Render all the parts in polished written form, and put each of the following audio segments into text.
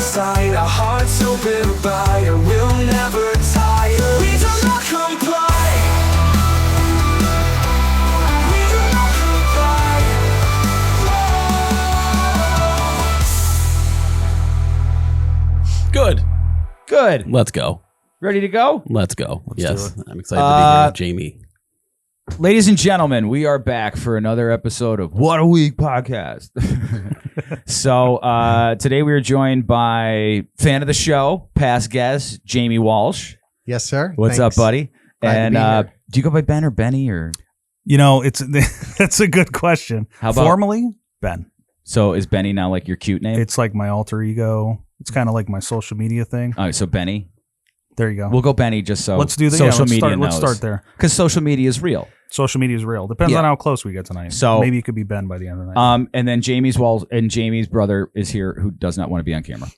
inside, our hearts open wide, and we'll never tire. We do not comply. We do not comply. Good. Good. Let's go. Ready to go? Let's go. Yes. do I'm excited to be here with Jamie. Ladies and gentlemen, we are back for another episode of What a Week podcast. So today we are joined by fan of the show, past guest, Jamie Walsh. Yes, sir. What's Thanks. up, buddy? Glad to be here. Do you go by Ben or Benny or? You know, that's a good question. How about- Formally, Ben. So is Benny now like your cute name? It's like my alter ego. It's kind of like my social media thing. All right, so Benny. There you go. We'll go Benny just so let's do the social let's media start, knows. Let's start there. Because social media is real. Social media is real. Depends Yeah. on how close we get tonight. So- maybe it could be Ben by the end of the night. And then Jamie's brother is here who does not want to be on camera.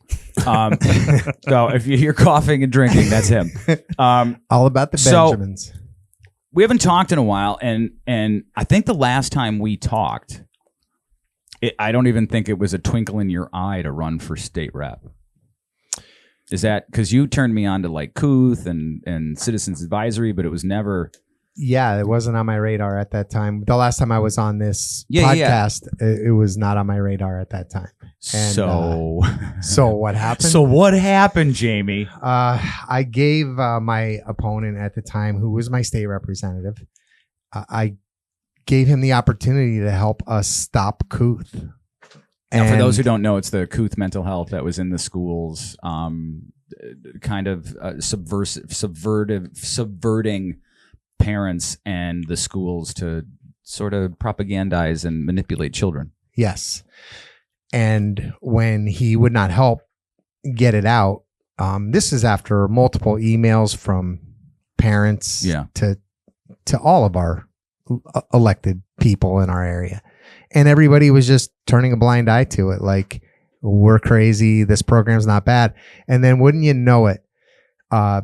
So if you hear coughing and drinking, that's him. All about the So- Benjamins. We haven't talked in a while, and I think the last time we talked, I don't even think it was a twinkle in your eye to run for state rep. Is that because you turned me on to like Couth and Citizens Advisory, but it was never. Yeah, it wasn't on my radar at that time. The last time I was on this Yeah. podcast, it was not on my radar at that time. And, So what happened? So what happened, Jamie? I gave my opponent at the time, who was my state representative, I gave him the opportunity to help us stop Couth. Now, for those who don't know, it's the Couth mental health that was in the schools, kind of subverting parents and the schools to sort of propagandize and manipulate children. Yes. And when he would not help get it out, this is after multiple emails from parents to all of our elected people in our area. And everybody was just turning a blind eye to it. Like, we're crazy. This program's not bad. And then wouldn't you know it, I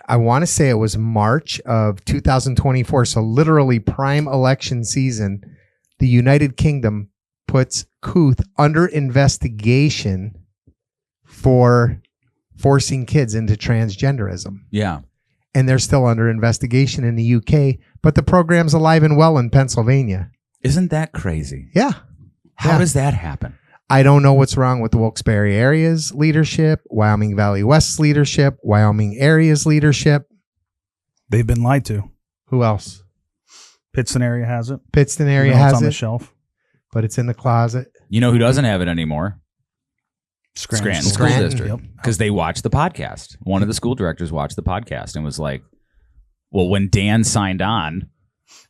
want to say it was March of 2024. So literally prime election season, the United Kingdom puts Couth under investigation for forcing kids into transgenderism. Yeah. And they're still under investigation in the UK, but the program's alive and well in Pennsylvania. Isn't that crazy? Yeah. How does that happen? I don't know what's wrong with the Wilkes-Barre area's leadership, Wyoming Valley West's leadership, Wyoming area's leadership. They've been lied to. Who else? Pittston area has it. Pittston area It's has on the it, shelf. but it's in the closet. You know who doesn't have it anymore? Scranton School Scranton. District. Because they watched the podcast. One of the school directors watched the podcast and was like, well, when Dan signed on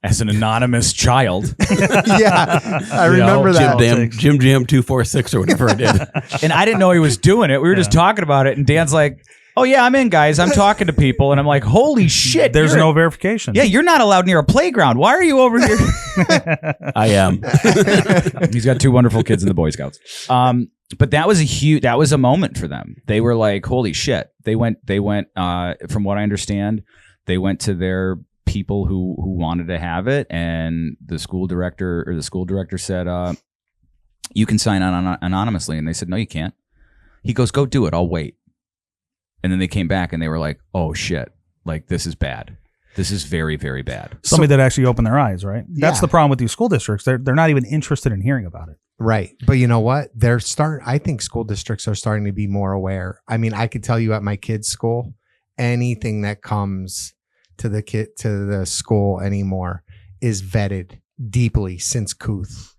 as an anonymous child. Yeah, I remember that. Jim 246 or whatever it is. And I didn't know he was doing it. We were just talking about it. And Dan's like, oh, yeah, I'm in, guys. I'm talking to people. And I'm like, holy shit. There's no verification. Yeah, you're not allowed near a playground. Why are you over here? I am. He's got two wonderful kids in the Boy Scouts. But that was a moment for them. They were like, holy shit. They went, from what I understand, they went to their people who wanted to have it, and the school director said, you can sign on anonymously. And they said, no, you can't. He goes, go do it. I'll wait. And then they came back and they were like, oh shit, like this is bad. This is very, very bad. Somebody that actually opened their eyes, right? That's Yeah. the problem with these school districts. They're not even interested in hearing about it. Right. But you know what? I think school districts are starting to be more aware. I mean, I could tell you at my kid's school, anything that comes to the school anymore is vetted deeply since Couth.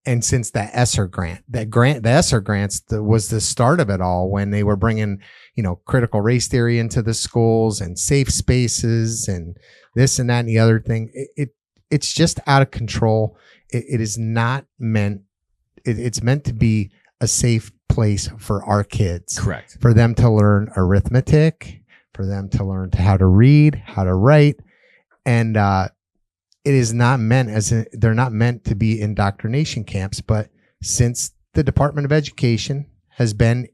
And since the ESSER grant, the ESSER grants was the start of it all, when they were bringing, critical race theory into the schools and safe spaces and this and that and the other thing. It's just out of control. It is not meant. It's meant to be a safe place for our kids. Correct. For them to learn arithmetic, for them to learn how to read, how to write, and it is not meant they're not meant to be indoctrination camps. But since the Department of Education has been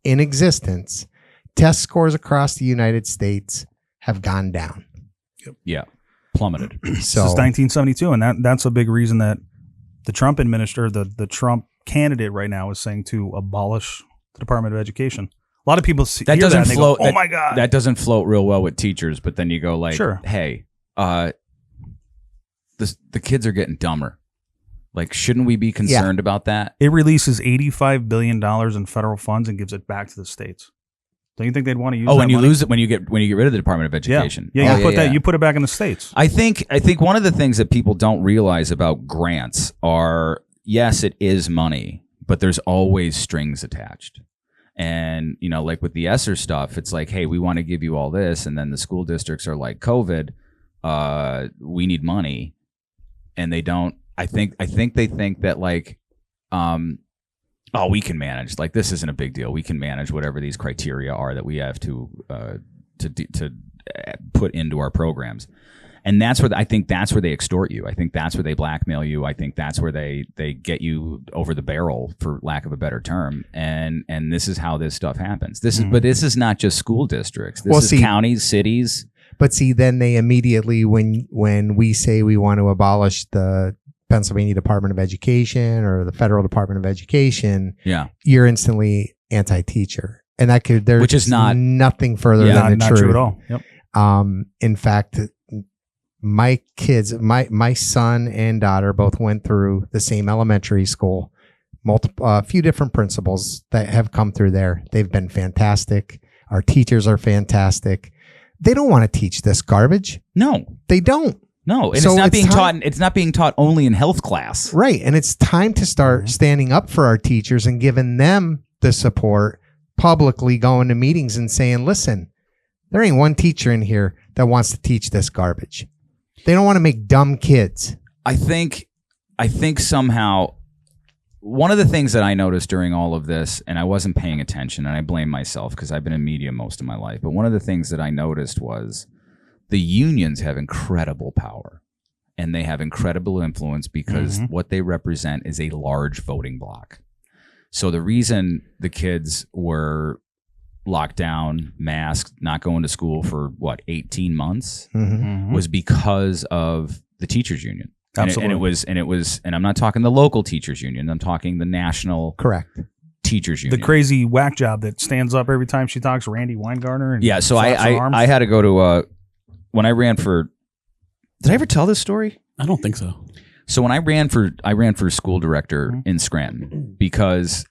in existence, test scores across the United States have gone down. Yeah, plummeted. So Since 1972, and that's a big reason that the Trump administration, the Trump candidate right now is saying to abolish the Department of Education. A lot of people see that hear doesn't that and they float. go, oh my God. That doesn't float real well with teachers. But then you go like, Sure. hey, the kids are getting dumber. Like, shouldn't we be concerned about that? It releases $85 billion in federal funds and gives it back to the states. Don't you think they'd want to use that when you money? lose it, when you get rid of the Department of Education. Yeah, you put it back in the states. I think one of the things that people don't realize about grants are, yes, it is money, but there's always strings attached. And, you know, like with the ESSER stuff, it's like, hey, we want to give you all this. And then the school districts are like, COVID, we need money. And they don't, I think they think that like, oh, we can manage. Like, this isn't a big deal. We can manage whatever these criteria are that we have to put into our programs. And that's where I think that's where they extort you. I think that's where they blackmail you. I think that's where they get you over the barrel, for lack of a better term. And this is how this stuff happens. But this is not just school districts. This is counties, cities. But see, then they immediately, when we say we want to abolish the Pennsylvania Department of Education or the Federal Department of Education, you're instantly anti-teacher, and which is nothing further than the not truth. True at all. Yep. In fact, my kids, my son and daughter both went through the same elementary school. A few different principals that have come through there. They've been fantastic. Our teachers are fantastic. They don't want to teach this garbage. No, they don't. No, and it's not being taught. It's not being taught only in health class, right? And it's time to start standing up for our teachers and giving them the support, publicly going to meetings and saying, "Listen, there ain't one teacher in here that wants to teach this garbage. They don't want to make dumb kids." I think somehow one of the things that I noticed during all of this, and I wasn't paying attention, and I blame myself because I've been in media most of my life. But one of the things that I noticed was, the unions have incredible power, and they have incredible influence because what they represent is a large voting bloc. So the reason the kids were locked down, masked, not going to school for 18 months was because of the teachers union. Absolutely. And it was, and I'm not talking the local teachers union. I'm talking the national teachers union. The crazy whack job that stands up every time she talks, Randy Weingartner. And so I had to go to when I ran for, did I ever tell this story? I don't think so. So when I ran for school director in Scranton, because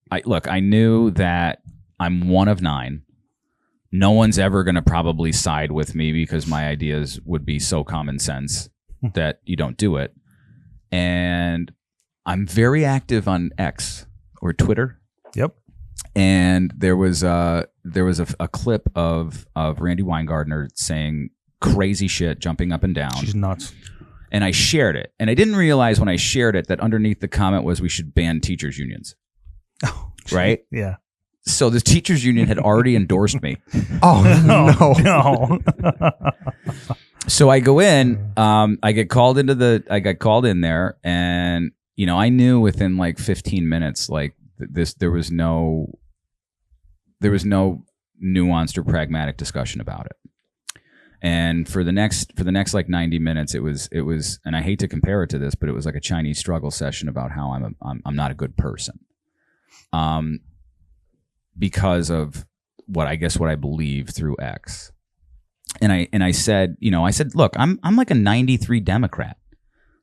I knew that I'm one of 9. No one's ever going to probably side with me because my ideas would be so common sense that you don't do it. And I'm very active on X or Twitter. Yep. And there was a clip of Randy Weingartner saying crazy shit, jumping up and down. She's nuts. And I shared it. And I didn't realize when I shared it that underneath the comment was, we should ban teachers unions. Oh, right? Yeah. So the teachers union had already endorsed me. Oh, no. So I go in, I get called in there, and I knew within like 15 minutes, like there was no nuanced or pragmatic discussion about it. And for the next like 90 minutes, it was, and I hate to compare it to this, but it was like a Chinese struggle session about how I'm not a good person, because of what I believe through X. And I said, look, I'm like a 93 Democrat.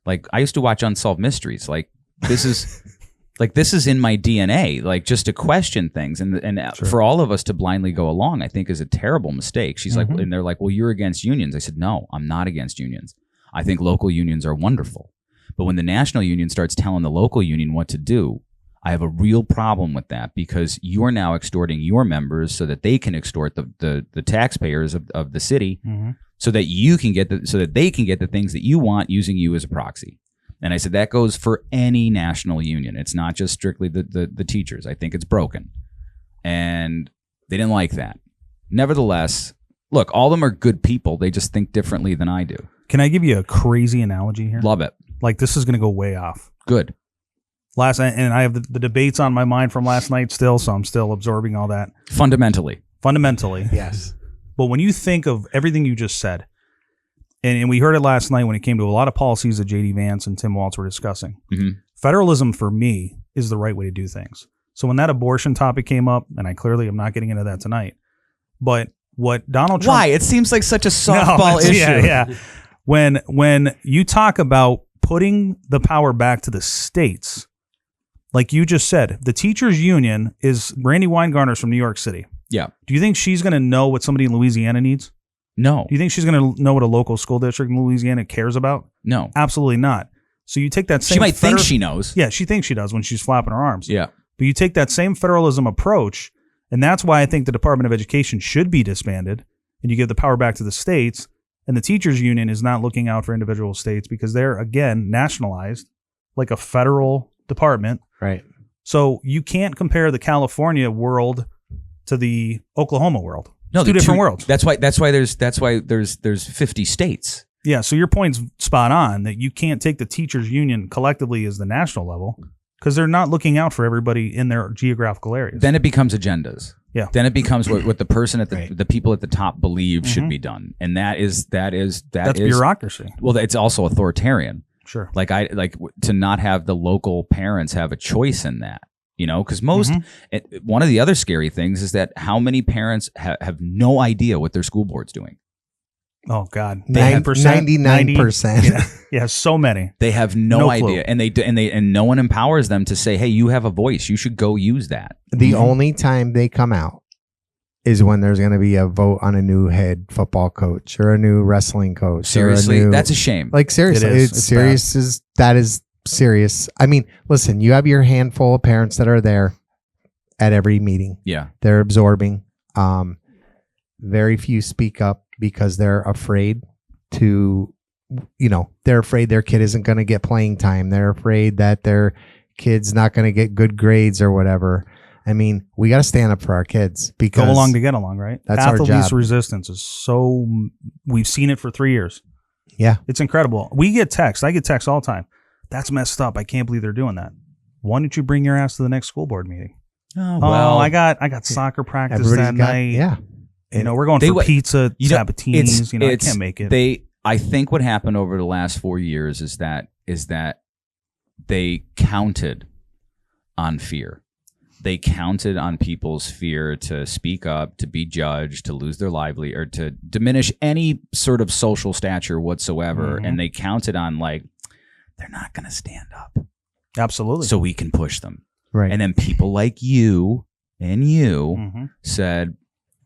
Like, I used to watch Unsolved Mysteries. Like, this is in my DNA, like, just to question things. And sure. For all of us to blindly go along, I think is a terrible mistake. She's like, and they're like, well, you're against unions. I said, no, I'm not against unions. I think local unions are wonderful. But when the national union starts telling the local union what to do, I have a real problem with that, because you're now extorting your members so that they can extort the taxpayers of the city, so that they can get the things that you want, using you as a proxy. And I said, that goes for any national union. It's not just strictly the teachers. I think it's broken. And they didn't like that. Nevertheless, look, all of them are good people. They just think differently than I do. Can I give you a crazy analogy here? Love it. Like, this is going to go way off. Good. And I have the debates on my mind from last night still, so I'm still absorbing all that. Fundamentally. Yes. But when you think of everything you just said, and we heard it last night when it came to a lot of policies that J.D. Vance and Tim Walz were discussing, federalism for me is the right way to do things. So when that abortion topic came up, and I clearly am not getting into that tonight, but what Donald Trump... Why? It seems like such a softball issue. Yeah. When you talk about putting the power back to the states, like you just said, the teachers union is Brandy Weingarner's from New York City. Yeah. Do you think she's going to know what somebody in Louisiana needs? No. Do you think she's going to know what a local school district in Louisiana cares about? No. Absolutely not. So you take that same... She might think she knows. Yeah, she thinks she does when she's flapping her arms. Yeah. But you take that same federalism approach, and that's why I think the Department of Education should be disbanded, and you give the power back to the states, and the teachers union is not looking out for individual states because they're, again, nationalized like a federal department. Right. So you can't compare the California world to the Oklahoma world. No, it's two different worlds. That's why there's 50 states. Yeah, so your point's spot on that you can't take the teachers union collectively as the national level because they're not looking out for everybody in their geographical areas. Then it becomes agendas. Yeah. Then it becomes what the person at the Right. the people at the top believe should be done, and that's bureaucracy. Well, it's also authoritarian. Sure. Like to not have the local parents have a choice in that. You know, because one of the other scary things is that how many parents have no idea what their school board's doing. Oh God, 99%. Yeah, so many. They have no idea, clue. and no one empowers them to say, "Hey, you have a voice. You should go use that." The only time they come out is when there's going to be a vote on a new head football coach or a new wrestling coach. Seriously, that's a shame. Like seriously, it's serious. That is serious. I mean, listen, you have your handful of parents that are there at every meeting. Yeah, they're absorbing. Very few speak up because they're afraid to, they're afraid their kid isn't going to get playing time. They're afraid that their kid's not going to get good grades or whatever. I mean, we got to stand up for our kids because go along to get along, right? That's Path our of job. least resistance is so. We've seen it for 3 years. Yeah, it's incredible. We get texts. I get texts all the time. That's messed up. I can't believe they're doing that. Why don't you bring your ass to the next school board meeting? Oh, well, I got soccer practice that night. Yeah. We're going for pizza, Sabatini's. I can't make it. I think what happened over the last 4 years is that they counted on fear. They counted on people's fear to speak up, to be judged, to lose their livelihood, or to diminish any sort of social stature whatsoever. And they counted on they're not going to stand up. Absolutely. So we can push them. Right. And then people like you and you said,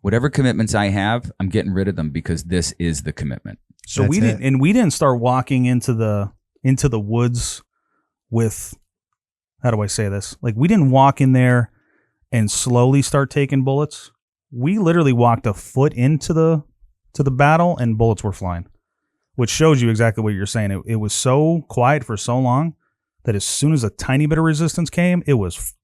whatever commitments I have, I'm getting rid of them because this is the commitment. So we didn't start walking into the woods with, how do I say this? Like, we didn't walk in there and slowly start taking bullets. We literally walked a foot into the battle and bullets were flying, which shows you exactly what you're saying. It was so quiet for so long that as soon as a tiny bit of resistance came,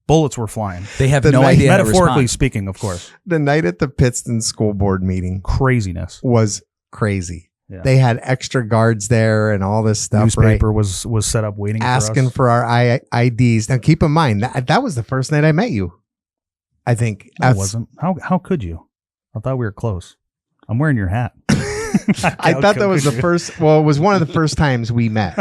bullets were flying. They have no idea. Metaphorically speaking, of course. The night at the Pittston school board meeting, craziness was crazy. Yeah. They had extra guards there and all this stuff. Newspaper was set up waiting asking for us. for our IDs. Now, keep in mind that was the first night I met you. I think it wasn't. How could you? I thought we were close. I'm wearing your hat. I thought that was the first. Well, it was one of the first times we met.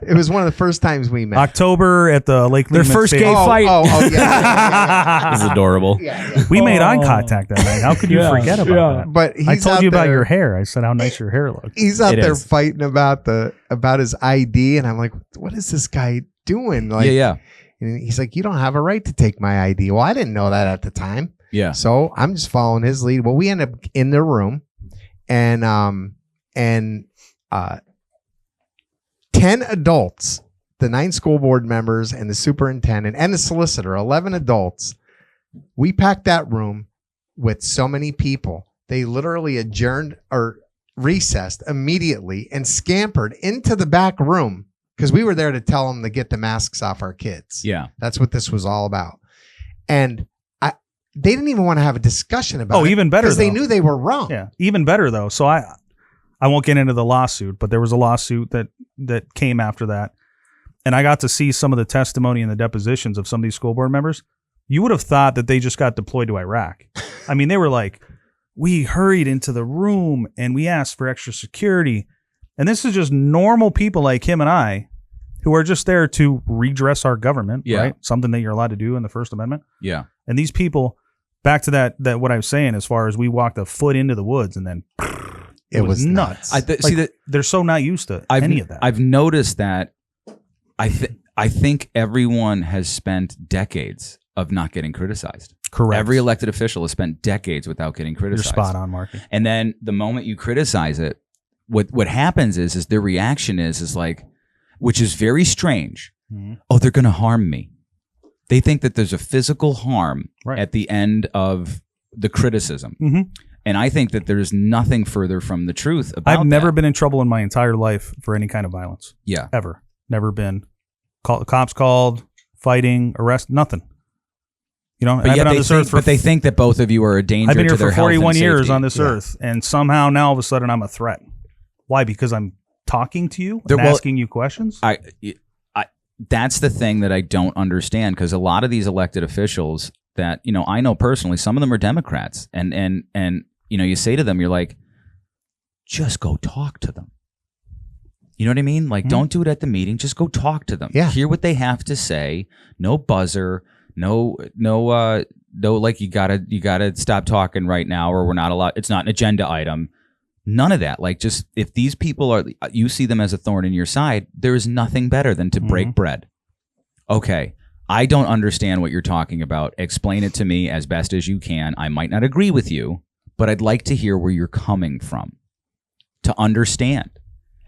It was one of the first times we met. October at the Lake. Their first gay fight. Oh, yeah. This is adorable. Yeah. We made eye contact that night. How could you forget about that? But I told you about your hair. I said how nice your hair looked. He's out there fighting about his ID, and I'm like, what is this guy doing? Like, yeah. And he's like, you don't have a right to take my ID. Well, I didn't know that at the time. Yeah. So I'm just following his lead. Well, we end up in the room. And 10 adults, the 9 school board members and the superintendent and the solicitor, 11 adults, we packed that room with so many people. They literally adjourned or recessed immediately and scampered into the back room because we were there to tell them to get the masks off our kids. Yeah. That's what this was all about. And they didn't even want to have a discussion about it. Oh, even better, because they knew they were wrong. Yeah, even better though. So I won't get into the lawsuit, but there was a lawsuit that came after that, and I got to see some of the testimony and the depositions of some of these school board members. You would have thought that they just got deployed to Iraq. I mean, they were like, we hurried into the room and we asked for extra security, and this is just normal people like him and I who are just there to redress our government, Yeah. right? Something that you're allowed to do in the First Amendment. Yeah. And these people, back to that what I was saying, as far as we walked a foot into the woods and then It was nuts. See that they're so not used to any of that. I've noticed that. I think everyone has spent decades of not getting criticized. Correct. Every elected official has spent decades without getting You're criticized. spot on, Marky. And then the moment you criticize it, what happens is their reaction is like, which is very strange. Mm-hmm. Oh, they're going to harm me. They think that there's a physical harm Right. at the end of the criticism. Mm-hmm. And I think that there's nothing further from the truth about I've never that. been in trouble in my entire life for any kind of violence. Yeah. Ever. Never been. Cops called, fighting, arrest, nothing. You know, But I've yet been on they this think, earth for but they think that both of you are a danger I've been to here their for health and 41 years safety. on this earth, and somehow now all of a sudden I'm a threat. Why? Because I'm talking to you and asking you questions? I that's the thing that I don't understand, because a lot of these elected officials that, you know, I know personally, some of them are Democrats, and you know, you say to them, you're like, just go talk to them. You know what I mean? Like, don't do it at the meeting. Just go talk to them. Yeah. Hear what they have to say. No buzzer. No. Like, you gotta stop talking right now, or we're not allowed. It's not an agenda item. None of that. Like, just if these people are, you see them as a thorn in your side, there is nothing better than to break bread. Okay, I don't understand what you're talking about. Explain it to me as best as you can. I might not agree with you, but I'd like to hear where you're coming from to understand.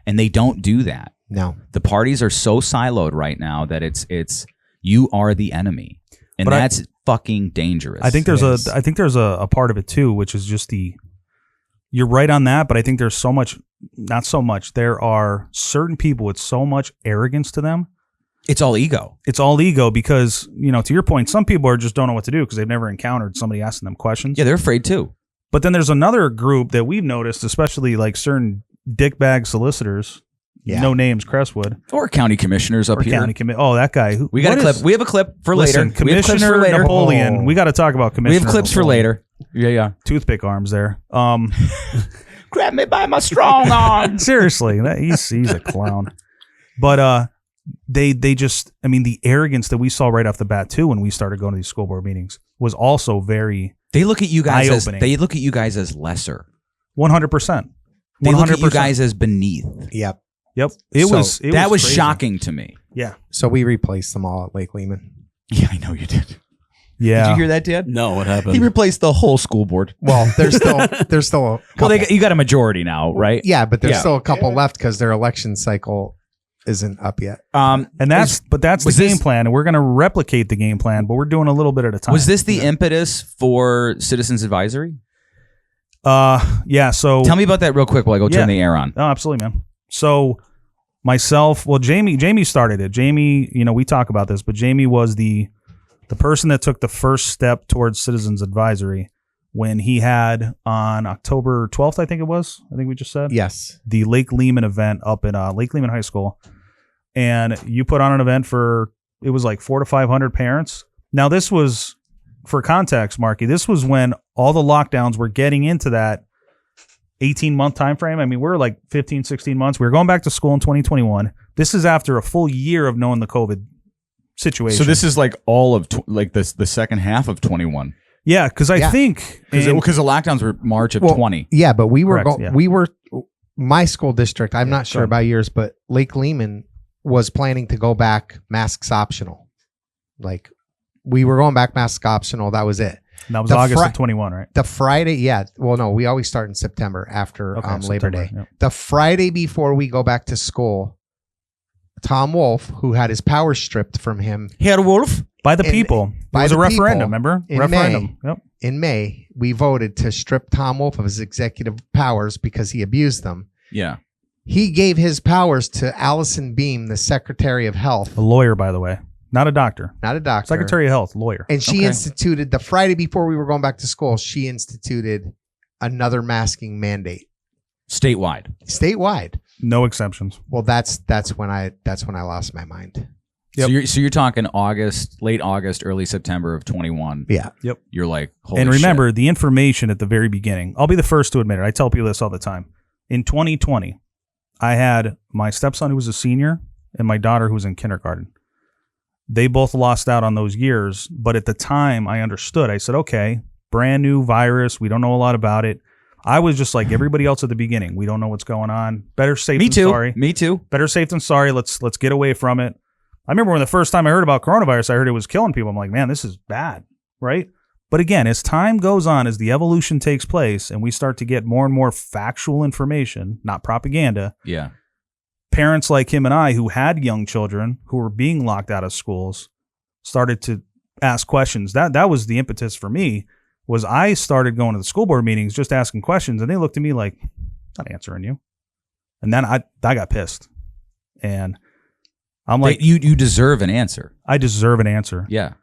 And they don't do that. No. The parties are so siloed right now that it's you are the enemy, and But that's fucking dangerous. I think there's a part of it too, which is just you're right on that, but I think there's not so much. There are certain people with so much arrogance to them. it's all ego. It's all ego because, you know, to your point, some people just don't know what to do because they've never encountered somebody asking them questions. Yeah, they're afraid too. But then there's another group that we've noticed, especially like certain dickbag solicitors, no names, Crestwood, Or county commissioners up or here. that guy. We got a clip. We have a clip for later. Listen, We have clips Commissioner for later. Napoleon. We got to talk about We Commissioner. have clips for Napoleon. later. Yeah. Toothpick arms there. Grab me by my strong arm. Seriously, he's a clown. But they just, I mean, the arrogance that we saw right off the bat too when we started going to these school board meetings was also very. They look at you guys eye-opening. as lesser. 100%. They look at you guys as beneath. Yep. It So, was crazy. shocking to me. Yeah. So we replaced them all at Lake Lehman. Yeah, I know you did. Yeah. Did you hear that, Dad? No, what happened? He replaced the whole school board. Well, there's still a couple. Well, you got a majority now, right? Yeah, but there's still a couple left because their election cycle isn't up yet. And that's the game plan, and we're going to replicate the game plan, but we're doing a little bit at a time. Was this the impetus for Citizens Advisory? Yeah. So Tell me about that real quick while I go turn the air on. Oh, absolutely, man. So myself, well, Jamie started it. Jamie, you know, we talk about this, but Jamie was the person that took the first step towards Citizens Advisory when he had on October 12th, I think we just said. Yes. The Lake Lehman event up in Lake Lehman High School. And you put on an event it was like 400 to 500 parents. Now this was, for context, Marky, this was when all the lockdowns were getting into that 18-month time frame. I mean, we're like 15, 16 months. We were going back to school in 2021. This is after a full year of knowing the COVID situation. So this is like all of the second half of 21. Yeah, because I think because the lockdowns were March of 20. Yeah, but we were Correct, my school district. I'm not sure about yours, but Lake Lehman was planning to go back masks optional. Like we were going back masks optional. That was it. And that was August of 21, right? The Friday, yeah. Well, no, we always start in September after Labor September, Day. yep. The Friday before we go back to school, Tom Wolf, who had his powers stripped from him, Herr Wolf, by the people. It was a referendum, remember? Referendum. Yep. In May, we voted to strip Tom Wolf of his executive powers because he abused them. Yeah. He gave his powers to Allison Beam, the Secretary of Health. A lawyer, by the way. Not a doctor. Not a doctor. Secretary of Health, lawyer. And she instituted, the Friday before we were going back to school, she instituted another masking mandate. Statewide. No exceptions. Well, that's when I lost my mind. Yep. So you're talking late August, early September of 21. Yeah. Yep. You're like, holy and remember, shit. the information at the very beginning, I'll be the first to admit it. I tell people this all the time. In 2020, I had my stepson who was a senior and my daughter who's in kindergarten. They both lost out on those years, but at the time I understood. I said, okay, brand new virus. We don't know a lot about it. I was just like everybody else at the beginning. We don't know what's going on. Better safe than sorry. Me too. Better safe than sorry. Let's get away from it. I remember when the first time I heard about coronavirus, I heard it was killing people. I'm like, man, this is bad, right? But again, as time goes on, as the evolution takes place and we start to get more and more factual information, not propaganda. Yeah. Parents like him and I who had young children who were being locked out of schools started to ask questions. That was the impetus for me, was I started going to the school board meetings just asking questions, and they looked at me like, not answering you. And then I got pissed. And I'm like, you deserve an answer. I deserve an answer. Yeah.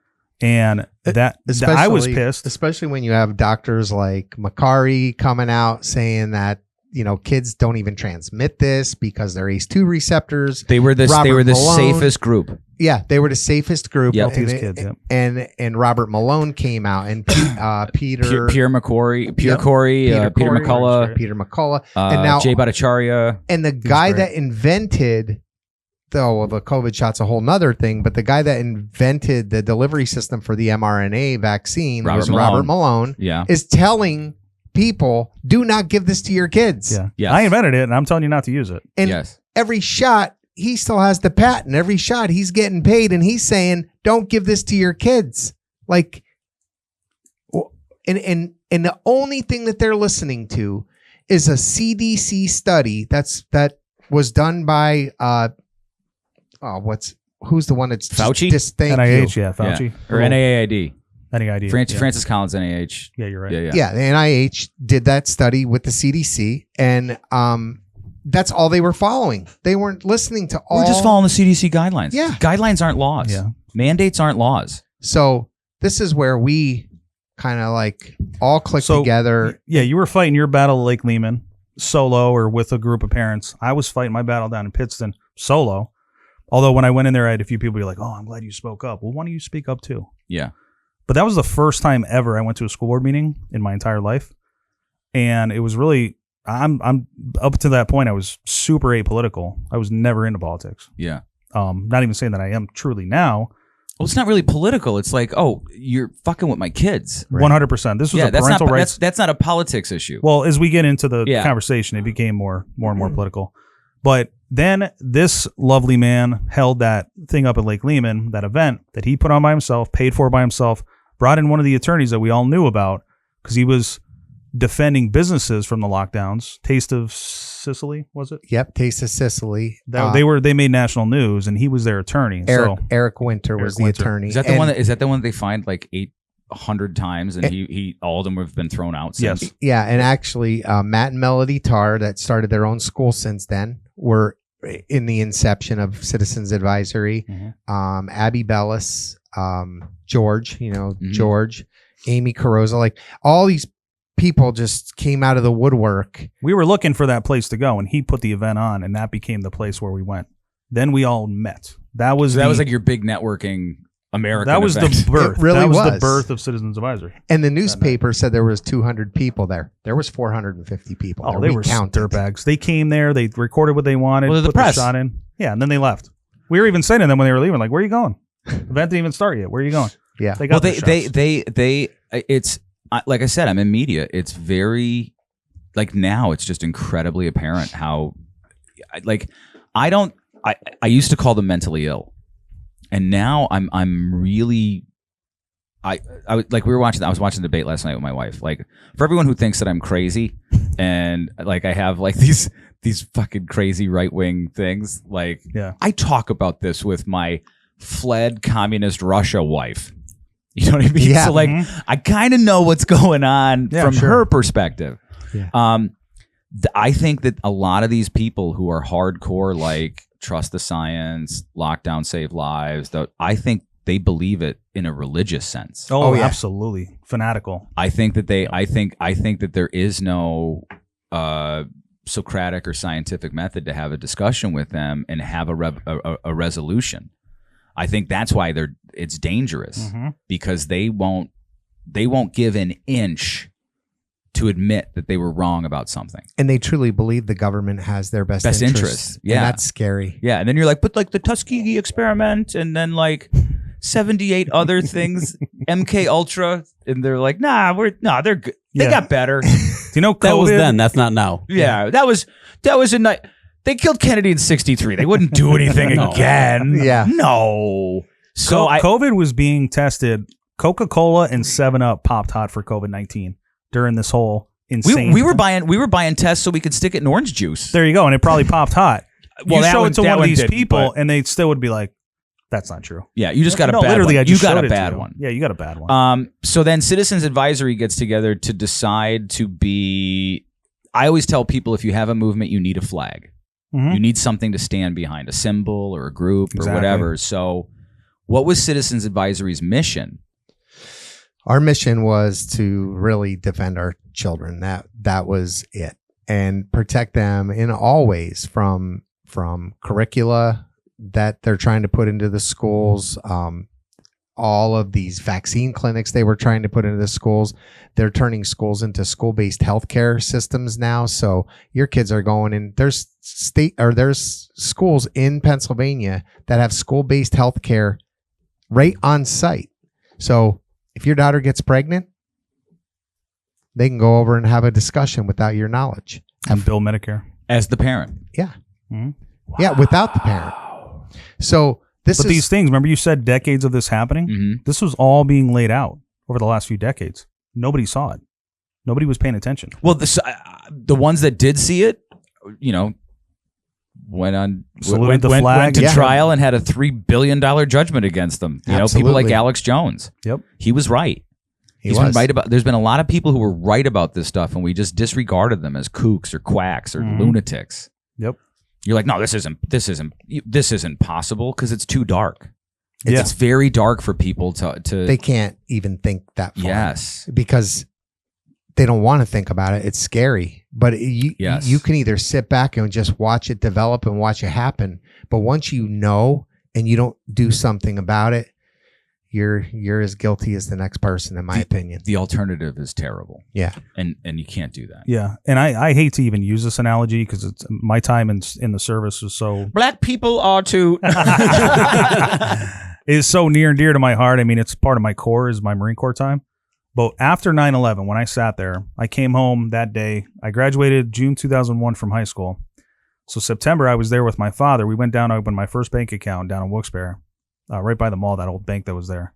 And I was pissed. Especially when you have doctors like Macari coming out saying that, kids don't even transmit this because they're ACE2 receptors. They were the safest group. Yeah, they were the safest group. Yep. Kids, yep. And Robert Malone came out, and Peter Peter McCorry, Peter McCullough, Peter McCullough, and now Jay Bhattacharya. And the guy that invented, the COVID shot's a whole nother thing, but the guy that invented the delivery system for the mRNA vaccine was Robert Malone. Yeah, is telling people, do not give this to your kids. Yeah. Yes. I invented it and I'm telling you not to use it. And every shot, he still has the patent. Every shot, he's getting paid, and he's saying, don't give this to your kids. Like, and the only thing that they're listening to is a CDC study that was done by who's the one that's Fauci? NIH, yeah, Fauci. Or NIAID. NIAID. Francis Collins, NIH. Yeah, you're right. Yeah, the NIH did that study with the CDC, and that's all they were following. They weren't listening to all. We're just following the CDC guidelines. Yeah. Guidelines aren't laws. Yeah. Mandates aren't laws. So this is where we kind of like all click together. Yeah, you were fighting your battle at Lake Lehman solo or with a group of parents. I was fighting my battle down in Pittston solo. Although when I went in there, I had a few people be like, oh, I'm glad you spoke up. Well, why don't you speak up too? Yeah. But that was the first time ever I went to a school board meeting in my entire life. And it was really, I'm up to that point, I was super apolitical. I was never into politics. Yeah. Not even saying that I am truly now. Well, it's not really political. It's like, oh, you're fucking with my kids. 100%. This was a parental rights. That's not a politics issue. Well, as we get into the conversation, it became more and more political. But then this lovely man held that thing up at Lake Lehman, that event that he put on by himself, paid for by himself, brought in one of the attorneys that we all knew about because he was defending businesses from the lockdowns. Taste of Sicily, was it? Yep, Taste of Sicily. They made national news, and he was their attorney. Eric Winter was the attorney. Is that the one? Is that the one they fined like 800 times, and he all of them have been thrown out since? Yes. Yeah, and actually, Matt and Melody Tarr, that started their own school since then, were in the inception of Citizens Advisory. Mm-hmm. Abby Bellis, George, George, Amy Carrozza, like all these people just came out of the woodwork. We were looking for that place to go, and he put the event on, and that became the place where we went. Then we all met. That was like your big networking American That was event. the birth. It really that was was the birth of Citizens Advisory. And the newspaper said there was 200 people there. There was 450 people. Oh, they were dirtbags. They came there. They recorded what they wanted. Well, the put press. the shot in. Yeah, and then they left. We were even saying to them when they were leaving, like, "Where are you going? The event didn't even start yet. Where are you going?" Yeah. They got it's like I said, I'm in media. It's very like now it's just incredibly apparent how I used to call them mentally ill, and now I'm really I was like I was watching the debate last night with my wife. Like for everyone who thinks that I'm crazy and like I have like these fucking crazy right wing things, like I talk about this with my fled communist Russia wife. You know what I mean? Yeah. So like I kind of know what's going on from her perspective. Yeah. I think that a lot of these people who are hardcore, like trust the science, lockdown save lives, I think they believe it in a religious sense. Oh yeah. Absolutely. Fanatical. I think that that there is no Socratic or scientific method to have a discussion with them and have a resolution. I think that's why it's dangerous because they won't give an inch to admit that they were wrong about something. And they truly believe the government has their best interest. Yeah. And that's scary. Yeah. And then you're like, but like the Tuskegee experiment and then like 78 other things, MK Ultra. And they're like, they're good. They got better. Do you know COVID? That was then. That's not now. Yeah. That was a night. They killed Kennedy in 63. They wouldn't do anything again. Yeah. No. So COVID was being tested. Coca-Cola and 7-Up popped hot for COVID-19 during this whole insane. We were buying tests so we could stick it in orange juice. There you go, and it probably popped hot. Well, you show it to one of these didn't, people, and they still would be like, "That's not true." Yeah, you just got a No, bad literally, one. I just You got showed a it to bad you. one. Yeah, you got a bad one. So then Citizens Advisory gets together to decide to be. I always tell people if you have a movement, you need a flag. Mhm. You need something to stand behind, a symbol or a group or whatever. So, what was Citizens Advisory's mission? Our mission was to really defend our children. That was it, and protect them in all ways from curricula that they're trying to put into the schools. All of these vaccine clinics they were trying to put into the schools. They're turning schools into school-based healthcare systems now. So your kids are going in. There's schools in Pennsylvania that have school-based healthcare right on site. So if your daughter gets pregnant, they can go over and have a discussion without your knowledge. And bill Medicare. As the parent. Yeah. Mhm. Yeah, without the parent. So these things, remember you said decades of this happening? Mm-hmm. This was all being laid out over the last few decades. Nobody saw it. Nobody was paying attention. Well, the ones that did see it, went to trial and had a $3 billion judgment against them. People like Alex Jones. Yep. He was right. He's been right about. There's been a lot of people who were right about this stuff, and we just disregarded them as kooks or quacks or lunatics. Yep. You're like, no, this isn't possible because it's too dark. It's very dark for people to. They can't even think that far. Yes. Because they don't want to think about it. It's scary. But you can either sit back and just watch it develop and watch it happen. But once you know and you don't do something about it, you're as guilty as the next person, in my opinion. The alternative is terrible. Yeah. And you can't do that. Yeah. And I hate to even use this analogy because it's my time in the service was so black people are too is so near and dear to my heart. I mean, it's part of my core is my Marine Corps time. But after 9/11, when I sat there, I came home that day. I graduated June 2001 from high school. So September, I was there with my father. We went down, I opened my first bank account down in Wilkes-Barre. Right by the mall, that old bank that was there.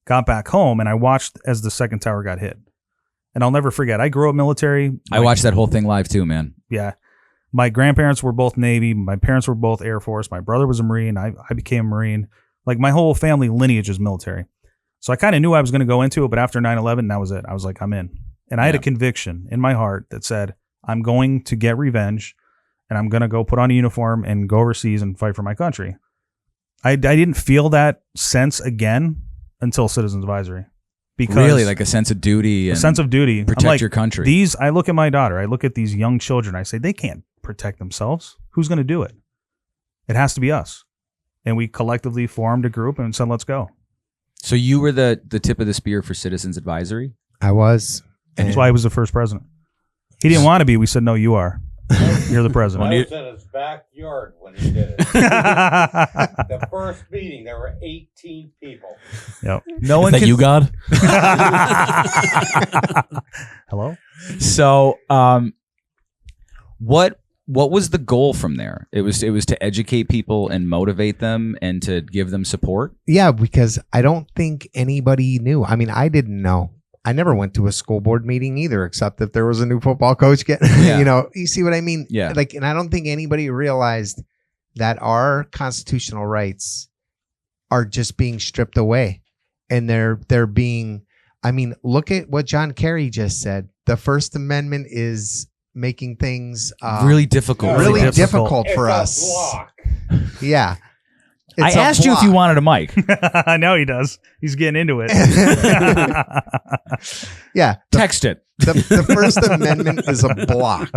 Got back home, and I watched as the second tower got hit. And I'll never forget, I grew up military. I watched that whole thing live too, man. Yeah. My grandparents were both Navy. My parents were both Air Force. My brother was a Marine. I became a Marine. Like, my whole family lineage is military. So I kind of knew I was going to go into it, but after 9/11, that was it. I was like, I'm in. And I had a conviction in my heart that said, I'm going to get revenge, and I'm going to go put on a uniform and go overseas and fight for my country. I didn't feel that sense again until Citizens Advisory. Because really, like a sense of duty. A sense of duty. Protect your country. I look at my daughter. I look at these young children. I say, they can't protect themselves. Who's going to do it? It has to be us. And we collectively formed a group and said, let's go. So you were the tip of the spear for Citizens Advisory? I was. That's why he was the first president. He didn't want to be. We said, no, you are. You're the president. I was in his backyard when he did it. The first meeting, there were 18 people. Yep. No one Is that you, God? Hello? So, what was the goal from there? It was to educate people and motivate them and to give them support? Yeah, because I don't think anybody knew. I mean, I didn't know. I never went to a school board meeting either, except if there was a new football coach getting, you see what I mean? Yeah. Like, and I don't think anybody realized that our constitutional rights are just being stripped away. And they're being, I mean, look at what John Kerry just said. The First Amendment is making things really difficult. Really difficult for us. Block. Yeah. I asked you if you wanted a mic. I know he does. He's getting into it. Yeah. Text it. The First Amendment is a block.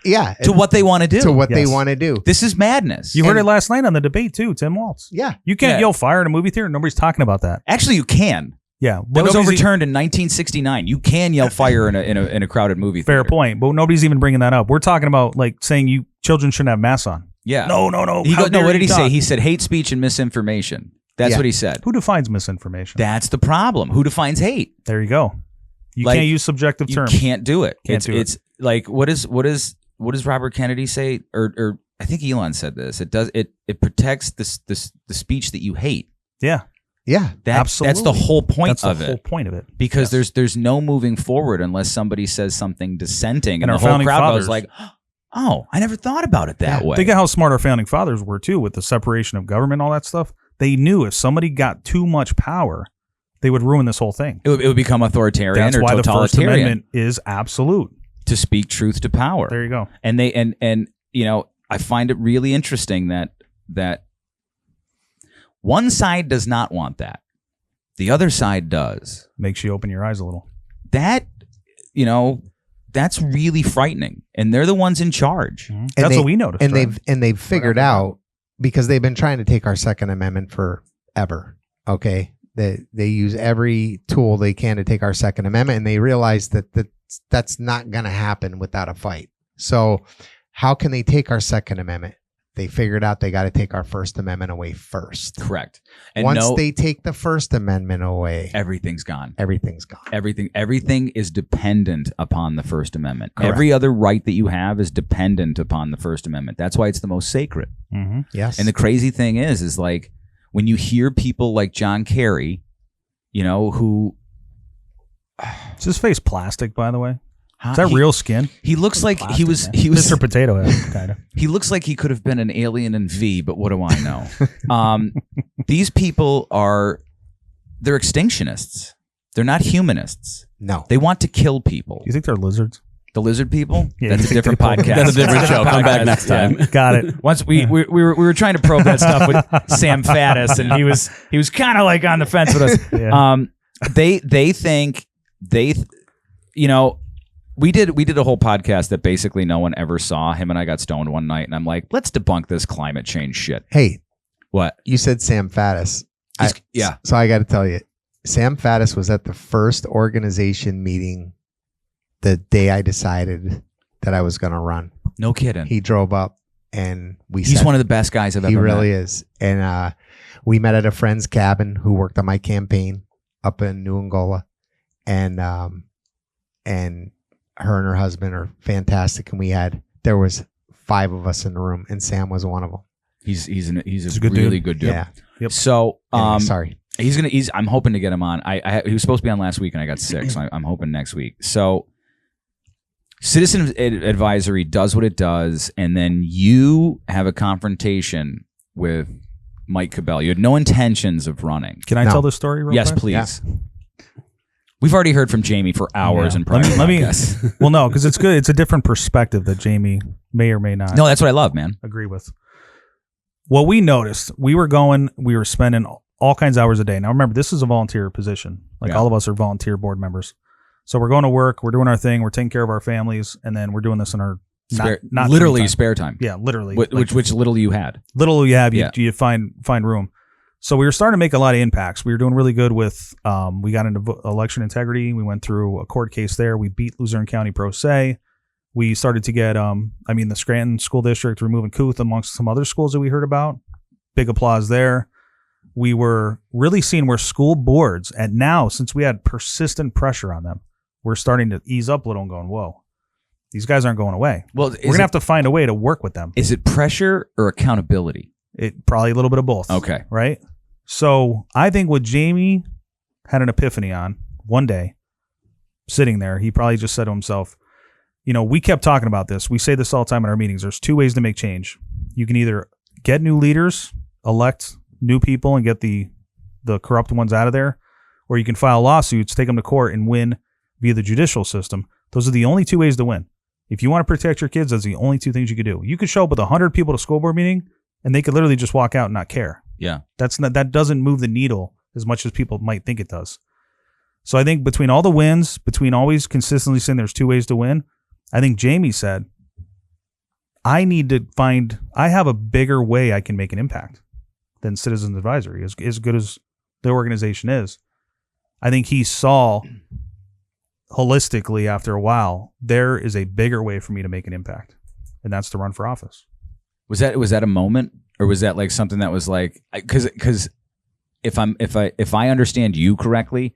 Yeah. To what they want to do. To what they want to do. This is madness. You heard it last night on the debate too, Tim Waltz. Yeah. You can't yell fire in a movie theater. Nobody's talking about that. Actually, you can. Yeah, that was overturned in 1969. You can yell fire in a crowded movie theater. Fair point, but nobody's even bringing that up. We're talking about like saying children shouldn't have masks on. Yeah. No. He goes, no, what did he say? He said hate speech and misinformation. That's what he said. Who defines misinformation? That's the problem. Who defines hate? There you go. You can't use subjective terms. You can't do it. It's like what does Robert Kennedy say? Or I think Elon said this. It protects the speech that you hate. Yeah. Yeah. Absolutely. That's the whole point of it. That's the whole point of it. Because there's no moving forward unless somebody says something dissenting, and our the whole founding crowd fathers goes like, "Oh, I never thought about it that way." Think of how smart our founding fathers were too, with the separation of government, all that stuff. They knew if somebody got too much power, they would ruin this whole thing. It would become authoritarian That's or why the First totalitarian. Amendment is absolute. To speak truth to power. There you go. And I find it really interesting that one side does not want that. The other side does. Makes you open your eyes a little. That, that's really frightening. And they're the ones in charge. Mm-hmm. That's what we noticed. And they've figured out, because they've been trying to take our Second Amendment forever. Okay. They use every tool they can to take our Second Amendment, and they realize that's not going to happen without a fight. So how can they take our Second Amendment? They figured out they got to take our First Amendment away first. Correct. And once they take the First Amendment away, everything's gone. Everything's gone. Everything is dependent upon the First Amendment. Correct. Every other right that you have is dependent upon the First Amendment. That's why it's the most sacred. Mm-hmm. Yes. And the crazy thing is like when you hear people like John Kerry, who is his face plastic, by the way? Is that he, real skin? He looks like plastic, he was Mr. Potato Head, kind of. He looks like he could have been an alien in V, but what do I know? These people they're extinctionists. They're not humanists. No. They want to kill people. Do you think they're lizards? The lizard people? Yeah, That's a different podcast. That's a different show. Come back next time. Got it. Once we were trying to probe that stuff with Sam Faddis, and he was kind of like on the fence with us. Yeah. They think we did a whole podcast that basically no one ever saw. Him and I got stoned one night, and I'm like, let's debunk this climate change shit. Hey, what? You said Sam Faddis. Yeah. So I got to tell you, Sam Faddis was at the first organization meeting the day I decided that I was going to run. No kidding. He drove up, and he's one of the best guys I've ever met. He really is. And we met at a friend's cabin who worked on my campaign up in New Angola, and her and her husband are fantastic. And there was 5 of us in the room, and Sam was one of them. He's a good really dude. Good dude. Yeah. Yep. So sorry. I'm hoping to get him on. He was supposed to be on last week, and I got sick, so I'm hoping next week. So Citizen Advisory does what it does, and then you have a confrontation with Mike Cabell. You had no intentions of running. Can I tell this story real Yes, quick? please. Yeah. We've already heard from Jamie for hours in private. Let me well, no, because it's good. It's a different perspective that Jamie may or may not. No, that's what I love, man. Agree with. What we noticed, we were spending all kinds of hours a day. Now, remember, this is a volunteer position. All of us are volunteer board members. So we're going to work, we're doing our thing, we're taking care of our families, and then we're doing this in our not literally spare time. Yeah, literally. Which little you had. Little you have, you find room. So we were starting to make a lot of impacts. We were doing really good with, we got into election integrity. We went through a court case there. We beat Luzerne County pro se. We started to get, the Scranton School District removing Couth amongst some other schools that we heard about. Big applause there. We were really seeing where school boards, and now since we had persistent pressure on them, we're starting to ease up a little and going, whoa, these guys aren't going away. Well, we're going to have to find a way to work with them. Is it pressure or accountability? It probably a little bit of both. Okay. Right? So I think what Jamie had an epiphany on one day, sitting there, he probably just said to himself, we kept talking about this. We say this all the time in our meetings. There's 2 ways to make change. You can either get new leaders, elect new people, and get the corrupt ones out of there, or you can file lawsuits, take them to court, and win via the judicial system. Those are the only 2 ways to win. If you want to protect your kids, that's the only 2 things you could do. You could show up with 100 people to a school board meeting, and they could literally just walk out and not care. Yeah. That doesn't move the needle as much as people might think it does. So I think between all the wins, between always consistently saying there's 2 ways to win, I think Jamie said, I have a bigger way I can make an impact than Citizens Advisory, as good as the organization is. I think he saw holistically after a while, there is a bigger way for me to make an impact, and that's to run for office. Was that a moment, or was that like something that was like, because if I understand you correctly,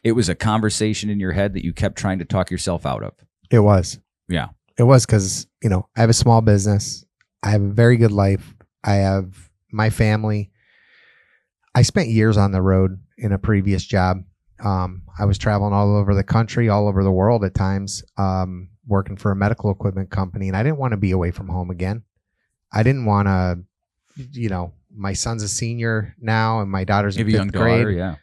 it was a conversation in your head that you kept trying to talk yourself out of. It was. Yeah. It was because, I have a small business. I have a very good life. I have my family. I spent years on the road in a previous job. I was traveling all over the country, all over the world at times, working for a medical equipment company, and I didn't want to be away from home again. I didn't want to, my son's a senior now and my daughter's in fifth grade. Daughter, yeah.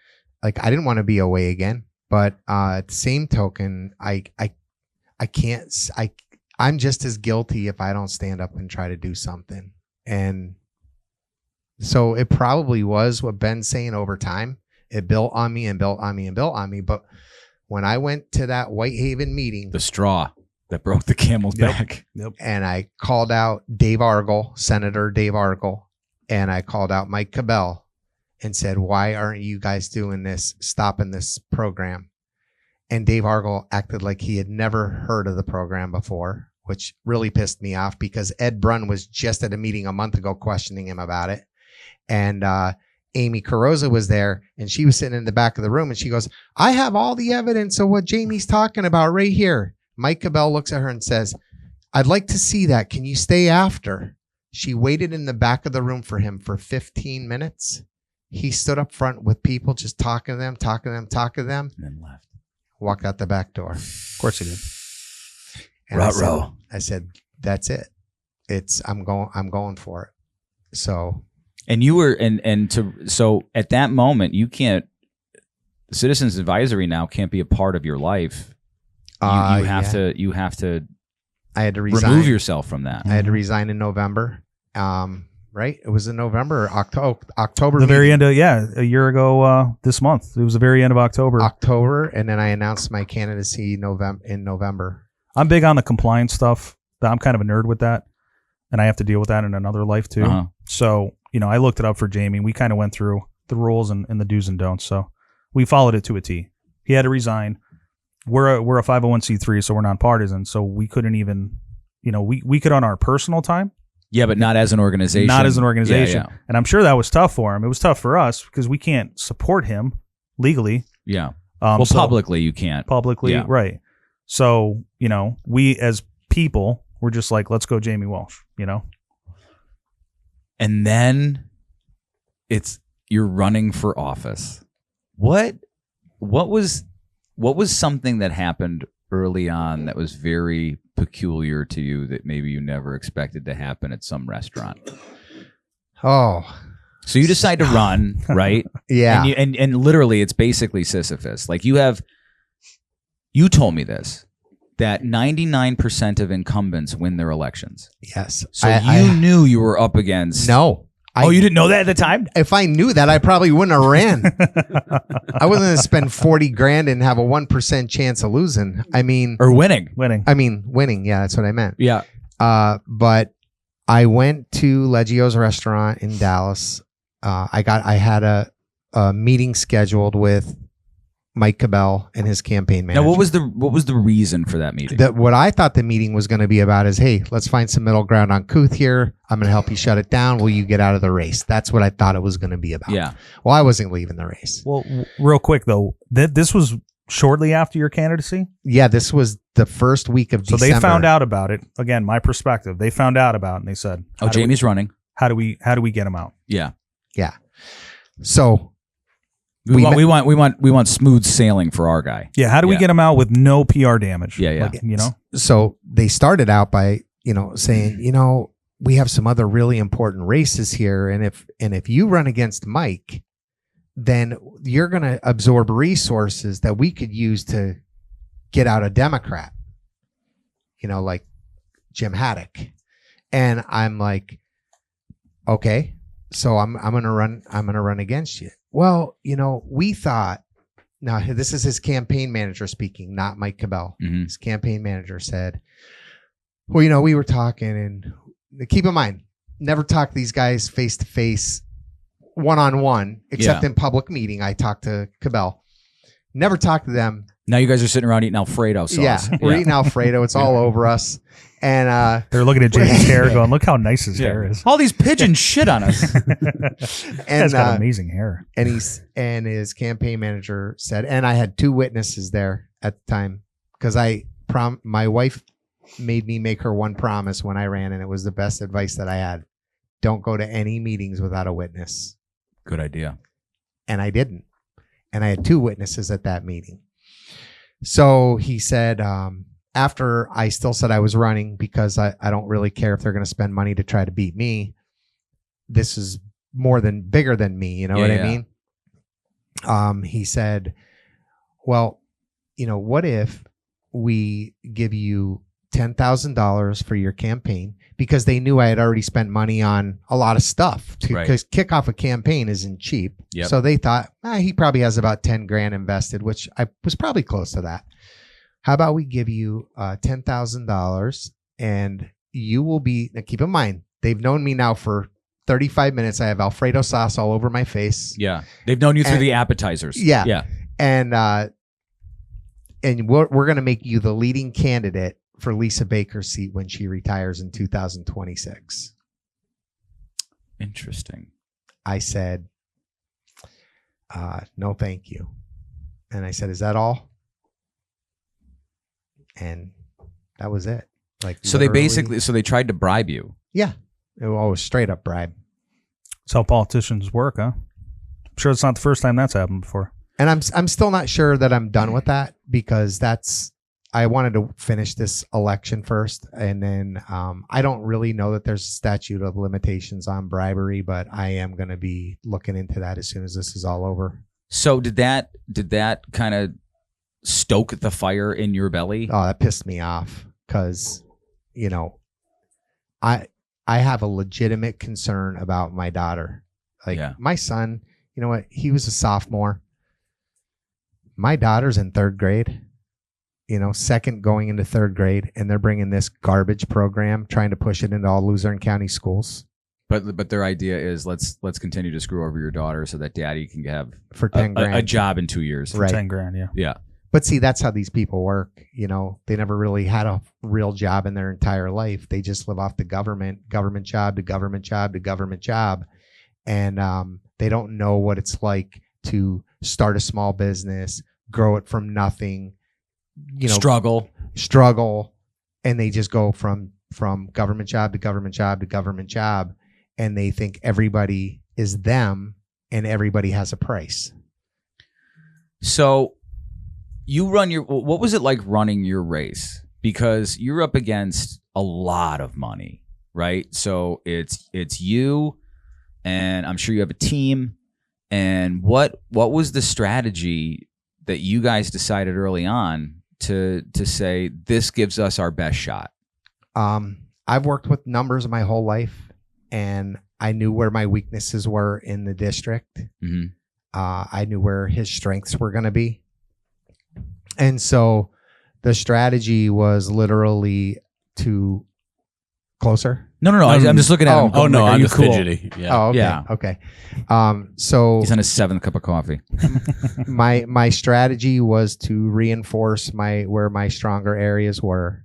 Like, I didn't want to be away again. But at the same token, I can't, I'm just as guilty if I don't stand up and try to do something. And so it probably was what Ben's saying over time. It built on me and built on me and built on me. But when I went to that Whitehaven meeting, the straw that broke the camel's back. Yep. And I called out Dave Argel, Senator Dave Argel, and I called out Mike Cabell and said, why aren't you guys doing this, stopping this program? And Dave Argel acted like he had never heard of the program before, which really pissed me off because Ed Brunn was just at a meeting a month ago questioning him about it. And Amy Carrozza was there, and she was sitting in the back of the room, and she goes, I have all the evidence of what Jamie's talking about right here. Mike Cabell looks at her and says, I'd like to see that. Can you stay after? She waited in the back of the room for him for 15 minutes. He stood up front with people, just talking to them, and then left. Walked out the back door. Of course he did. And I said, that's it. I'm going for it. So. And you were, so at that moment, you can't, Citizens Advisory now can't be a part of your life. You have to I had to resign. Remove yourself from that. I had to resign in November. Right? It was in November, October. The very end of, a year ago this month. It was the very end of October. And then I announced my candidacy in November. I'm big on the compliance stuff. I'm kind of a nerd with that, and I have to deal with that in another life too. Uh-huh. So, I looked it up for Jamie. We kind of went through the rules and the do's and don'ts. So we followed it to a T. He had to resign. We're a 501c3, so we're nonpartisan. So we couldn't even, we could on our personal time. Yeah, but not as an organization. Not as an organization. Yeah. And I'm sure that was tough for him. It was tough for us because we can't support him legally. Yeah. So publicly you can't. Publicly, yeah. Right. So, we as people, we're just like, let's go Jamie Walsh, And then you're running for office. What was something that happened early on that was very peculiar to you that maybe you never expected to happen at some restaurant? Oh. So you decide to run, right? Yeah. And literally it's basically Sisyphus. Like you told me this, that 99% of incumbents win their elections. Yes. So you knew you were up against. No. You didn't know that at the time? If I knew that, I probably wouldn't have ran. I wasn't going to spend $40,000 and have a 1% chance of losing. Or winning. Winning. Yeah, that's what I meant. Yeah. But I went to Leggio's restaurant in Dallas. I had a meeting scheduled with Mike Cabell and his campaign manager. Now, what was the reason for that meeting? What I thought the meeting was going to be about is, hey, let's find some middle ground on Kuth here. I'm going to help you shut it down. Will you get out of the race? That's what I thought it was going to be about. Yeah. Well, I wasn't leaving the race. Well, real quick though, this was shortly after your candidacy. Yeah, this was the first week of December. So they found out about it. Again, my perspective. They found out about it and they said, Jamie's running. How do we get him out? Yeah. Yeah. So we want smooth sailing for our guy. Yeah. How do we get him out with no PR damage? Yeah. So they started out by, saying, we have some other really important races here. And if you run against Mike, then you're going to absorb resources that we could use to get out a Democrat, like Jim Haddock. And I'm like, okay, so I'm going to run against you. Well, we thought, now this is his campaign manager speaking, not Mike Cabell. Mm-hmm. His campaign manager said, well, we were talking, and keep in mind, never talk to these guys face to face, one-on-one, except in public meeting. I talked to Cabell, Never talked to them. Now you guys are sitting around eating Alfredo sauce. Yeah, we're eating Alfredo. It's all over us. And they're looking at Jamie's hair going, look how nice his hair is. All these pigeons shit on us. He's got amazing hair. And his campaign manager said, and I had 2 witnesses there at the time because my wife made me make her one promise when I ran, and it was the best advice that I had. Don't go to any meetings without a witness. Good idea. And I didn't. And I had 2 witnesses at that meeting. So he said, after I still said I was running because I don't really care if they're going to spend money to try to beat me. This is bigger than me. You know what I mean? He said, well, what if we give you $10,000 for your campaign, because they knew I had already spent money on a lot of stuff because kickoff a campaign isn't cheap. Yep. So they thought he probably has about 10 grand invested, which I was probably close to that. How about we give you $10,000 and you will be, now keep in mind, they've known me now for 35 minutes. I have Alfredo sauce all over my face. Yeah. They've known you through the appetizers. Yeah. Yeah. And we're going to make you the leading candidate for Lisa Baker's seat when she retires in 2026. Interesting. I said, no, thank you. And I said, is that all? And that was it. Like, so they tried to bribe you. Yeah. It was straight up bribe. That's how politicians work, huh? I'm sure it's not the first time that's happened before. And I'm still not sure that I'm done with that, because I wanted to finish this election first. And then I don't really know that there's a statute of limitations on bribery, but I am going to be looking into that as soon as this is all over. So did that kind of stoke the fire in your belly? Oh, that pissed me off because, I have a legitimate concern about my daughter. Like my son, you know what? He was a sophomore. My daughter's in 3rd grade, second going into 3rd grade, and they're bringing this garbage program, trying to push it into all Luzerne County schools. But their idea is let's continue to screw over your daughter so that daddy can have for 10 grand a job in 2 years. For 10 grand, yeah. Yeah. But see, that's how these people work. They never really had a real job in their entire life. They just live off the government job to government job to government job. And they don't know what it's like to start a small business, grow it from nothing, struggle. And they just go from government job to government job to government job. And they think everybody is them and everybody has a price. So you what was it like running your race? Because you're up against a lot of money, right? So it's you, and I'm sure you have a team. And what was the strategy that you guys decided early on to say this gives us our best shot? I've worked with numbers my whole life, and I knew where my weaknesses were in the district. Mm-hmm. I knew where his strengths were going to be. And so the strategy was literally to closer. No. I'm just looking at him. Oh, no, I'm just cool? fidgety. Yeah. Oh, okay. Yeah. Okay. So he's on his 7th cup of coffee. my strategy was to reinforce where my stronger areas were.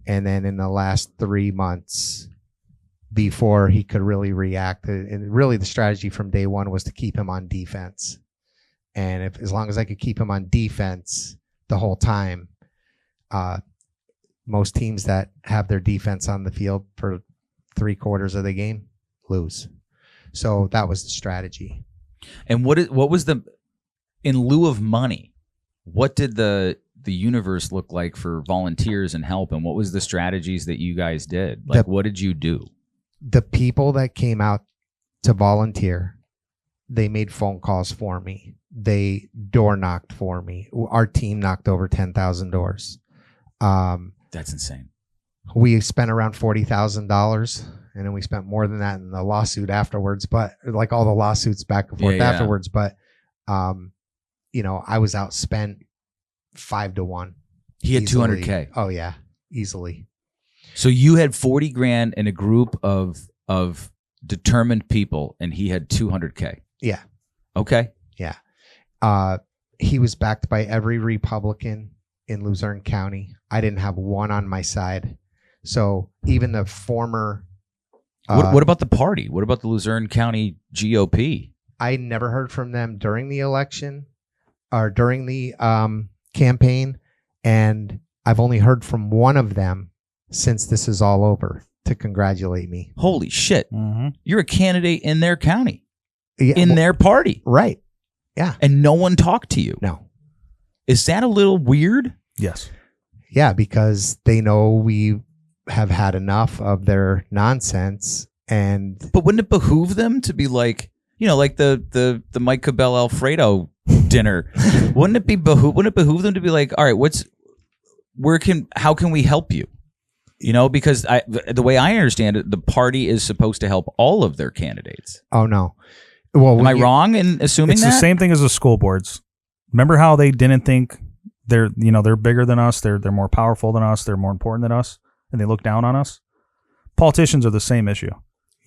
And then in the last 3 months, before he could really react, and really the strategy from day one was to keep him on defense. And as long as I could keep him on defense the whole time, most teams that have their defense on the field for 3/4 of the game lose. So that was the strategy. And what was in lieu of money, what did the universe look like for volunteers and help? And what was the strategies that you guys did? Like, what did you do? The people that came out to volunteer, they made phone calls for me. They door knocked for me. Our team knocked over 10,000 doors. That's insane. We spent around $40,000, and then we spent more than that in the lawsuit afterwards. But like all the lawsuits back and forth afterwards. But I was outspent 5 to 1. He had easily. $200K. Oh yeah, easily. So you had 40 grand in a group of determined people, and he had $200K. Yeah. Okay. Yeah. he was backed by every Republican in Luzerne County. I didn't have one on my side. So even the former... what about the party? What about the Luzerne County GOP? I never heard from them during the election or during the campaign. And I've only heard from one of them since this is all over to congratulate me. Holy shit. Mm-hmm. You're a candidate in their county, Yeah, in their party. Right. Yeah. And no one talked to you. No. Is that a little weird? Yes. Yeah, because they know we have had enough of their nonsense. And But wouldn't it behoove them to be like, like the Mike Cabell Alfredo dinner? Wouldn't it behoove them to be like, all right, how can we help you? Because the way I understand it, the party is supposed to help all of their candidates. oh no. Well, Am I wrong in assuming It's that? the same thing as the school boards. Remember how they didn't think they're bigger than us, they're more powerful than us, they're more important than us, and they look down on us? Politicians are the same issue.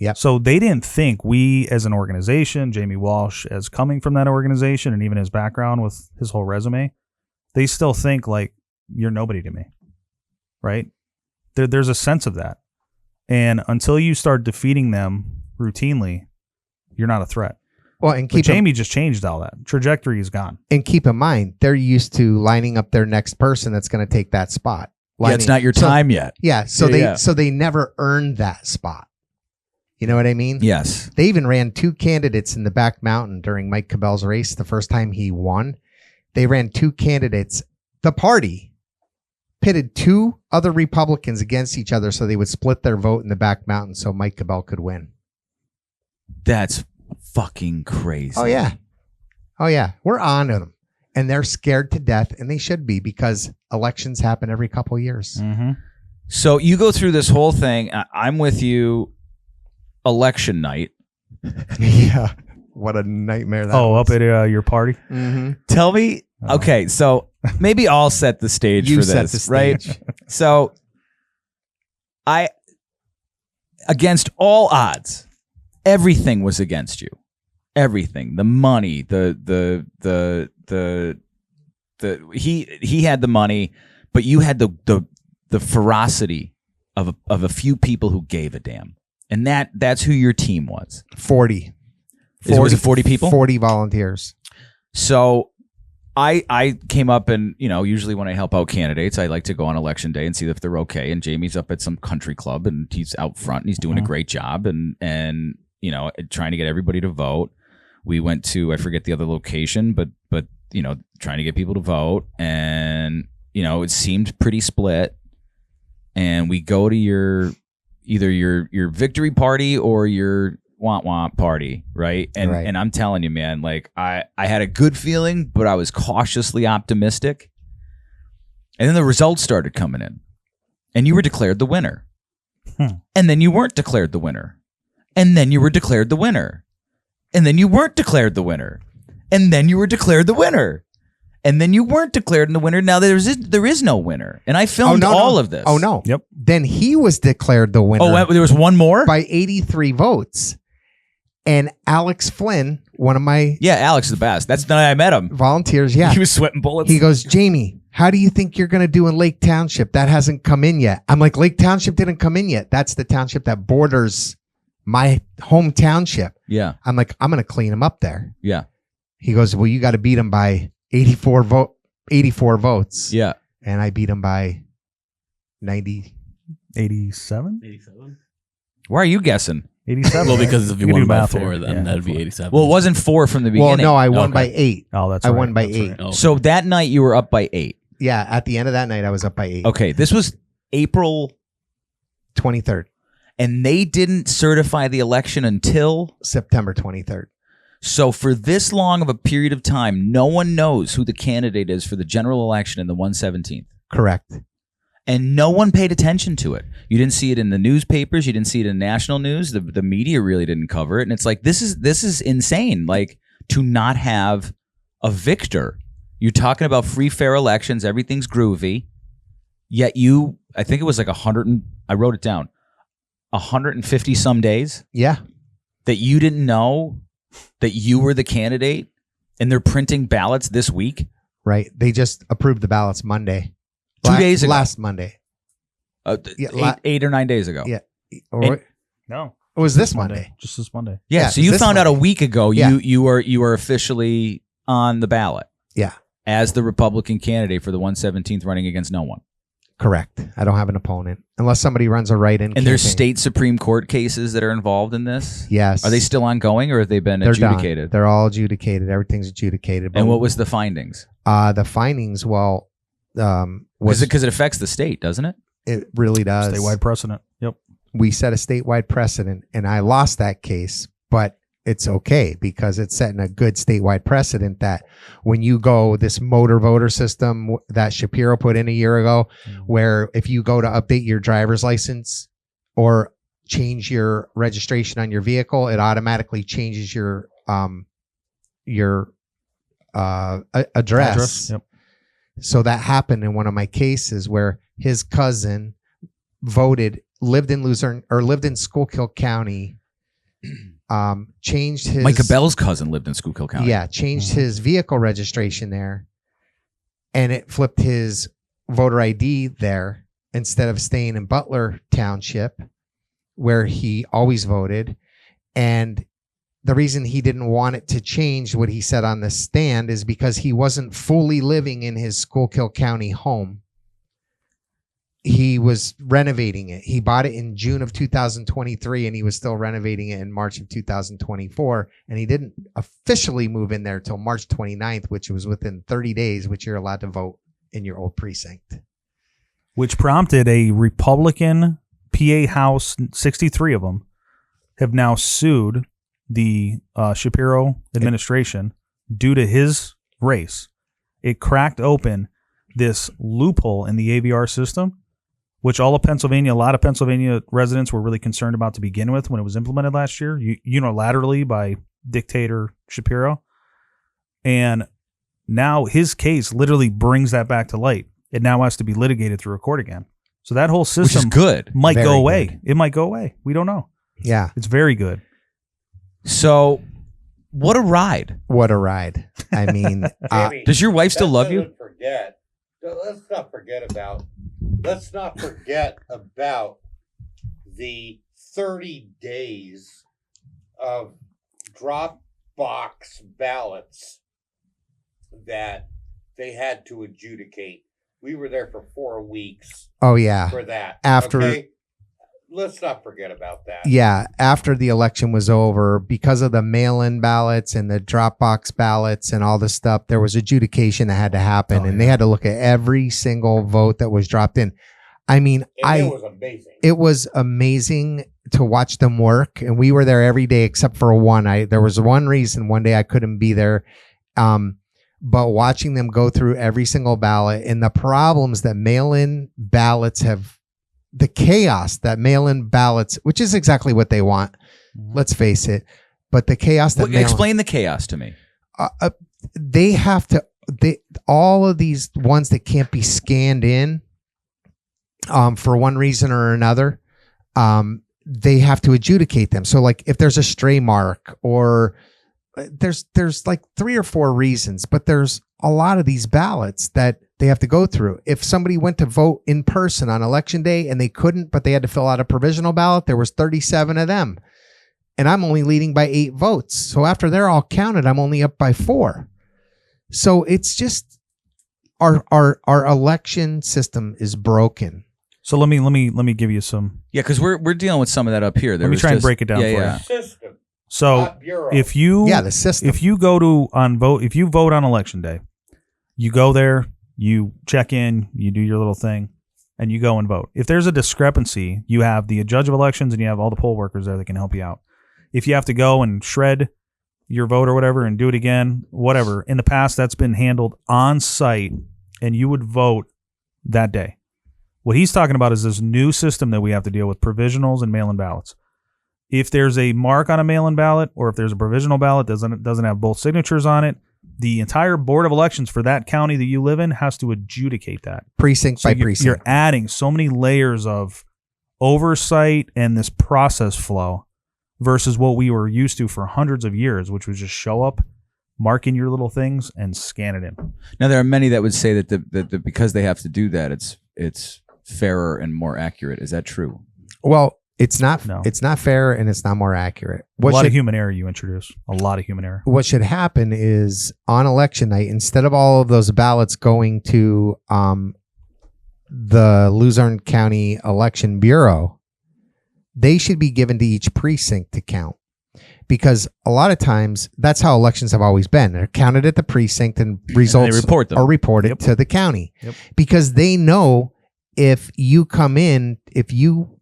Yep. So they didn't think we as an organization, Jamie Walsh as coming from that organization and even his background with his whole resume, they still think like you're nobody to me. Right? There's a sense of that. And until you start defeating them routinely, you're not a threat. Well, and But Jamie just changed all that. Trajectory is gone. And keep in mind, they're used to lining up their next person that's going to take that spot. Yeah, it's not your time yet. Yeah, so Yeah. they never earned that spot. You know what I mean? Yes. They even ran two candidates in the back mountain during Mike Cabell's race the first time he won. They ran two candidates. The party pitted two other Republicans against each other so they would split their vote in the back mountain so Mike Cabell could win. That's fucking crazy. Oh, yeah. Oh, yeah. We're on to them. And they're scared to death, and they should be because elections happen every couple of years. Mm-hmm. So you go through this whole thing. I'm with you. Election night. Yeah. What a nightmare that was. Up at your party? Mm-hmm. Tell me. Okay, so maybe I'll set the stage You for set this, the stage. right? So against all odds, everything was against you. Everything. The money, he had the money, but you had the ferocity of a few people who gave a damn. And that's who your team was. 40. Was it 40 people? 40 volunteers. So I came up and, usually when I help out candidates, I like to go on election day and see if they're okay. And Jamie's up at some country club and he's out front and he's doing a great job and trying to get everybody to vote. We went to, I forget the other location, but trying to get people to vote. And, it seemed pretty split. And we go to either your victory party or your womp party, right? And I'm telling you, man, like I had a good feeling, but I was cautiously optimistic. And then the results started coming in, and you were declared the winner. And then you weren't declared the winner. And then you were declared the winner. And then you weren't declared the winner. And then you were declared the winner. And then you weren't declared the winner. Now there is no winner. And I filmed all of this. Oh, no. Yep. Then he was declared the winner. Oh, there was one more? By 83 votes. And Alex Flynn, one of my Yeah, Alex is the best. That's the night I met him. volunteers, yeah. He was sweating bullets. He goes, Jamie, how do you think you're going to do in Lake Township? That hasn't come in yet. I'm like, Lake Township didn't come in yet. That's the township that borders my home township. Yeah. I'm like, I'm going to clean him up there. Yeah. He goes, well, you got to beat him by 84 votes. Yeah. And I beat him by 90. 87? 87? Why are you guessing? 87. Well, because if you can won do by math 4, there. then Yeah. that'd be 87. Well, it wasn't 4 from the Well, beginning. no, I won Okay. by 8. Oh, that's I right. won by That's 8. right. Oh, okay. So that night you were up by 8. Yeah, at the end of that night, I was up by 8. Okay. This was April, 23rd, and they didn't certify the election until. September 23rd. So for this long of a period of time, no one knows who the candidate is for the general election in the 117th. Correct. And no one paid attention to it. You didn't see it in the newspapers. You didn't see it in national news. The media really didn't cover it. And it's like, this is insane. Like, to not have a victor. You're talking about free, fair elections. Everything's groovy. Yet I think it was like 100, I wrote it down, 150 some days Yeah. that you didn't know that you were the candidate And they're printing ballots this week? Right. They just approved the ballots Monday. 2 days ago. Last Monday. Yeah, 8 or 9 days ago. Yeah. No. It was this Monday. Just this Monday. Yeah. So you found out a week ago Yeah. you were officially on the ballot. Yeah. As the Republican candidate for the 117th running against no one. Correct. I don't have an opponent unless somebody runs a write-in. And there's state Supreme Court cases that are involved in this? Yes. Are they still ongoing or have they been adjudicated? Done. They're all adjudicated. Everything's adjudicated. And what was the findings? The findings, well, because it affects the state, doesn't it? It really does. Statewide precedent. Yep. We set a statewide precedent, and I lost that case, but it's okay because it's setting a good statewide precedent that when you go this motor voter system that Shapiro put in a year ago, where if you go to update your driver's license or change your registration on your vehicle, it automatically changes your address. Yep. So that happened in one of my cases where his cousin lived in Schuylkill County, changed his Micah Bell's cousin lived in Schuylkill County. Yeah, changed his vehicle registration there, and it flipped his voter ID there instead of staying in Butler Township, where he always voted. And the reason he didn't want it to change, what he said on the stand, is because he wasn't fully living in his Schuylkill County home. He was renovating it. He bought it in June of 2023, and he was still renovating it in March of 2024. And he didn't officially move in there till March 29th, which was within 30 days, which you're allowed to vote in your old precinct. Which prompted a Republican PA House, 63 of them, have now sued the Shapiro administration due to his race. It cracked open this loophole in the AVR system, which a lot of Pennsylvania residents were really concerned about to begin with when it was implemented last year, unilaterally by dictator Shapiro. And now his case literally brings that back to light. It now has to be litigated through a court again. So that whole system, which is good, might Very go away. good. It might go away. We don't know. Yeah. It's very good. So, what a ride! What a ride. I mean, Jamie, does your wife still love you? Let's not forget about the 30 days of drop box ballots that they had to adjudicate. We were there for 4 weeks oh yeah. for that. After okay? Let's not forget about that. Yeah, after the election was over, because of the mail-in ballots and the Dropbox ballots and all this stuff, there was adjudication that had to happen, and they had to look at every single vote that was dropped in. I mean, It was amazing. It was amazing to watch them work, and we were there every day except for one. There was one reason one day I couldn't be there, but watching them go through every single ballot and the problems that mail-in ballots have. The chaos that mail-in ballots, which is exactly what they want, let's face it, but the chaos that explain the chaos to me. They have to. All of these ones that can't be scanned in, for one reason or another, they have to adjudicate them. So, like, if there's a stray mark, or there's like 3 or 4 reasons, but there's a lot of these ballots that they have to go through. If somebody went to vote in person on election day and they couldn't, but they had to fill out a provisional ballot, there was 37 of them. And I'm only leading by 8 votes. So after they're all counted, I'm only up by 4. So it's just our election system is broken. So let me give you some. Yeah, because we're dealing with some of that up here. Let me try and break it down for you. System, So if you the system. If you vote on election day, you go there, you check in, you do your little thing, and you go and vote. If there's a discrepancy, you have the judge of elections and you have all the poll workers there that can help you out. If you have to go and shred your vote or whatever and do it again, whatever, in the past that's been handled on site and you would vote that day. What he's talking about is this new system that we have to deal with, provisionals and mail-in ballots. If there's a mark on a mail-in ballot or if there's a provisional ballot that doesn't have both signatures on it, the entire board of elections for that county that you live in has to adjudicate that. Precinct by precinct. You're adding so many layers of oversight and this process flow versus what we were used to for hundreds of years, which was just show up, mark in your little things, and scan it in. Now, there are many that would say that the because they have to do that, it's fairer and more accurate. Is that true? Well, it's not. No. It's not fair, and it's not more accurate. A lot of human error you introduce. A lot of human error. What should happen is on election night, instead of all of those ballots going to the Luzerne County Election Bureau, they should be given to each precinct to count. Because a lot of times, that's how elections have always been. They're counted at the precinct and results report them. are reported to the county. Because they know if you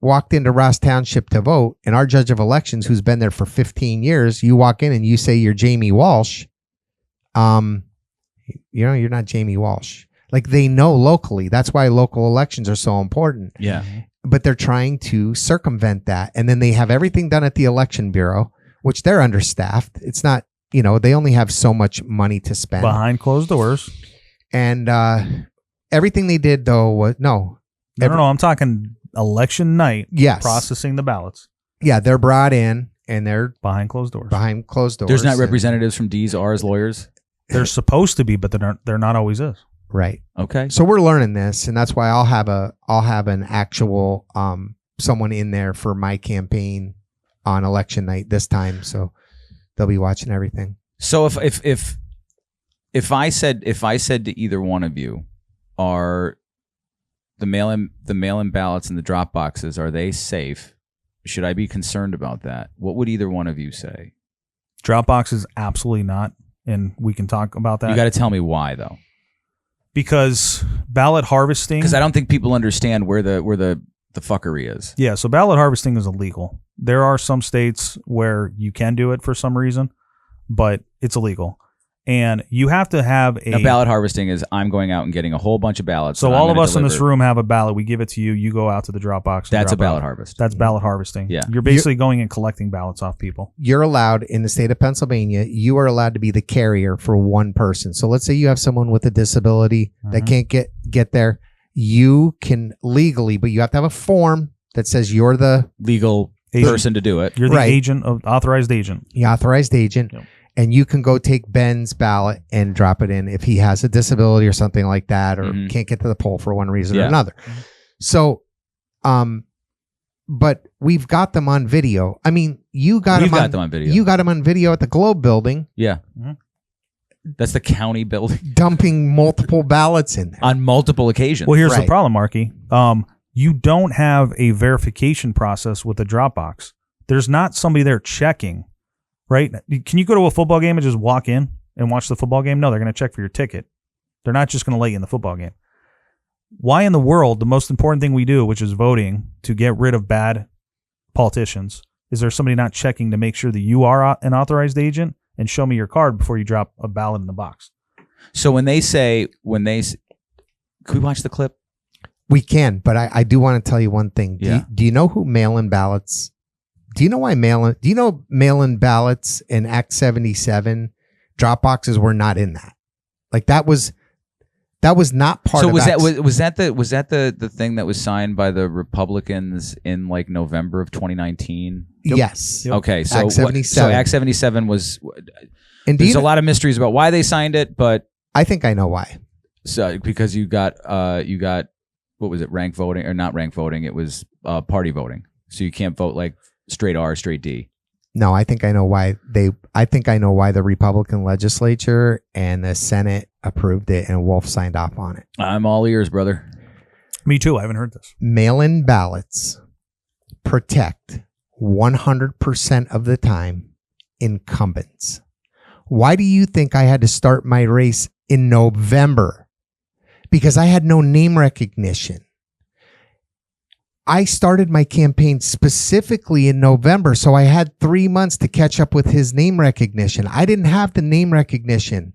walked into Ross Township to vote, and our judge of elections, who's been there for 15 years, you walk in and you say you're Jamie Walsh, you're not Jamie Walsh. Like, they know locally. That's why local elections are so important. Yeah. But they're trying to circumvent that. And then they have everything done at the election bureau, which they're understaffed. It's not, they only have so much money to spend. Behind closed doors. And everything they did, though, was no, I'm talking election night. Yes. Processing the ballots. Yeah, they're brought in and they're behind closed doors. There's not representatives from D's, R's, lawyers? They're supposed to be, but they're not always is. Right. Okay. So we're learning this, and that's why I'll have an actual someone in there for my campaign on election night this time. So they'll be watching everything. So if I said to either one of you, are the mail-in ballots and the drop boxes, are they safe? Should I be concerned about that? What would either one of you say? Drop boxes, absolutely not, and we can talk about that. You got to tell me why, though. Because ballot harvesting. Because I don't think people understand where the fuckery is. Yeah, so ballot harvesting is illegal. There are some states where you can do it for some reason, but it's illegal. And you have to have a... Now, ballot harvesting is I'm going out and getting a whole bunch of ballots. So all of us in this room have a ballot. We give it to you. You go out to the drop box. That's a ballot harvest. That's ballot harvesting. Yeah. You're basically going and collecting ballots off people. You're allowed, in the state of Pennsylvania, you are allowed to be the carrier for one person. So let's say you have someone with a disability that can't get there. You can legally, but you have to have a form that says you're the legal person to do it. You're the agent, authorized agent. The authorized agent. Yep. And you can go take Ben's ballot and drop it in if he has a disability or something like that, or can't get to the poll for one reason or another. So, but we've got them on video. I mean, you got them on video. You got them on video at the Globe building. Yeah. That's the county building. Dumping multiple ballots in there. On multiple occasions. Well, here's the problem, Marky. You don't have a verification process with the Dropbox. There's not somebody there checking. Right? Can you go to a football game and just walk in and watch the football game? No, they're going to check for your ticket. They're not just going to let you in the football game. Why in the world, the most important thing we do, which is voting to get rid of bad politicians, is there somebody not checking to make sure that you are an authorized agent and show me your card before you drop a ballot in the box? So when they can we watch the clip? We can, but I do want to tell you one thing. Yeah. Do you know who mail-in ballots... Do you know why mail-in ballots in Act 77 drop boxes were not in that? Like that was not part of that. So was that the thing that was signed by the Republicans in like November of 2019? Yes. Yep. Okay. So Act 77. Act 77 was. And there's a lot of mysteries about why they signed it, but I think I know why. So because you got what was it, rank voting or not rank voting? It was party voting, so you can't vote like straight R, straight D. No, I think I know why the Republican legislature and the Senate approved it and Wolf signed off on it. I'm all ears, brother. Me too. I haven't heard this. Mail-in ballots protect 100% of the time incumbents. Why do you think I had to start my race in November? Because I had no name recognition. I started my campaign specifically in November, so I had 3 months to catch up with his name recognition. I didn't have the name recognition.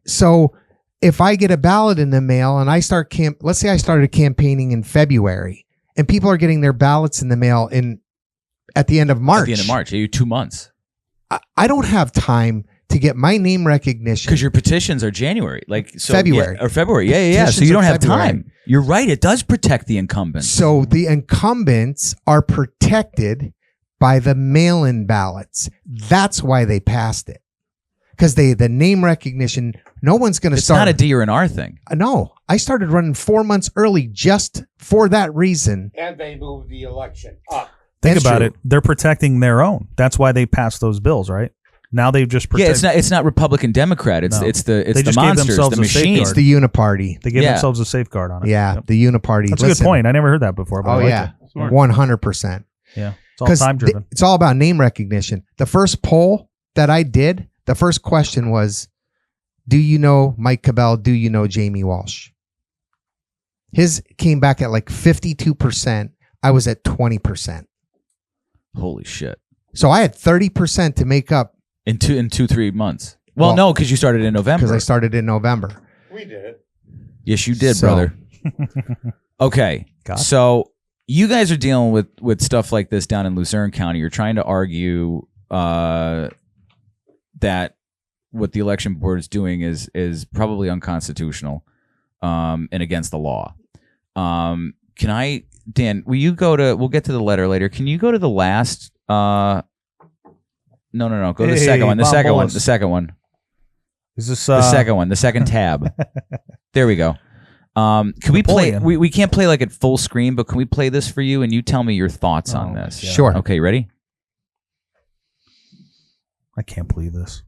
So if I get a ballot in the mail and I start let's say I started campaigning in February and people are getting their ballots in the mail at the end of March. At the end of March, you 2 months. I don't have time to get my name recognition. Because your petitions are January, February. Yeah, or February. Yeah. So you don't have time. You're right. It does protect the incumbents. So the incumbents are protected by the mail-in ballots. That's why they passed it. because the name recognition. No one's going to It's start. not a D or an R thing. No, I started running 4 months early just for that reason. And they moved the election up. Think That's about true. it. They're protecting their own. That's why they passed those bills, right? Now they've just protected. Yeah, it's not Republican Democrat. It's No. it's They the just gave monsters, themselves the a machine. safeguard. It's the uniparty. They gave Yeah. themselves a safeguard on it. Yeah, Yep. the uniparty. That's a good point. I never heard that before. But I Oh like yeah, it. Smart. 100%. Yeah, it's all time driven. It's all about name recognition. The first poll that I did, the first question was, do you know Mike Cabell? Do you know Jamie Walsh? His came back at like 52%. I was at 20%. Holy shit! So I had 30% to make up In 3 months. Well, Well, no, because you started in November. because I started in November. We did it. Yes, you did, So- brother. Okay, God. so you guys are dealing with stuff like this down in Luzerne County. You're trying to argue that what the election board is doing is probably unconstitutional and against the law. Can I, Dan? Will you go to? We'll get to the letter later. Can you go to the last? No. Go to the Hey, second one. The Bob second one. Bullis. The second one. Is this The second one. The second tab. There we go. Can we play? Napoleon. We can't play like at full screen, but can we play this for you and you tell me your thoughts on Oh, this? yeah. Sure. Okay, ready? I can't believe this.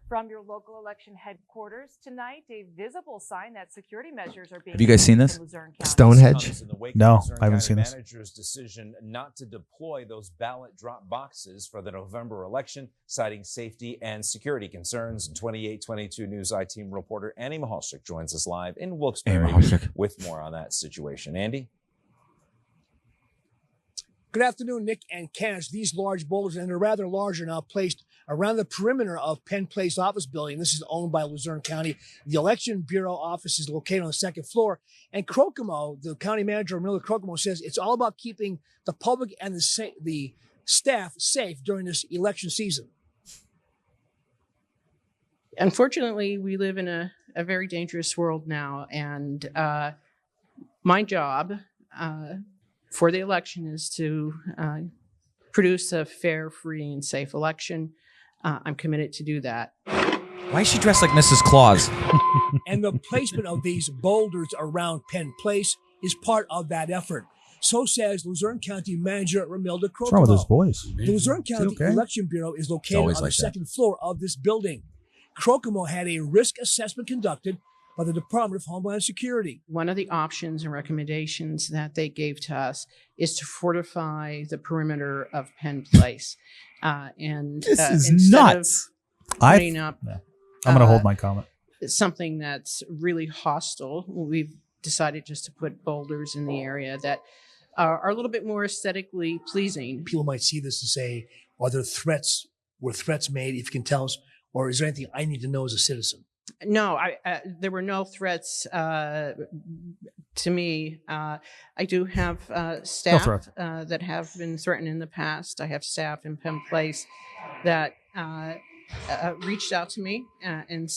From your local election headquarters tonight, a visible sign that security measures are being Have you guys seen taken this? in Luzerne County. Stonehenge. Comes in the wake of No, Luzerne I haven't County seen this. Manager's decision not to deploy those ballot drop boxes for the November election, citing safety and security concerns. 2822 News I-Team reporter Andy Mahalchik joins us live in Wilkes-Barre with more on that situation. Andy? Good afternoon, Nick and Candace. These large boulders, and they're rather large, are now placed around the perimeter of Penn Place office building. This is owned by Luzerne County. The Election Bureau office is located on the second floor. And Crocomo, the county manager, Miller Crocomo, says it's all about keeping the public and the staff safe during this election season. Unfortunately, we live in a very dangerous world now, and my job for the election is to produce a fair, free, and safe election. I'm committed to do that. Why is she dressed like Mrs. Claus? And the placement of these boulders around Penn Place is part of that effort. So says Luzerne County Manager Ramilda Crocomo. What's wrong with his voice? The Luzerne County okay? Election Bureau is located always on like the that. second floor of this building. Crocomo had a risk assessment conducted by the Department of Homeland Security. One of the options and recommendations that they gave to us is to fortify the perimeter of Penn Place. And This is instead nuts. of putting up I'm going to hold my comment. something that's really hostile, we've decided just to put boulders in the area that are a little bit more aesthetically pleasing. People might see this and say, are there threats? Were threats made, if you can tell us? Or is there anything I need to know as a citizen? No, there were no threats to me. I do have staff threat. that have been threatened in the past. I have staff in Penn Place that reached out to me and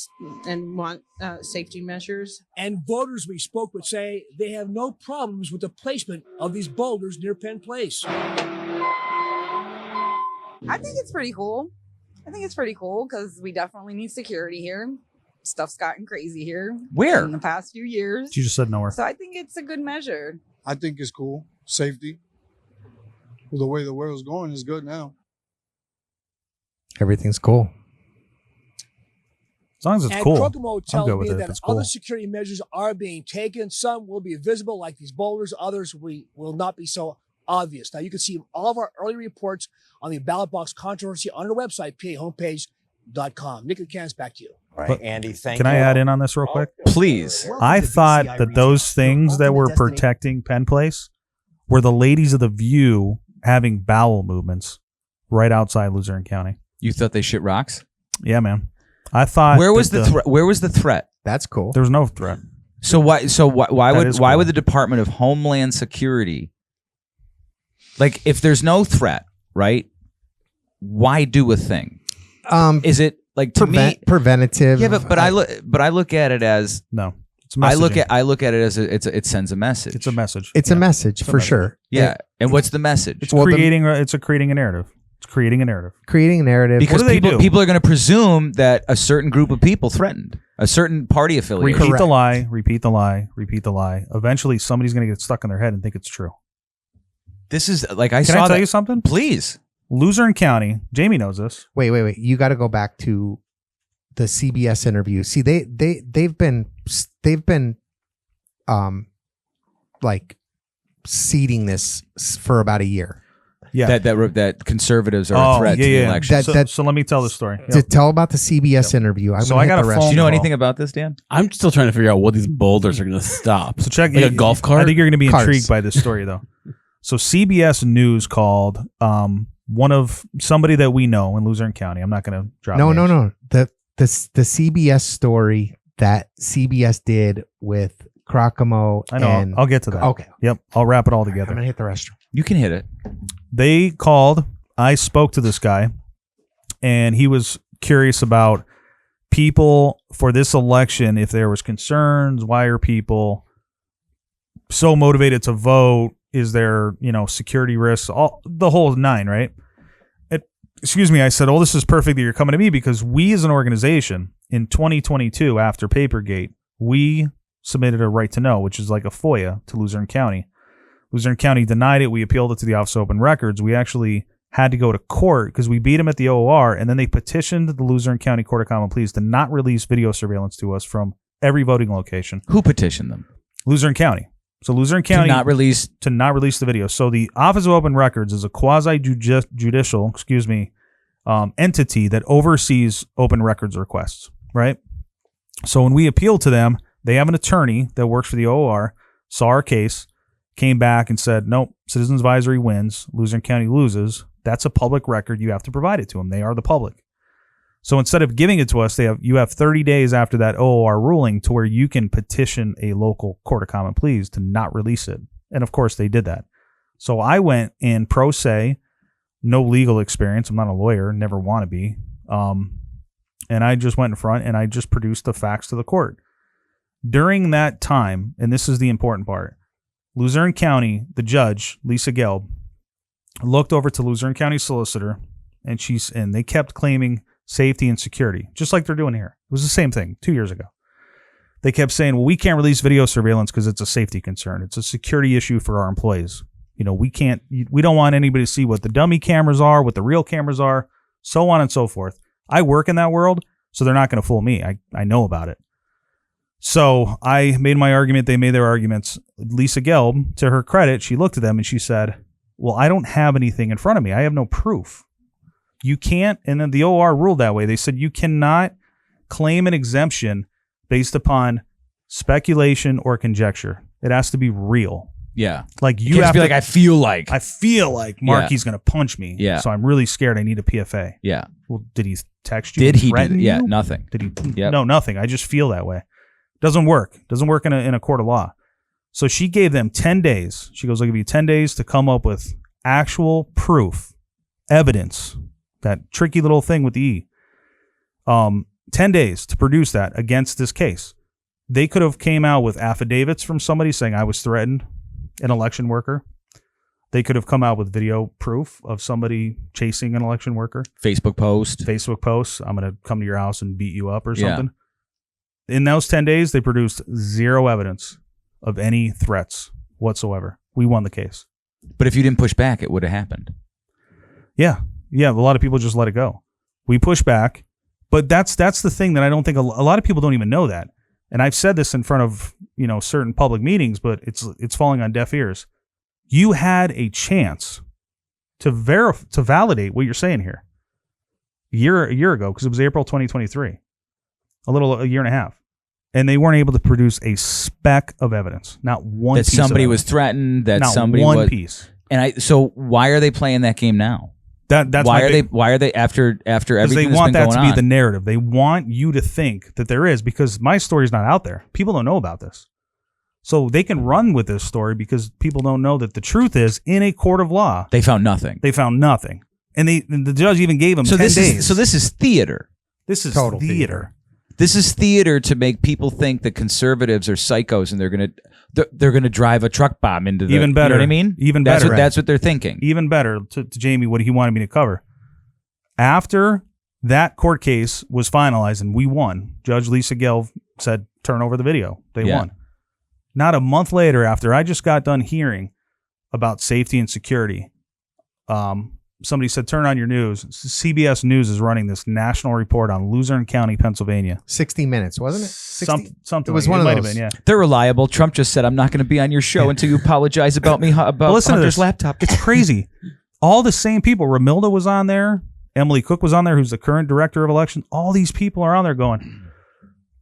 want safety measures. And voters we spoke with say they have no problems with the placement of these boulders near Penn Place. I think it's pretty cool. I think it's pretty cool because we definitely need security here. Stuff's gotten crazy here. Where? In the past few years. She just said nowhere. So I think it's a good measure. I think it's cool. Safety. The way the world's going is good now. Everything's cool. As long as it's And cool. Crocomo tells good with me it if that it's cool. other security measures are being taken. Some will be visible, like these boulders. Others will not be so obvious. Now, you can see all of our early reports on the ballot box controversy on our website, PAhomepage.com. Nick and Candace, back to you. All right, But Andy, thank Can you. I add in on this real quick? Please. I thought that those things that were protecting Penn Place were the ladies of the View having bowel movements right outside Luzerne County. You thought they shit rocks? Yeah, man. I thought Where was that the threat? Where was the threat? That's cool. There was no threat. So why That is cool. would the Department of Homeland Security, like, if there's no threat, right? Why do a thing? Is it like, to me? Preventative. Yeah, but I look at it as No. It's I look messaging. at it as it sends a message. It's a message. It's Yeah. a message It's a for message. sure. Yeah, and what's the message? It's Well, creating a narrative. It's creating a narrative. Because What do they do? people are going to presume that a certain group of people threatened a certain party affiliation. Repeat the lie, repeat the lie, repeat the lie. Eventually, somebody's going to get stuck in their head and think it's true. This is like I Can saw. I tell you something? Please. Luzerne County. Jamie knows this. Wait. You got to go back to the CBS interview. See, they've been like seeding this for about a year. Yeah, that conservatives are a threat to the election. So let me tell the story. Tell about the CBS interview. So I got a phone. Do you know anything about this, Dan? I'm still trying to figure out what these boulders are going to stop. So check like a golf cart. I think you're going to be Cars. intrigued by this story though. So CBS News called one of somebody that we know in Luzerne County. I'm not going to drop. No. names. The CBS story that CBS did with Crocamo. I know. And, I'll get to that. Okay. Yep. I'll wrap it all I'm together. gonna hit the restroom. You can hit it. They called. I spoke to this guy, and he was curious about people for this election. If there was concerns, why are people so motivated to vote? Is there, security risks? All the whole nine, right? Excuse me. I said, "Oh, this is perfect that you're coming to me because we, as an organization, in 2022, after Papergate, we submitted a right to know, which is like a FOIA to Luzerne County. Luzerne County denied it. We appealed it to the Office of Open Records. We actually had to go to court because we beat them at the OOR, and then they petitioned the Luzerne County Court of Common Pleas to not release video surveillance to us from every voting location. Who petitioned them? Luzerne County. So Luzerne County to not release the video. So the Office of Open Records is a quasi-judicial, entity that oversees open records requests, right? So when we appealed to them, they have an attorney that works for the OOR, saw our case, came back and said, nope, Citizens Advisory wins, Luzerne County loses. That's a public record. You have to provide it to them. They are the public. So instead of giving it to us, you have 30 days after that OOR ruling to where you can petition a local Court of Common Pleas to not release it. And of course they did that. So I went in pro se, no legal experience. I'm not a lawyer, never want to be. And I just went in front and I just produced the facts to the court. During that time, and this is the important part, Luzerne County, the judge, Lisa Gelb, looked over to Luzerne County solicitor, and they kept claiming safety and security, just like they're doing here. It was the same thing 2 years ago. They kept saying, well, we can't release video surveillance because it's a safety concern. It's a security issue for our employees. We don't want anybody to see what the dummy cameras are, what the real cameras are, so on and so forth. I work in that world, so they're not going to fool me. I know about it. So I made my argument. They made their arguments. Lisa Gelb, to her credit, she looked at them and she said, well, I don't have anything in front of me. I have no proof. You can't. And then the OR ruled that way. They said you cannot claim an exemption based upon speculation or conjecture. It has to be real. Yeah. Like you have to be like, I feel like Marky's going to punch me. Yeah. So I'm really scared. I need a PFA. Yeah. Well, did he text you? Did he? Threaten you? Yeah. Nothing. Did he? Yep. No, nothing. I just feel that way. Doesn't work. Doesn't work in a court of law. So she gave them 10 days. She goes, I'll give you 10 days to come up with actual proof, evidence, that tricky little thing with the E. 10 days to produce that against this case. They could have came out with affidavits from somebody saying I was threatened, an election worker. They could have come out with video proof of somebody chasing an election worker. Facebook posts. I'm going to come to your house and beat you up or something. In those 10 days, they produced zero evidence of any threats whatsoever. We won the case. But if you didn't push back, it would have happened. Yeah. A lot of people just let it go. We push back. But that's the thing that I don't think a lot of people don't even know that. And I've said this in front of, certain public meetings, but it's falling on deaf ears. You had a chance to validate what you're saying here a year ago, because it was April 2023, a year and a half. And they weren't able to produce a speck of evidence, not one that piece somebody of was threatened, that not somebody one was piece. And so why are they playing that game now? That's why are they after everything they that's want been that going to be on? the narrative. They want you to think that there is, because my story's not out there. People don't know about this. So they can run with this story because people don't know that the truth is, in a court of law, they found nothing. And the judge even gave them 10 days. So this is theater. This is total theater. This is theater to make people think that conservatives are psychos and they're gonna drive a truck bomb into the. Even better. You know what I mean? Even better. That's what they're thinking. Even better to Jamie, what he wanted me to cover. After that court case was finalized and we won, Judge Lisa Gale said, turn over the video. They won. Not a month later, after I just got done hearing about safety and security, somebody said, turn on your news. CBS News is running this national report on Luzerne County, Pennsylvania. 60 Minutes, wasn't it? 60? Something. It was like, one it of might those. have been, yeah. They're reliable. Trump just said, I'm not going to be on your show until you apologize about me, about Listen to Hunter's this. laptop. It's crazy. All the same people. Ramilda was on there. Emily Cook was on there, who's the current director of elections. All these people are on there going,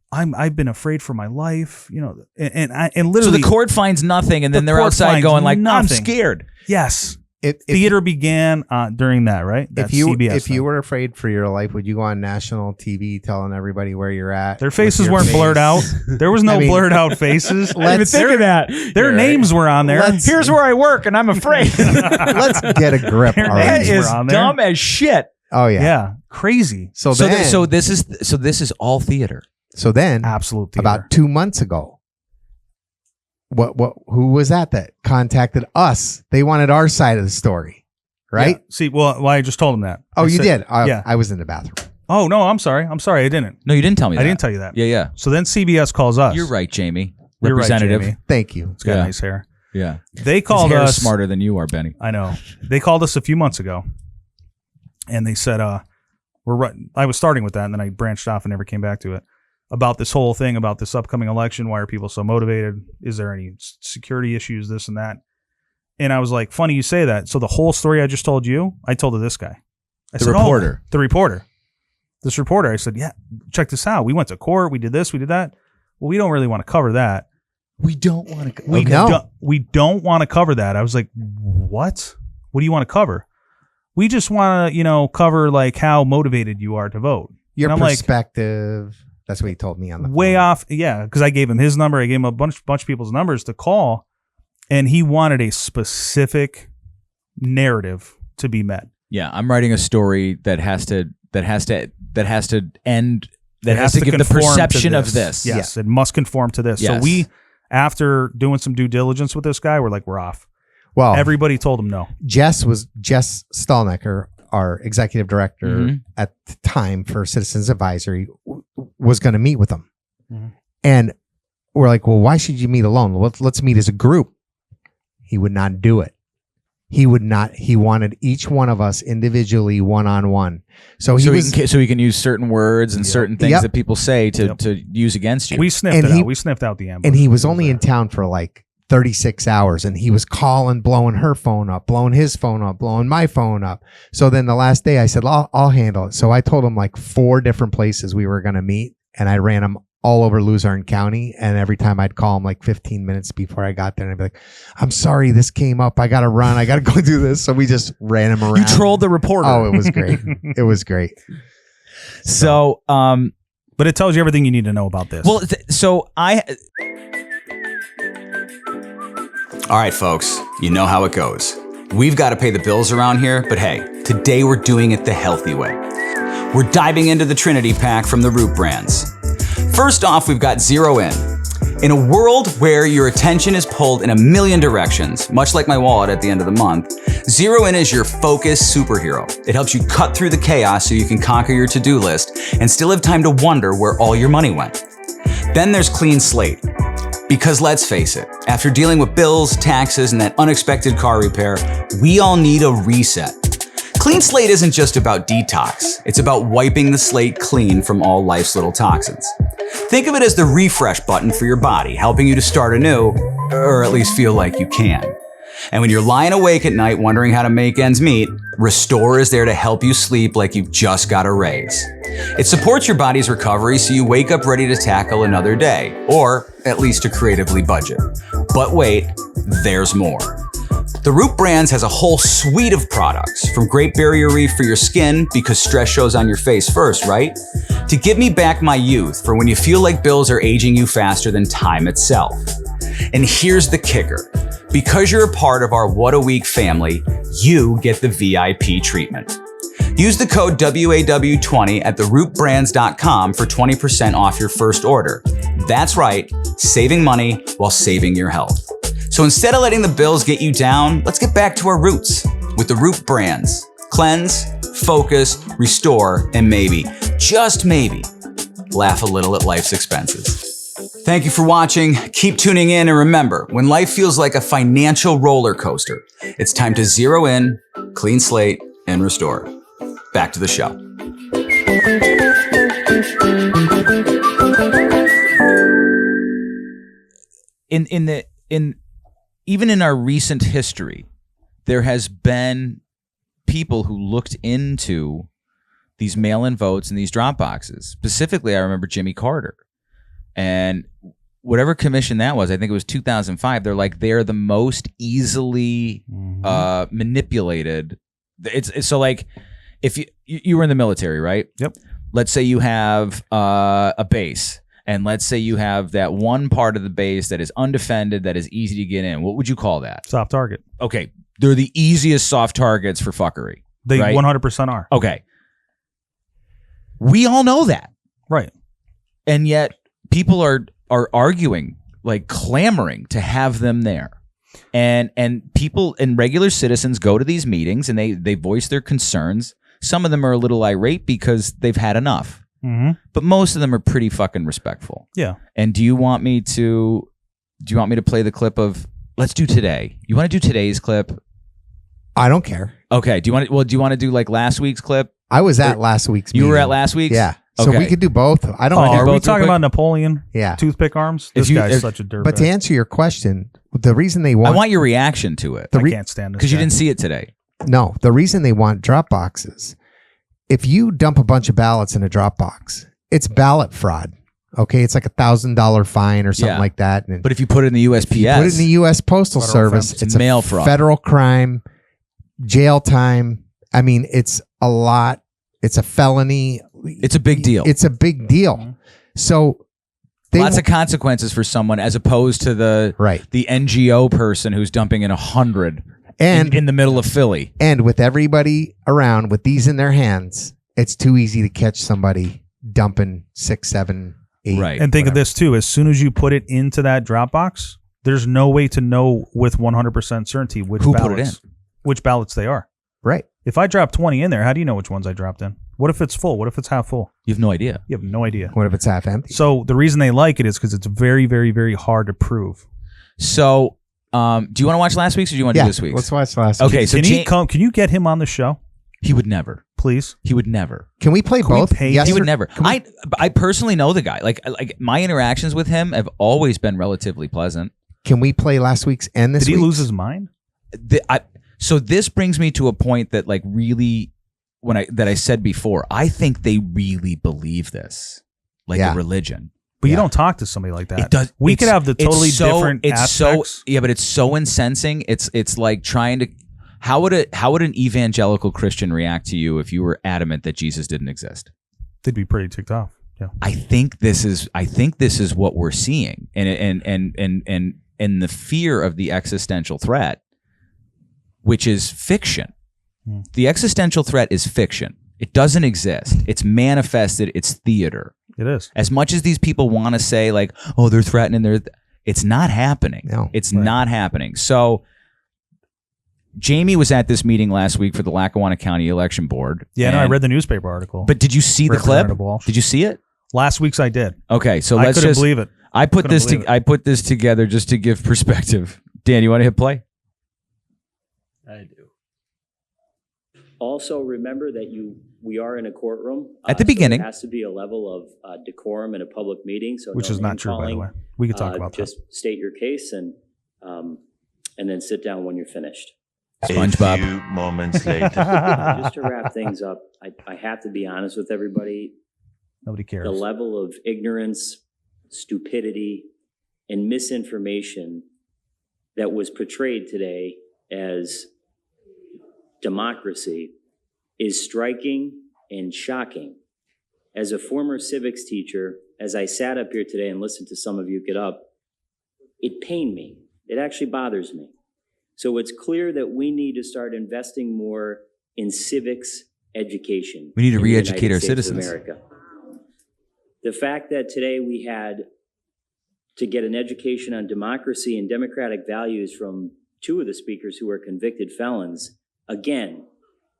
I've been afraid for my life, you know, and literally. So the court finds nothing, and then they're outside going like, I'm scared. Yes. If Theater began during that, right? That's CBS if you were afraid for your life, would you go on national TV telling everybody where you're at? Their faces weren't blurred out. There was no blurred out faces. Let's think of that. Their names were on there. Here's where I work, and I'm afraid. Let's get a grip. That is dumb as shit. Oh yeah, yeah, crazy. So this is all theater. So then, absolute theater. About 2 months ago, who was that contacted us? They wanted our side of the story, right? Yeah. See, well, I just told them that. Oh, you did? Yeah. I was in the bathroom. Oh, no, I'm sorry. I didn't. No, you didn't tell me that. I didn't tell you that. Yeah. So then CBS calls us. You're right, Jamie. You're Representative. right, Jamie. Thank you. It's got nice hair. Yeah. They called His hair us. is smarter than you are, Benny. I know. They called us a few months ago, and they said, I was starting with that, and then I branched off and never came back to it. About this whole thing, about this upcoming election. Why are people so motivated? Is there any security issues, this and that? And I was like, funny you say that. So the whole story I just told you, I told to this guy. The reporter. The reporter. This reporter. I said, yeah, check this out. We went to court. We did this. We did that. Well, we don't really want to cover that. We don't want to. We don't want to cover that. I was like, what? What do you want to cover? We just want to, cover like how motivated you are to vote. Your and I'm perspective. Like, that's what he told me on the way phone. off. Yeah, because I gave him his number. I gave him a bunch of people's numbers to call, and he wanted a specific narrative to be met. Yeah, I'm writing a story that has to end. That has to give the perception of this. Yes, it must conform to this. Yes. So we, after doing some due diligence with this guy, we're like, we're off. Well, everybody told him no. Jess Stallnecker, our executive director at the time for Citizens Advisory, was going to meet with them. And we're like, well, why should you meet alone? Let's meet as a group. He would not do it. He would not. He wanted each one of us individually, one-on-one. So he can use certain words and certain things that people say to use against you. We sniffed it out. We sniffed out the ambush. And he was only in town for like 36 hours, and he was calling, blowing her phone up, blowing his phone up, blowing my phone up. So then the last day I said, I'll handle it. So I told him like 4 different places we were going to meet, and I ran them all over Luzerne County. And every time I'd call him like 15 minutes before I got there, and I'd be like, I'm sorry, this came up. I got to run. I got to go do this. So we just ran him around. You trolled the reporter. Oh, it was great. It was great. So, but it tells you everything you need to know about this. Well, All right, folks, you know how it goes. We've got to pay the bills around here, but hey, today we're doing it the healthy way. We're diving into the Trinity pack from the Root brands. First off, we've got Zero In. In a world where your attention is pulled in a million directions, much like my wallet at the end of the month, Zero In is your focused superhero. It helps you cut through the chaos so you can conquer your to-do list and still have time to wonder where all your money went. Then there's Clean Slate. Because let's face it, after dealing with bills, taxes, and that unexpected car repair, we all need a reset. Clean Slate isn't just about detox. It's about wiping the slate clean from all life's little toxins. Think of it as the refresh button for your body, helping you to start anew, or at least feel like you can. And when you're lying awake at night wondering how to make ends meet, Restore is there to help you sleep like you've just got a raise. It supports your body's recovery so you wake up ready to tackle another day, or at least to creatively budget. But wait, there's more. The Root Brands has a whole suite of products, from Great Barrier Reef for your skin, because stress shows on your face first, right? To give me back my youth for when you feel like bills are aging you faster than time itself. And here's the kicker. Because you're a part of our What a Week family, you get the VIP treatment. Use the code WAW20 at therootbrands.com for 20% off your first order. That's right, saving money while saving your health. So instead of letting the bills get you down, let's get back to our roots with the Root Brands. cleanse, focus, restore, and maybe, just maybe, laugh a little at life's expenses. Thank you for watching. Keep tuning in, and remember, when life feels like a financial roller coaster, it's time to zero in, clean slate, and restore. Back to the show. Even in our recent history, there has been people who looked into these mail-in votes and these drop boxes. Specifically, I remember Jimmy Carter. And whatever commission that was, I think it was 2005, they're the most easily manipulated. It's so like, if you were in the military, right? Yep. Let's say you have a base, and let's say you have that one part of the base that is undefended, that is easy to get in. What would you call that? Soft target. Okay. They're the easiest soft targets for fuckery. They right? 100% are. Okay. We all know that. Right. And yet people are arguing, like clamoring to have them there. And people and regular citizens go to these meetings and they voice their concerns. Some of them are a little irate because they've had enough. Mm-hmm. But most of them are pretty fucking respectful. Yeah. And do you want me to play the clip of, let's do today? You want to do today's clip? I don't care. Okay. Do you want to do like last week's clip? I was at last week's meeting. You were at last week's? Yeah. So Okay. we could do both. I don't Oh, care. are we talking about Napoleon? Yeah. Toothpick arms? This guy's such a dirtbag. But to answer your question, the reason they want... I want your reaction to it. I can't stand this because you guy. didn't see it today. No, the reason they want drop boxes, if you dump a bunch of ballots in a drop box, it's ballot fraud. Okay, it's like $1,000 fine or something Yeah. like that. And But if you put it in the USPS, if you put it in the U.S. Postal Federal Service, offense. it's Mail a fraud. federal crime, jail time. I mean, it's a lot. It's a felony. it's a big deal. It's a big deal. So Lots of consequences for someone, as opposed to the NGO person who's dumping in 100 and in the middle of Philly. And with everybody around with these in their hands, it's too easy to catch somebody dumping 6, 7, 8. Right. And think of whatever. this too. As soon as you put it into that Dropbox, there's no way to know with 100% certainty which Who put ballots, it in. which ballots they are. Right. If I drop 20 in there, how do you know which ones I dropped in? What if it's full? What if it's half full? You have no idea. You have no idea. What if it's half empty? So the reason they like it is because it's very, very, very hard to prove. So, do you want to watch last week's or do you want to Yeah, do this week's? let's watch last Okay, week. so Can he come? Can you get him on the show, he would never. please? He would never. Can we play Can we both? pay Yes He or- would never. can we- I personally know the guy. Like my interactions with him have always been relatively pleasant. Can we play last week's and this Did he week's? lose his mind? So this brings me to a point that like really, that I said before, I think they really believe this, like Yeah. a religion. But you Yeah. don't talk to somebody like that. It does. We it's- could have the it's totally so- different It's aspects. so but it's so incensing. It's like trying to. How would an evangelical Christian react to you if you were adamant that Jesus didn't exist? They'd be pretty ticked off. Yeah. I think this is what we're seeing, and the fear of the existential threat, which is fiction. The existential threat is fiction. It doesn't exist. It's manifested. It's theater. It is. As much as these people want to say like, oh, they're threatening, it's not happening. No. It's not happening. So Jamie was at this meeting last week for the Lackawanna County Election Board. Yeah, no, I and- read the newspaper article. But did you see the clip? Representative Walsh. Did you see it? Last week's I did. Okay, so I let's couldn't just believe it. I put Couldn't this believe it. I put this together just to give perspective. Dan, you want to hit play? I do. Also, remember that we are in a courtroom. At the beginning. So there has to be a level of decorum in a public meeting. So Which no is not name true, by the calling. way. We could talk about that. Just state your case and then sit down when you're finished. SpongeBob. A few moments later. Just to wrap things up, I have to be honest with everybody. Nobody cares. The level of ignorance, stupidity, and misinformation that was portrayed today as democracy is striking and shocking. As a former civics teacher, as I sat up here today and listened to some of you get up, it pained me. It actually bothers me. So it's clear that we need to start investing more in civics education. We need to in the re-educate United our States of citizens. America. The fact that today we had to get an education on democracy and democratic values from two of the speakers who are convicted felons, again,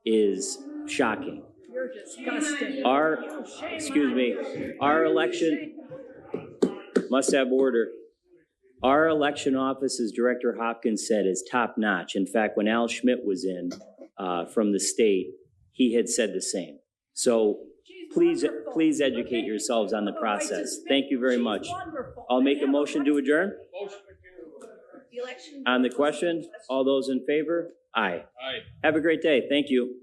is shocking. You're disgusting. Our election must have order. Our election office, as Director Hopkins said, is top notch. In fact, when Al Schmidt was in from the state, he had said the same. So please educate yourselves on the process. Thank you very much. I'll make a motion to adjourn. On the question, all those in favor? Aye. Aye. Have a great day. Thank you.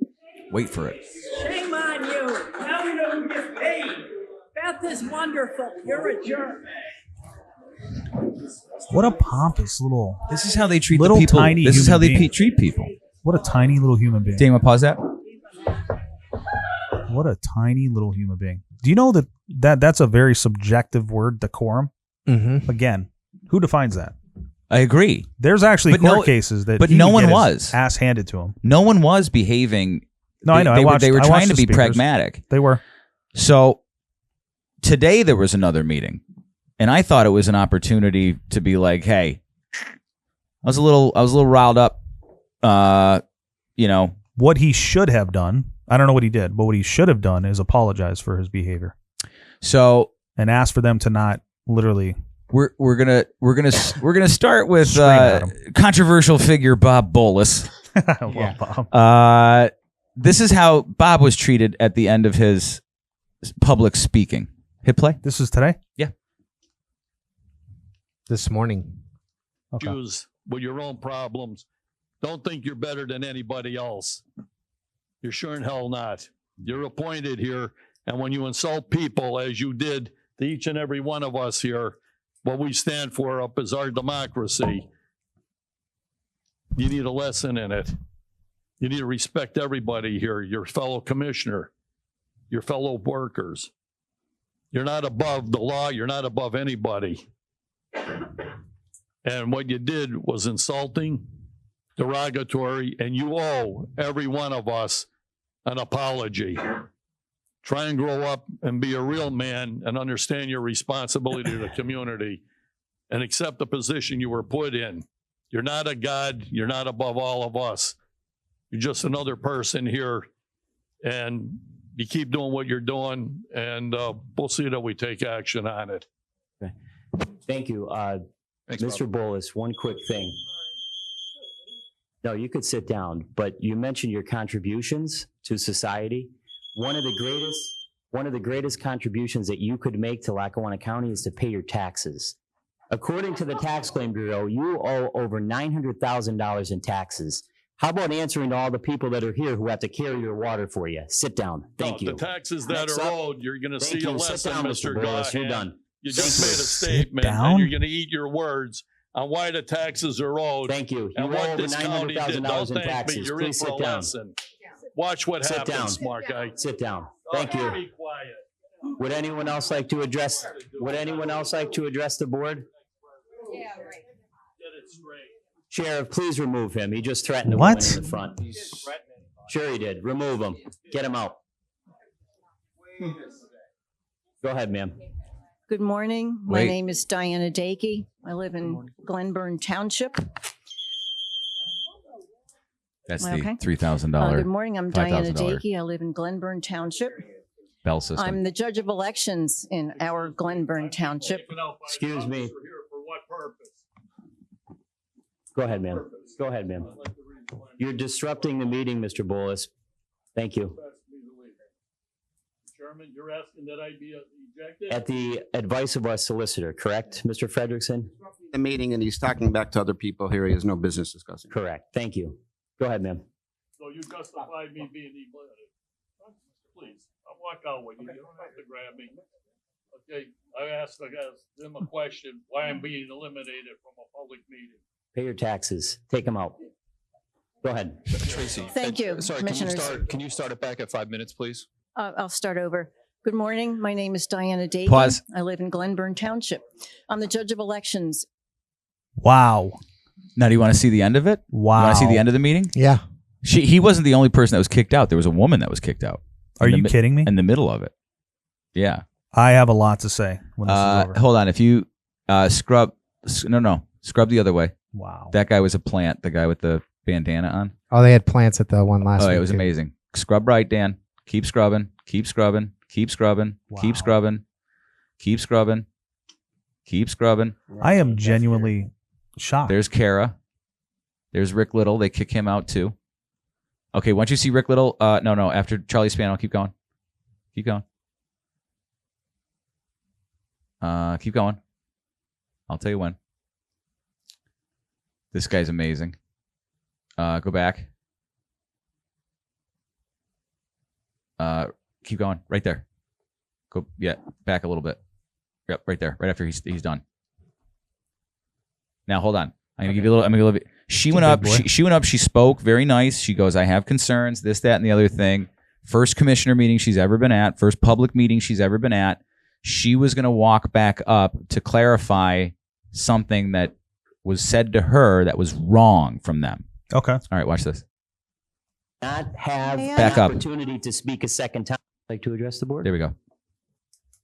Wait for it. Shame on you. Now we know who gets paid. Beth is wonderful. You're a jerk. What a pompous little. This is how they treat little the people. Tiny This is how they being. treat people. What a tiny little human being. Dan, you want to pause that? What a tiny little human being. Do you know that's a very subjective word, decorum? Mm-hmm. Again, who defines that? I agree. There's actually But court no- cases that but he no can one get his was. ass handed to him. No one was behaving. No, I know. They were I trying watched to the be speakers. pragmatic. They were. So today there was another meeting, and I thought it was an opportunity to be like, "Hey, I was a little riled up." What he should have done. I don't know what he did, but what he should have done is apologize for his behavior. So and ask for them to not literally. We're gonna start with Scream at him. controversial figure Bob Bolus. I love Bob. This is how Bob was treated at the end of his public speaking. Hit play. This is today? Yeah. This morning. Okay. Choose with your own problems. Don't think you're better than anybody else. You're sure in hell not. You're appointed here, and when you insult people, as you did to each and every one of us here, what we stand for up is our democracy. You need a lesson in it. You need to respect everybody here, your fellow commissioner, your fellow workers. You're not above the law. You're not above anybody. And what you did was insulting, derogatory, and you owe every one of us an apology. Try and grow up and be a real man and understand your responsibility to the community and accept the position you were put in. You're not a god. You're not above all of us. You're just another person here, and you keep doing what you're doing, and we'll see that we take action on it. Okay. Thank you. Thanks, Mr. Bolus, one quick thing. No, you could sit down, but you mentioned your contributions to society. One of the greatest contributions that you could make to Lackawanna County is to pay your taxes. According to the Tax Claim Bureau, you owe over $900,000 in taxes. How about answering to all the people that are here who have to carry your water for you? Sit down. Thank you. The taxes that Next are up. owed, you're going to Thank see a you. Sit lesson, down, Mr. Bolus. You're Gahan. done. You just Thank made you. a Sit statement, down. and you're going to eat your words on why the taxes are owed. Thank you. You And owe what over this county did. $900,000 Don't in thank me. taxes. You're in Please for a sit down. lesson. Watch what Sit happens, down. smart guy. Sit down. Thank you. Be quiet. Would anyone else like to address? Would anyone else like to address the board? Get it straight. Sheriff, please remove him. He just threatened a What? woman in the front. Sure he did. Remove him. Get him out. Go ahead, ma'am. Good morning. My Wait. name is Diana Dakey. I live in Glenburn Township. That's Okay. the $3,000 Good morning. I'm Diana $5,000 Dakey. I live in Glenburn Township. bell system. I'm the judge of elections in our Glenburn Township. Excuse me. For what purpose? Go ahead, ma'am. Go ahead, ma'am. You're disrupting the meeting, Mr. Bolus. Thank you. Chairman, you're asking that I be ejected? At the advice of our solicitor, correct, Mr. Frederickson? The meeting, and he's talking back to other people here. He has no business discussing. Correct. Thank you. Go ahead, ma'am. So you justify me being eliminated? Please, I'll walk out with you. You don't have to grab me. Okay, I asked them a question, why I'm being eliminated from a public meeting. Pay your taxes. Take them out. Go ahead. Tracy. Thank you, Sorry, Commissioners. can you start it back at 5 minutes, please? I'll start over. Good morning. My name is Diana Dakey. Pause. I live in Glenburn Township. I'm the judge of elections. Wow. Now, do you want to see the end of it? Wow. You want to see the end of the meeting? Yeah. He wasn't the only person that was kicked out. There was a woman that was kicked out. Are you kidding me? In the middle of it. Yeah. I have a lot to say when this is over. Hold on. If you scrub the other way. Wow. That guy was a plant. The guy with the bandana on. Oh, they had plants at the one last week. It was too. amazing. Scrub right, Dan. Keep scrubbing. Keep scrubbing. Keep scrubbing. Keep scrubbing. Keep scrubbing. Keep scrubbing. I am genuinely shocked. There's Kara. There's Rick Little. They kick him out too. Okay, once you see Rick Little, no, after Charlie Spano, keep going. Keep going. Keep going. I'll tell you when. This guy's amazing. Go back. Keep going. Right there. Go. Yeah. Back a little bit. Yep. Right there. Right after he's done. Now hold on. I'm gonna give you a little. I'm gonna give you. She went up. She went up. She spoke very nice. She goes, "I have concerns. This, that, and the other thing." First commissioner meeting she's ever been at. First public meeting she's ever been at. She was gonna walk back up to clarify something that was said to her that was wrong from them. Okay. All right. Watch this. Not have Back an up. opportunity to speak a second time. Like to address the board? There we go.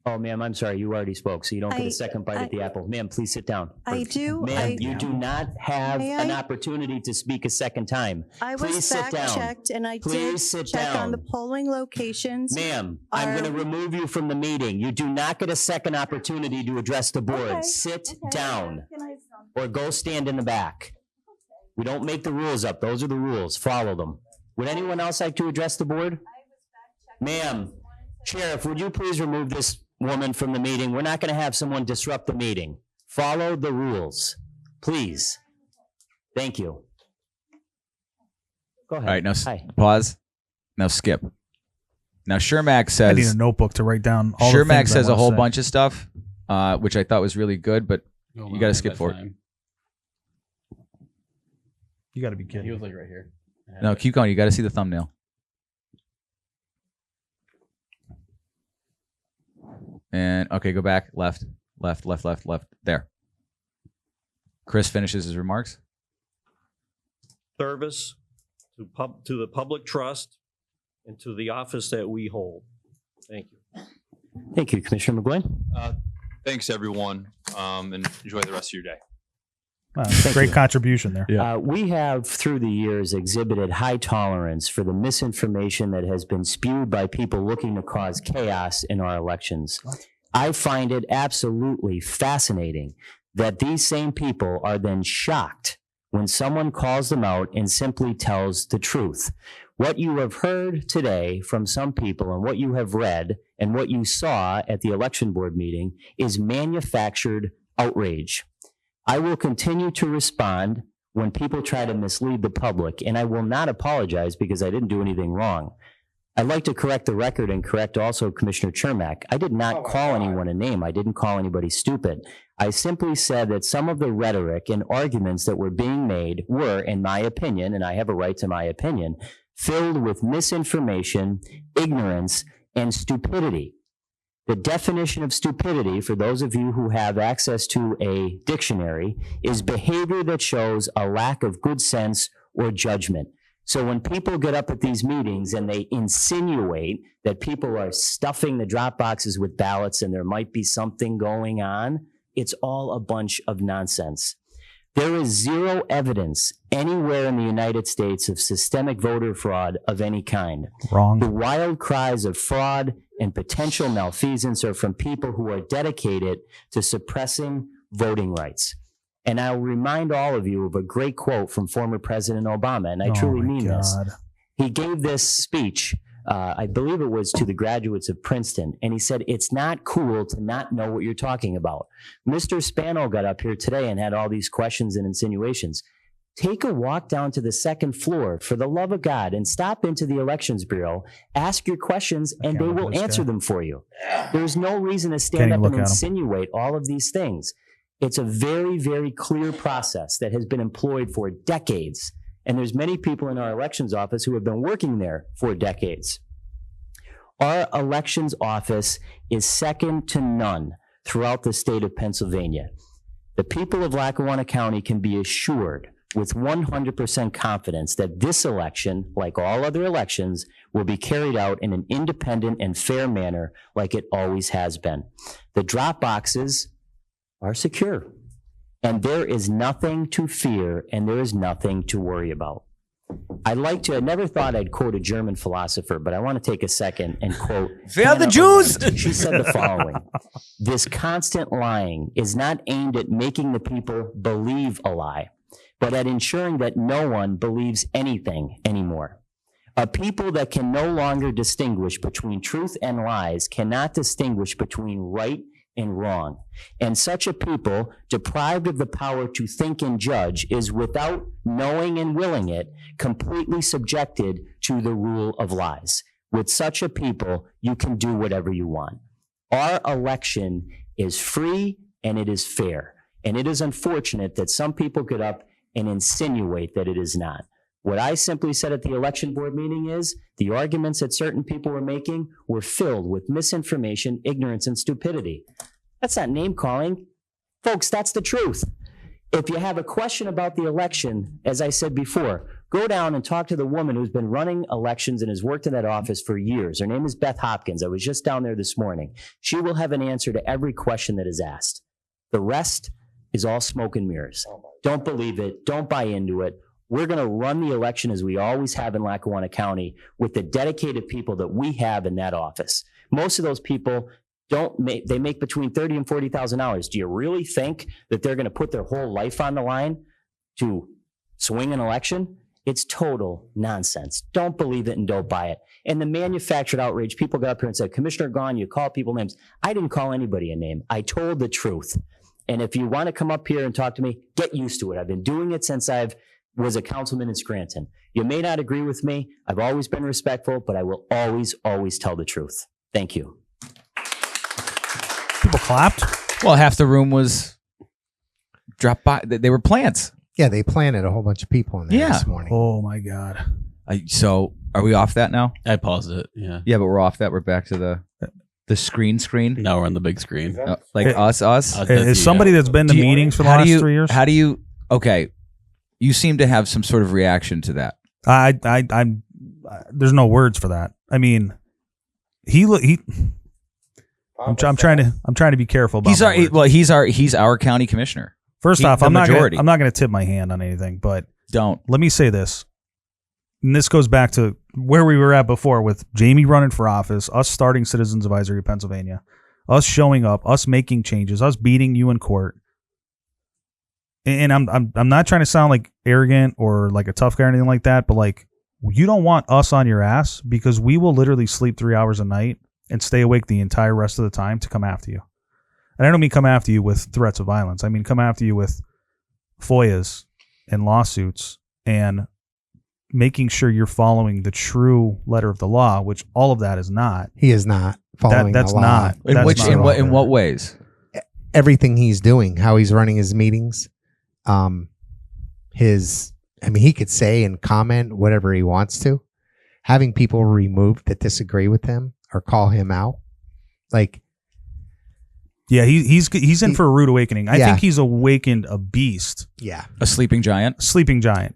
Oh, ma'am, I'm sorry. You already spoke, so you don't get I- a second bite at the apple. Ma'am, please sit down. I do. Ma'am, you do not have May I? an opportunity to speak a second time. I Please was sit fact down. checked and I Please did sit check down. on the polling locations. Ma'am, I'm going to remove you from the meeting. You do not get a second opportunity to address the board. Okay, Sit okay. down or go stand in the back. We don't make the rules up. Those are the rules. Follow them. Would anyone else like to address the board? Ma'am, Sheriff, would you please remove this woman from the meeting? We're not going to have someone disrupt the meeting. Follow the rules, please. Thank you. Go ahead. All right. Now Hi. pause. Now skip. Now Shermack I need a says. notebook to write down all the Shermack things I says a wanna whole say. bunch of stuff, which I thought was really good, but you got to skip forward. You got to be kidding. He was like right here. No, keep going. You got to see the thumbnail. And okay, go back. Left. There. Chris finishes his remarks. Service to the public trust and to the office that we hold. Thank you. Thank you, Commissioner McGuinn. Thanks, everyone, and enjoy the rest of your day. Wow, Thank great you. contribution there. We have, through the years, exhibited high tolerance for the misinformation that has been spewed by people looking to cause chaos in our elections. I find it absolutely fascinating that these same people are then shocked when someone calls them out and simply tells the truth. What you have heard today from some people and what you have read and what you saw at the election board meeting is manufactured outrage. I will continue to respond when people try to mislead the public, and I will not apologize because I didn't do anything wrong. I'd like to correct the record and correct also Commissioner Chermak. I did not call anyone a name. I didn't call anybody stupid. I simply said that some of the rhetoric and arguments that were being made were, in my opinion, and I have a right to my opinion, filled with misinformation, ignorance, and stupidity. The definition of stupidity, for those of you who have access to a dictionary, is behavior that shows a lack of good sense or judgment. So when people get up at these meetings and they insinuate that people are stuffing the drop boxes with ballots and there might be something going on, it's all a bunch of nonsense. There is zero evidence anywhere in the United States of systemic voter fraud of any kind. Wrong. The wild cries of fraud and potential malfeasance are from people who are dedicated to suppressing voting rights. And I'll remind all of you of a great quote from former President Obama, and I truly mean this. He gave this speech, I believe it was to the graduates of Princeton, and he said, "It's not cool to not know what you're talking about." Mr. Spano got up here today and had all these questions and insinuations. Take a walk down to the second floor, for the love of God, and stop into the Elections Bureau, ask your questions, and they will answer them for you. There's no reason to stand up and insinuate all of these things. It's a very, very clear process that has been employed for decades. And there's many people in our elections office who have been working there for decades. Our elections office is second to none throughout the state of Pennsylvania. The people of Lackawanna County can be assured with 100% confidence that this election, like all other elections, will be carried out in an independent and fair manner like it always has been. The drop boxes are secure. and there is nothing to fear and there is nothing to worry about. I never thought I'd quote a German philosopher, but I want to take a second and quote. Fear the Jews! She said the following: "This constant lying is not aimed at making the people believe a lie, but at ensuring that no one believes anything anymore. A people that can no longer distinguish between truth and lies cannot distinguish between right and wrong. And such a people, deprived of the power to think and judge, is without knowing and willing it, completely subjected to the rule of lies. With such a people, you can do whatever you want. Our election is free and it is fair. And it is unfortunate that some people get up and insinuate that it is not. What I simply said at the election board meeting is the arguments that certain people were making were filled with misinformation, ignorance, and stupidity. That's not name calling. Folks, that's the truth. If you have a question about the election, as I said before, go down and talk to the woman who's been running elections and has worked in that office for years. Her name is Beth Hopkins. I was just down there this morning. She will have an answer to every question that is asked. The rest is all smoke and mirrors. Don't believe it. Don't buy into it. We're going to run the election as we always have in Lackawanna County with the dedicated people that we have in that office. Most of those people they make between $30,000 and $40,000. Do you really think that they're going to put their whole life on the line to swing an election? It's total nonsense. Don't believe it and don't buy it. And the manufactured outrage, people got up here and said, Commissioner Gahn, you call people names. I didn't call anybody a name. I told the truth. And if you want to come up here and talk to me, get used to it. I've been doing it since was a councilman in Scranton. You may not agree with me. I've always been respectful, but I will always, always tell the truth. Thank you. People clapped. Well, half the room was dropped by. They were plants. Yeah, they planted a whole bunch of people in there this morning. Oh my God. So are we off that now? I paused it. Yeah. Yeah, but we're off that. We're back to the screen. Now we're on the big screen. Like us. Is somebody that's been to meetings for the last 3 years? How do you? Okay, you seem to have some sort of reaction to that. I'm there's no words for that. I mean, I'm trying to be careful about. He's our county commissioner. First off, I'm not going to tip my hand on anything, but don't. Let me say this. And this goes back to where we were at before with Jamie running for office, us starting Citizens Advisory of Pennsylvania, us showing up, us making changes, us beating you in court. And I'm not trying to sound like arrogant or like a tough guy or anything like that, but like, you don't want us on your ass because we will literally sleep 3 hours a night and stay awake the entire rest of the time to come after you. And I don't mean come after you with threats of violence. I mean come after you with FOIAs and lawsuits and making sure you're following the true letter of the law, which all of that is not. He is not following that's the law. not. In what ways? Everything he's doing, how he's running his meetings, he could say and comment whatever he wants to. Having people removed that disagree with him or call him out, like, yeah, he's in for a rude awakening. I think he's awakened a beast. Yeah, a sleeping giant.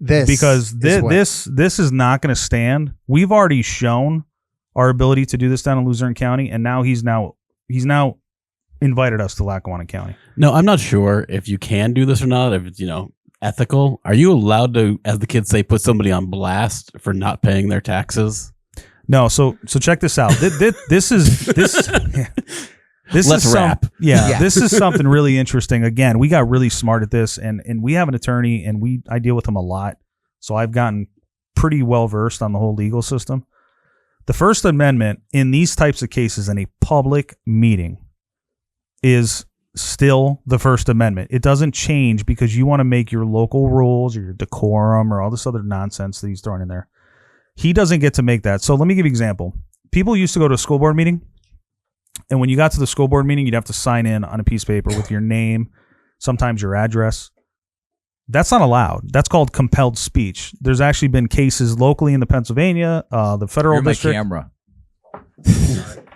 Because this is not going to stand. We've already shown our ability to do this down in Luzerne County, and now he's now invited us to Lackawanna County. No, I'm not sure if you can do this or not. If it's ethical. Are you allowed to, as the kids say, put somebody on blast for not paying their taxes? No. So check this out. This Let's wrap. This is something really interesting. Again, we got really smart at this, and we have an attorney, and I deal with him a lot. So I've gotten pretty well versed on the whole legal system. The First Amendment in these types of cases in a public meeting is still the First Amendment. It doesn't change because you want to make your local rules or your decorum or all this other nonsense that he's throwing in there. He doesn't get to make that. So let me give you an example. People used to go to a school board meeting, and when you got to the school board meeting, you'd have to sign in on a piece of paper with your name, sometimes your address. That's not allowed. That's called compelled speech. There's actually been cases locally in the Pennsylvania, the federal district. Camera.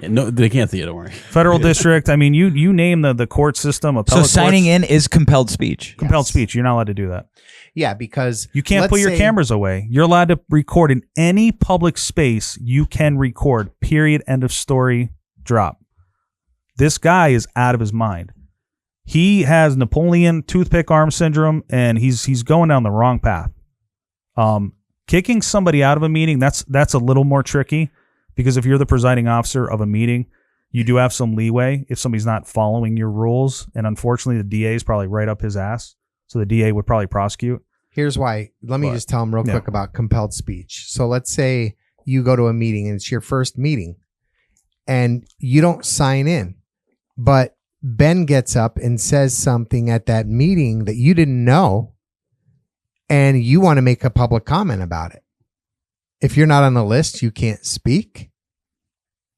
No, they can't see it. Don't worry. Federal district. I mean, you name the court system. So signing in is compelled speech. Compelled speech. You're not allowed to do that. Yeah, because you can't put your cameras away. You're allowed to record in any public space. You can record. Period. End of story. Drop. This guy is out of his mind. He has Napoleon toothpick arm syndrome, and he's going down the wrong path. Kicking somebody out of a meeting, that's a little more tricky, because if you're the presiding officer of a meeting, you do have some leeway if somebody's not following your rules. And unfortunately, the DA is probably right up his ass. So the DA would probably prosecute. Here's why. Let me just tell him real quick about compelled speech. So let's say you go to a meeting and it's your first meeting and you don't sign in, but Ben gets up and says something at that meeting that you didn't know, and you want to make a public comment about it. If you're not on the list, you can't speak.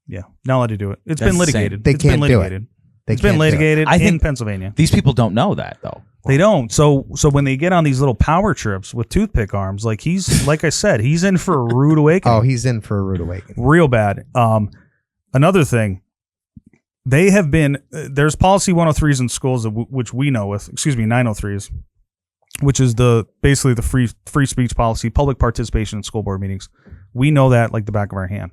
Yeah, not allowed to do it. It's been litigated. They can't do it. It's been litigated in Pennsylvania. These people don't know that, though. They don't. So when they get on these little power trips with toothpick arms, like like I said, he's in for a rude awakening. Oh, he's in for a rude awakening. Real bad. Another thing, they have been, there's policy 103s in schools, which we know with, 903s, which is basically the free speech policy, public participation in school board meetings. We know that like the back of our hand.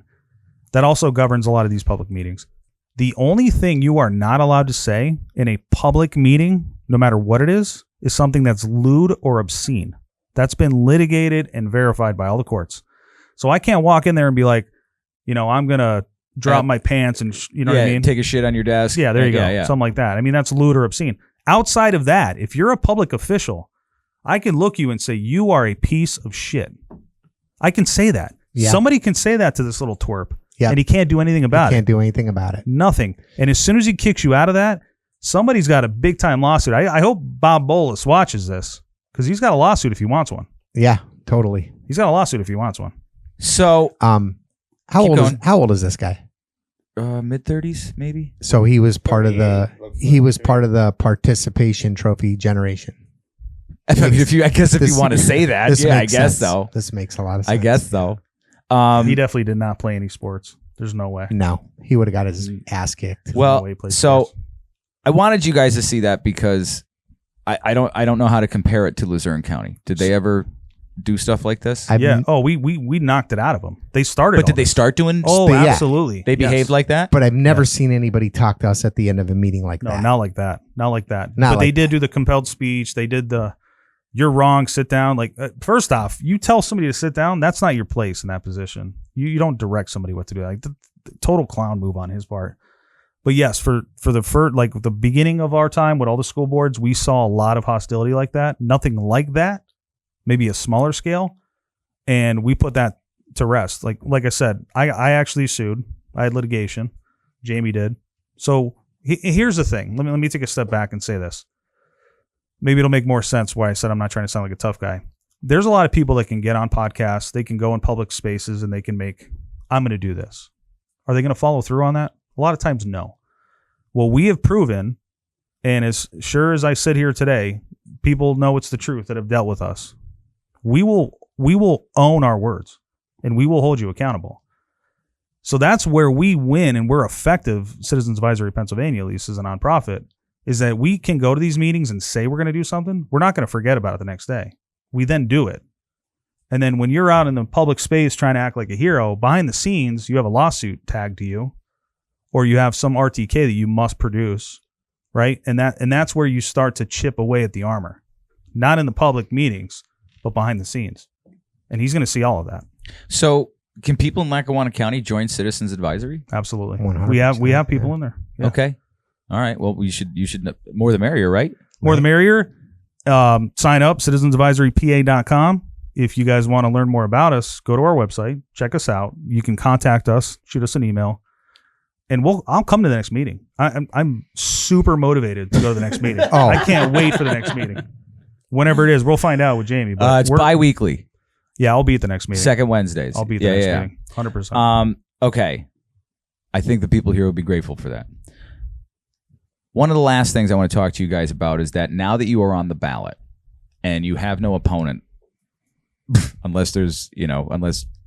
That also governs a lot of these public meetings. The only thing you are not allowed to say in a public meeting, no matter what it is something that's lewd or obscene. That's been litigated and verified by all the courts. So I can't walk in there and be like, I'm going to drop my pants and, you know what I mean? Take a shit on your desk. Yeah, there you go. Yeah. Something like that. I mean, that's lewd or obscene. Outside of that, if you're a public official, I can look you and say, you are a piece of shit. I can say that. Yeah. Somebody can say that to this little twerp. Yep. And he can't do anything about it. Can't do anything about it. Nothing. And as soon as he kicks you out of that, somebody's got a big time lawsuit. I hope Bob Bolus watches this, because he's got a lawsuit if he wants one. Yeah, totally. He's got a lawsuit if he wants one. So, how old is this guy? Mid-30s, maybe. So he was part of the participation trophy generation. I guess if you want to say that, yeah, I guess so. This makes a lot of sense. I guess so. He definitely did not play any sports. There's no way. No, he would have got his ass kicked. Well, so I wanted you guys to see that because I don't know how to compare it to Luzerne County. Did they ever do stuff like this? We knocked it out of them. They started. But did they start doing? Oh, absolutely. They behaved like that. But I've never seen anybody talk to us at the end of a meeting like that. No, not like that. Not like that. But they did do the compelled speech. They did the "you're wrong, sit down." Like, first off, you tell somebody to sit down, that's not your place in that position. You don't direct somebody what to do. Like, the total clown move on his part. But yes, for the beginning of our time with all the school boards, we saw a lot of hostility like that. Nothing like that, maybe a smaller scale, and we put that to rest. Like I said, I actually sued. I had litigation. Jamie did. So here's the thing. Let me take a step back and say this. Maybe it'll make more sense why I said I'm not trying to sound like a tough guy. There's a lot of people that can get on podcasts, they can go in public spaces, and they can make, I'm going to do this. Are they going to follow through on that? A lot of times, no. Well, we have proven, and as sure as I sit here today, people know it's the truth that have dealt with us. We will own our words, and we will hold you accountable. So that's where we win, and we're effective. Citizens Advisory Pennsylvania, at least as a nonprofit, is that we can go to these meetings and say we're going to do something. We're not going to forget about it the next day. We then do it. And then when you're out in the public space trying to act like a hero, behind the scenes, you have a lawsuit tagged to you, or you have some RTK that you must produce, right? And that's where you start to chip away at the armor. Not in the public meetings, but behind the scenes. And he's going to see all of that. So can people in Lackawanna County join Citizens Advisory? Absolutely. 100%. We have people in there. Yeah. Okay. All right. Well, you should more the merrier, right? More the merrier. Sign up, citizensadvisorypa.com. If you guys want to learn more about us, go to our website, check us out. You can contact us, shoot us an email, and I'll come to the next meeting. I'm super motivated to go to the next meeting. I can't wait for the next meeting. Whenever it is, we'll find out with Jamie. But it's bi-weekly. Yeah, I'll be at the next meeting. Second Wednesdays. I'll be at the next meeting. 100%. Okay. I think the people here will be grateful for that. One of the last things I want to talk to you guys about is that now that you are on the ballot and you have no opponent, unless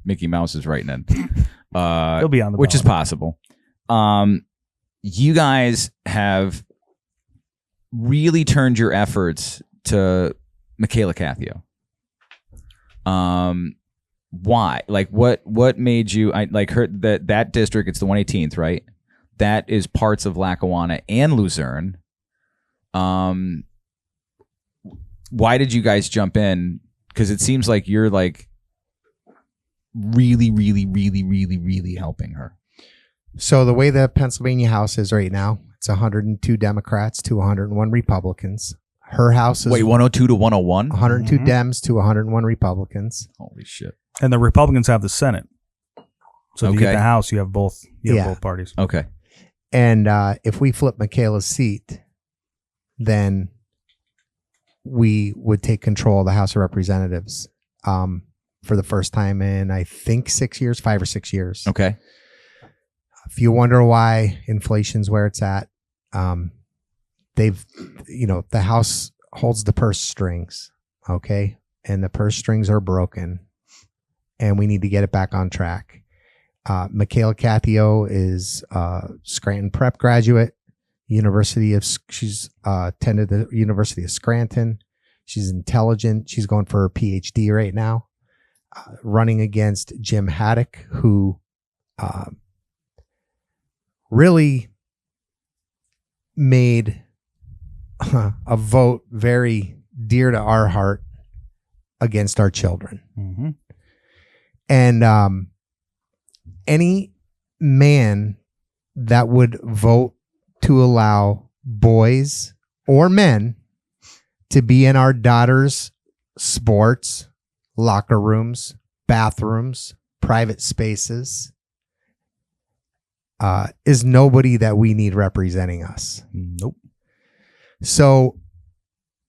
Mickey Mouse is writing in, he'll be on the ballot, which is possible. You guys have really turned your efforts to Michaela Cathio. Why? Like, what made you? That district. It's the 118th, right? That is parts of Lackawanna and Luzerne. Why did you guys jump in? Because it seems like you're like really, really, really, really, really helping her. So the way the Pennsylvania House is right now, it's 102 Democrats to 101 Republicans. Her house is 102 to 101? 102 Dems to 101 Republicans. Holy shit. And the Republicans have the Senate. So if you get the House, you have both. You have both parties. Okay. And if we flip Michaela's seat, then we would take control of the House of Representatives for the first time in, I think, 6 years, 5 or 6 years. Okay. If you wonder why inflation's where it's at, the House holds the purse strings, okay? And the purse strings are broken, and we need to get it back on track. Michaela Cathio is a Scranton Prep graduate. She's attended the University of Scranton. She's intelligent. She's going for her PhD right now, running against Jim Haddock, who really made a vote very dear to our heart against our children. Mm-hmm. And any man that would vote to allow boys or men to be in our daughters' sports, locker rooms, bathrooms, private spaces, is nobody that we need representing us. Nope. So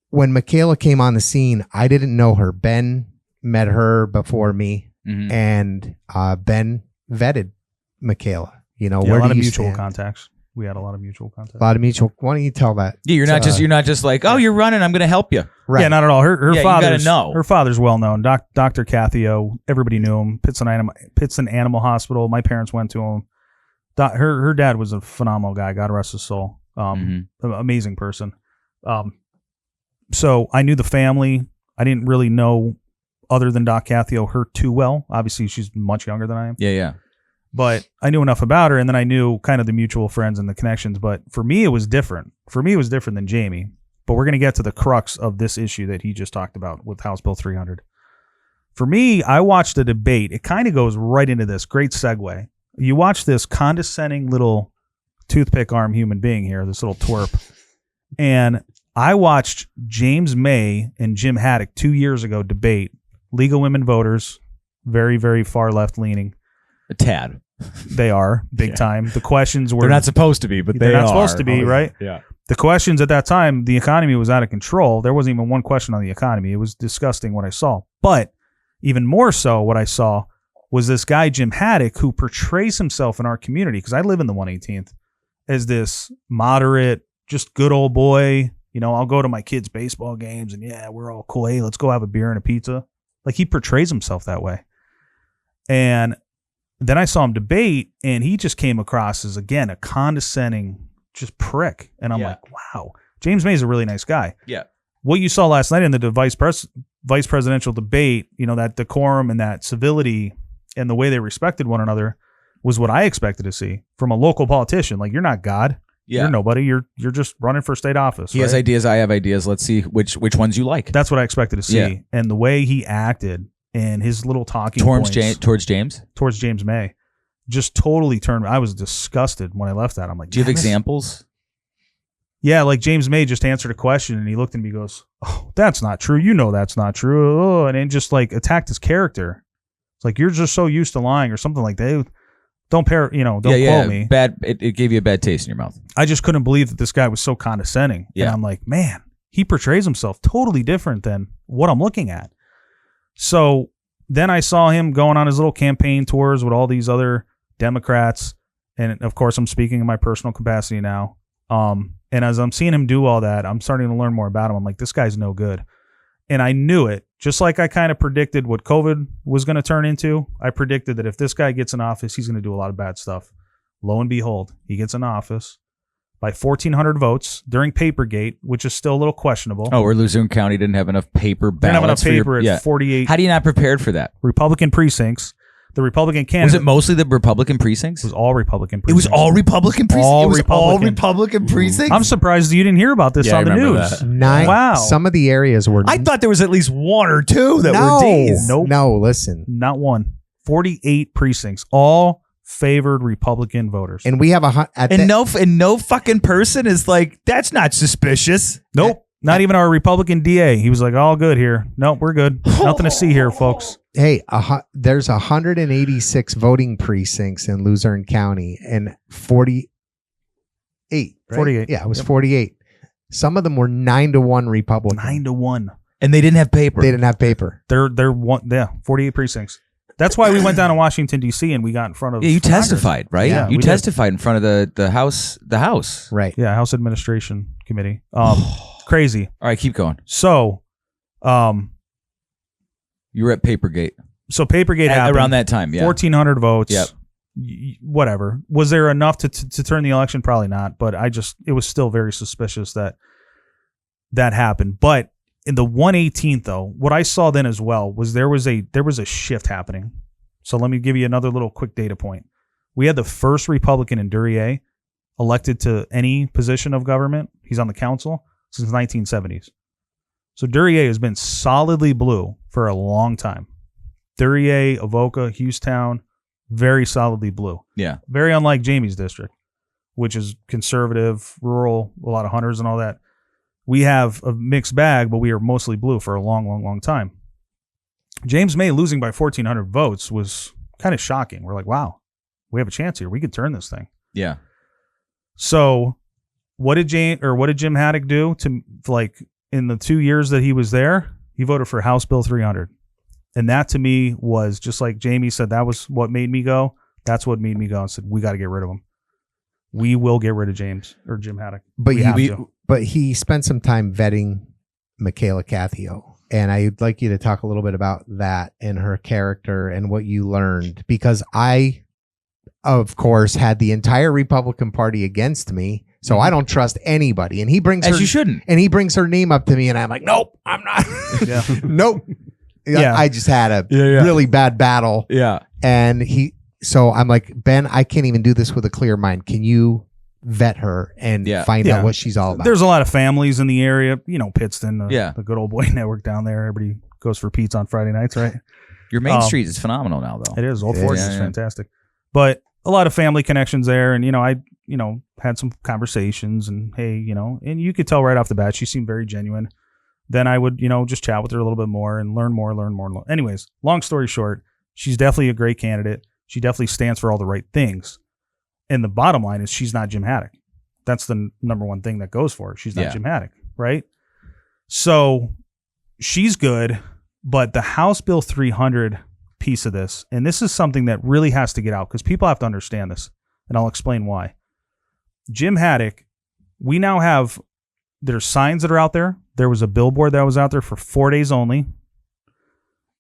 when Michaela came on the scene, I didn't know her. Ben met her before me, and Ben vetted Michaela. You know, where a lot of do you mutual stand? contacts. We had a lot of mutual contacts. A lot of mutual. Why don't you tell that? Yeah, you're not just like, oh, you're running, I'm going to help you. Right. Yeah, not at all. Her Yeah, father's you gotta know. Her father's well known. Dr. Cathio. Everybody knew him. Pittston Animal Hospital. My parents went to him. Her dad was a phenomenal guy. God rest his soul. Amazing person. So I knew the family. I didn't really know, other than Doc Cathio, her too well. Obviously, she's much younger than I am. Yeah. But I knew enough about her, and then I knew kind of the mutual friends and the connections. But for me, it was different. For me, it was different than Jamie. But we're going to get to the crux of this issue that he just talked about with House Bill 300. For me, I watched a debate. It kind of goes right into this. Great segue. You watch this condescending little toothpick arm human being here, this little twerp. And I watched James May and Jim Haddock 2 years ago debate legal women voters, very, very far left leaning. A tad. They are big time. The questions were They're not supposed to be, but they're they not are. supposed to be, right? Yeah. The questions at that time, the economy was out of control. There wasn't even one question on the economy. It was disgusting what I saw. But even more so, what I saw was this guy, Jim Haddock, who portrays himself in our community, because I live in the 118th, as this moderate, just good old boy. You know, I'll go to my kids' baseball games and yeah, we're all cool. Hey, let's go have a beer and a pizza. Like, he portrays himself that way. And then I saw him debate, and he just came across as, again, a condescending just prick. And I'm like, wow, James May is a really nice guy. Yeah. What you saw last night in the vice presidential debate, you know, that decorum and that civility and the way they respected one another was what I expected to see from a local politician. Like, you're not God. Yeah. You're nobody. You're just running for state office. He has ideas. I have ideas. Let's see which ones you like. That's what I expected to see. Yeah. And the way he acted and his little talking Towards points Towards James May just totally turned. I was disgusted when I left that. I'm like, do you have "Man, this-" examples? Yeah, like James May just answered a question and he looked at me and goes, oh, that's not true. You know that's not true. Oh, and then just like attacked his character. It's like, you're just so used to lying or something like that. Don't quote me. Bad. It gave you a bad taste in your mouth. I just couldn't believe that this guy was so condescending. Yeah. And I'm like, man, he portrays himself totally different than what I'm looking at. So then I saw him going on his little campaign tours with all these other Democrats. And of course, I'm speaking in my personal capacity now. And as I'm seeing him do all that, I'm starting to learn more about him. I'm like, this guy's no good. And I knew it. Just like I kind of predicted what COVID was going to turn into, I predicted that if this guy gets in office, he's going to do a lot of bad stuff. Lo and behold, he gets in office by 1,400 votes during Papergate, which is still a little questionable. Oh, where Luzerne County didn't have enough paper ballots. Didn't have enough paper at 48 How do you not prepared for that? Republican precincts. The Republican Was candidate it mostly the Republican precincts? was all Republican It precincts. was all Republican precincts. All It was all Republican. Republican precincts. I'm surprised you didn't hear about this Yeah, I on the remember news. that. Wow. Some of the areas were. I thought there was at least one or two that no, were D's. Nope. No, listen. Not one. 48 precincts, all favored Republican voters. And we have No fucking person is like, that's not suspicious. Nope. Not even our Republican DA. He was like, all good here. Nope, we're good. Nothing to see here, folks. Hey, there's 186 voting precincts in Luzerne County and 48. Right? 48. Yeah, it was 48. Some of them were 9-1 Republican. 9-1. And they didn't have paper. They didn't have paper. They're 48 precincts. That's why we went down to Washington D.C. and we got in front of. Yeah, you Congress. testified, right? Yeah, you we testified in front of the House. The House. Right. Yeah, House Administration Committee. Crazy. All right, keep going. So, you were at Papergate. So Papergate happened around that time. Yeah, 1,400 votes. Yep. Whatever. Was there enough to turn the election? Probably not. But it was still very suspicious that happened. But in the 118th, though, what I saw then as well was there was a shift happening. So let me give you another little quick data point. We had the first Republican in Duryea elected to any position of government. He's on the council since 1970s. So Duryea has been solidly blue for a long time. Duryea, Avoca, Houston, very solidly blue. Yeah. Very unlike Jamie's district, which is conservative, rural, a lot of hunters and all that. We have a mixed bag, but we are mostly blue for a long, long, long time. James May losing by 1,400 votes was kind of shocking. We're like, wow, we have a chance here. We could turn this thing. Yeah. So what did Jim Haddock do to, like, in the 2 years that he was there? He voted for House Bill 300. And that to me was just like Jamie said, that was what made me go. That's what made me go and said, we got to get rid of him. We will get rid of Jim Haddock. But he spent some time vetting Michaela Cathio. And I'd like you to talk a little bit about that and her character and what you learned, because I, of course, had the entire Republican Party against me. So I don't trust anybody. And he brings you shouldn't. And he brings her name up to me and I'm like, nope, I'm not. Yeah. Nope. Yeah. I just had a really bad battle. Yeah. And so I'm like, Ben, I can't even do this with a clear mind. Can you vet her and find out what she's all about? There's a lot of families in the area. You know, Pittston, the good old boy network down there. Everybody goes for pizza on Friday nights, right? Your main street is phenomenal now, though. It is. Old Forge is fantastic. But a lot of family connections there. And, I had some conversations and, hey, and you could tell right off the bat, she seemed very genuine. Then I would, just chat with her a little bit more and learn more. Anyways, long story short, she's definitely a great candidate. She definitely stands for all the right things. And the bottom line is she's not Jim Haddock. That's the number one thing that goes for her. She's not Jim Haddock, right? So she's good, but the House Bill 300 piece of this, and this is something that really has to get out because people have to understand this, and I'll explain why. Jim Haddock, we now have, there's signs that are out there. There was a billboard that was out there for 4 days only.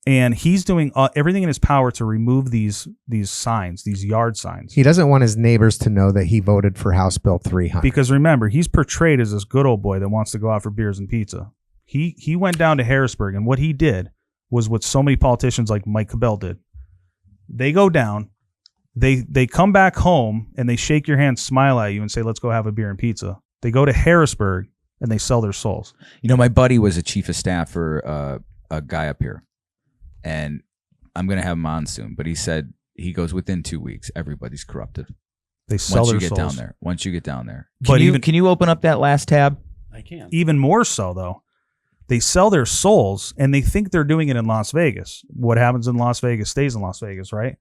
And he's doing everything in his power to remove these signs, these yard signs. He doesn't want his neighbors to know that he voted for House Bill 300. Because remember, he's portrayed as this good old boy that wants to go out for beers and pizza. He went down to Harrisburg, and what he did was what so many politicians like Mike Cabell did. They go down, they come back home, and they shake your hand, smile at you, and say, let's go have a beer and pizza. They go to Harrisburg, and they sell their souls. My buddy was a chief of staff for a guy up here. And I'm going to have him on soon, but he said he goes within 2 weeks, everybody's corrupted. They sell once their you get souls. down there. Once you get down there. Can you open up that last tab? I can. Even more so, though. They sell their souls, and they think they're doing it in Las Vegas. What happens in Las Vegas stays in Las Vegas, right?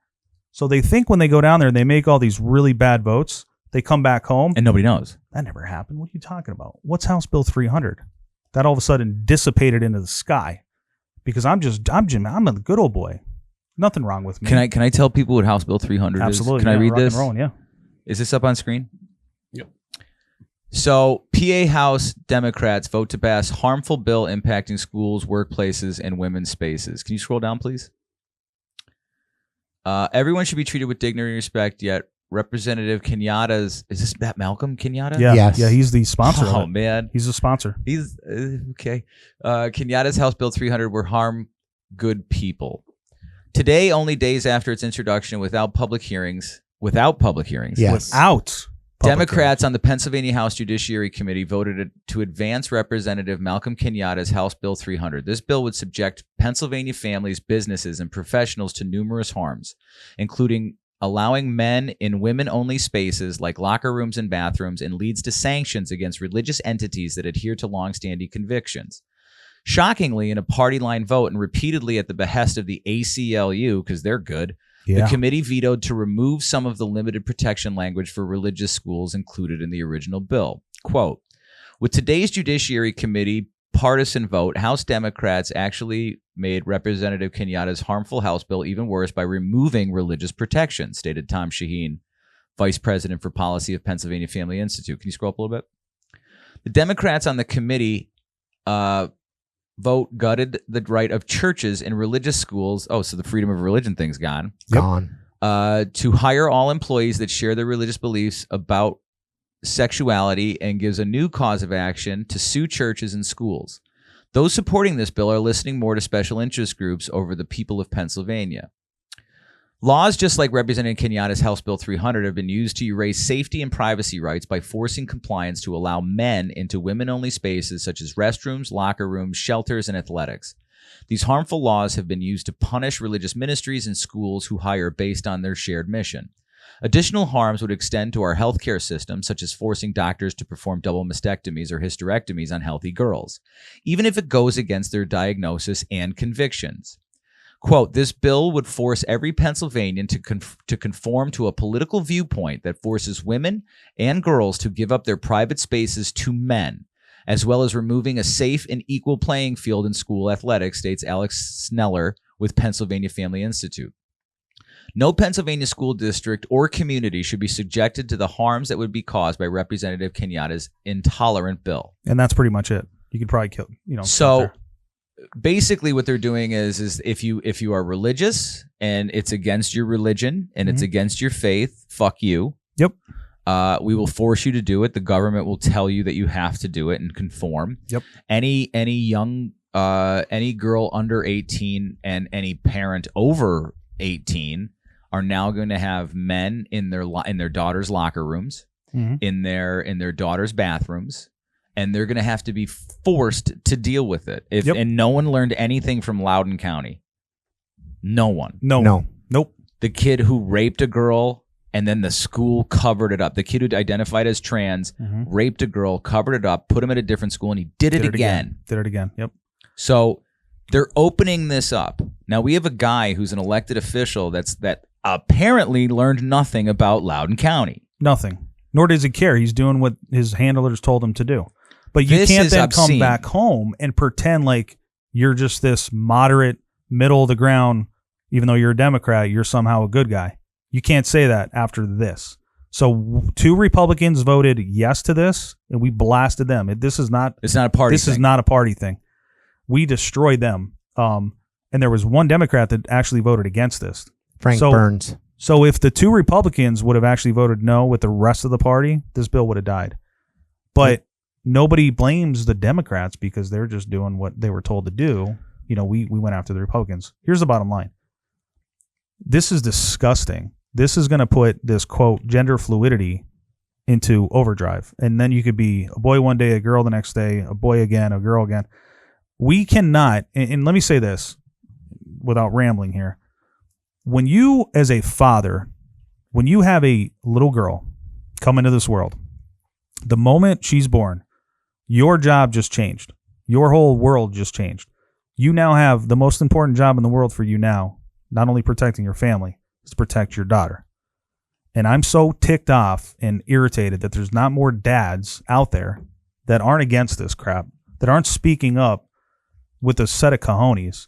So they think when they go down there and they make all these really bad votes, they come back home. And nobody knows. That never happened. What are you talking about? What's House Bill 300? That all of a sudden dissipated into the sky. Because I'm Jim. I'm a good old boy. Nothing wrong with me. Can I tell people what House Bill 300 Absolutely. is? Can I read rock this? And rolling, yeah. Is this up on screen? Yep. So, PA House Democrats vote to pass harmful bill impacting schools, workplaces, and women's spaces. Can you scroll down, please? Everyone should be treated with dignity and respect, yet Representative Kenyatta's... Is this Matt Malcolm Kenyatta? Yeah, Yes. yeah, he's the sponsor. Oh, of it. man. He's a sponsor. He's okay. Kenyatta's House Bill 300 will harm good people. Today, only days after its introduction, without public hearings. Yes. Democrats on the Pennsylvania House Judiciary Committee voted to advance Representative Malcolm Kenyatta's House Bill 300. This bill would subject Pennsylvania families, businesses, and professionals to numerous harms, including allowing men in women-only spaces like locker rooms and bathrooms, and leads to sanctions against religious entities that adhere to longstanding convictions. Shockingly, in a party line vote and repeatedly at the behest of the ACLU, because they're good, the committee vetoed to remove some of the limited protection language for religious schools included in the original bill. Quote, with today's Judiciary Committee partisan vote, House Democrats actually made Representative Kenyatta's harmful House bill even worse by removing religious protection, stated Tom Shaheen, Vice President for Policy of Pennsylvania Family Institute. Can you scroll up a little bit? The Democrats on the committee vote gutted the right of churches and religious schools. Oh, so the freedom of religion thing's gone. Gone. To hire all employees that share their religious beliefs about sexuality, and gives a new cause of action to sue churches and schools. Those supporting this bill are listening more to special interest groups over the people of Pennsylvania. Laws just like Representative Kenyatta's House Bill 300 have been used to erase safety and privacy rights by forcing compliance to allow men into women-only spaces such as restrooms, locker rooms, shelters, and athletics. These harmful laws have been used to punish religious ministries and schools who hire based on their shared mission. Additional harms would extend to our healthcare system, such as forcing doctors to perform double mastectomies or hysterectomies on healthy girls, even if it goes against their diagnosis and convictions. Quote, this bill would force every Pennsylvanian to conform to a political viewpoint that forces women and girls to give up their private spaces to men, as well as removing a safe and equal playing field in school athletics, states Alex Sneller with Pennsylvania Family Institute. No Pennsylvania school district or community should be subjected to the harms that would be caused by Representative Kenyatta's intolerant bill. And that's pretty much it. You could probably kill, So basically what they're doing is if you are religious and it's against your religion and it's against your faith, fuck you. Yep. We will force you to do it. The government will tell you that you have to do it and conform. Yep. Any young any girl under 18 and any parent over 18 are now going to have men in their daughters' locker rooms, in their daughters' bathrooms, and they're going to have to be forced to deal with it. And no one learned anything from Loudoun County. No one. No. Nope. The kid who raped a girl and then the school covered it up. The kid who identified as trans raped a girl, covered it up, put him at a different school, and he did it again. Did it again. Yep. So they're opening this up. Now we have a guy who's an elected official that apparently learned nothing about Loudoun County. Nothing. Nor does he care. He's doing what his handlers told him to do. But you This can't is then obscene. come back home and pretend like you're just this moderate, middle of the ground, even though you're a Democrat, you're somehow a good guy. You can't say that after this. So 2 Republicans voted yes to this, and we blasted them. It's not a party This is not a party thing. We destroyed them. And there was one Democrat that actually voted against this. Frank Burns. So if the 2 Republicans would have actually voted no with the rest of the party, this bill would have died. But nobody blames the Democrats because they're just doing what they were told to do. We went after the Republicans. Here's the bottom line. This is disgusting. This is going to put this, quote, gender fluidity into overdrive. And then you could be a boy one day, a girl the next day, a boy again, a girl again. We cannot, and let me say this without rambling here. When you, as a father, when you have a little girl come into this world, the moment she's born, your job just changed. Your whole world just changed. You now have the most important job in the world for you now, not only protecting your family, is to protect your daughter. And I'm so ticked off and irritated that there's not more dads out there that aren't against this crap, that aren't speaking up with a set of cojones.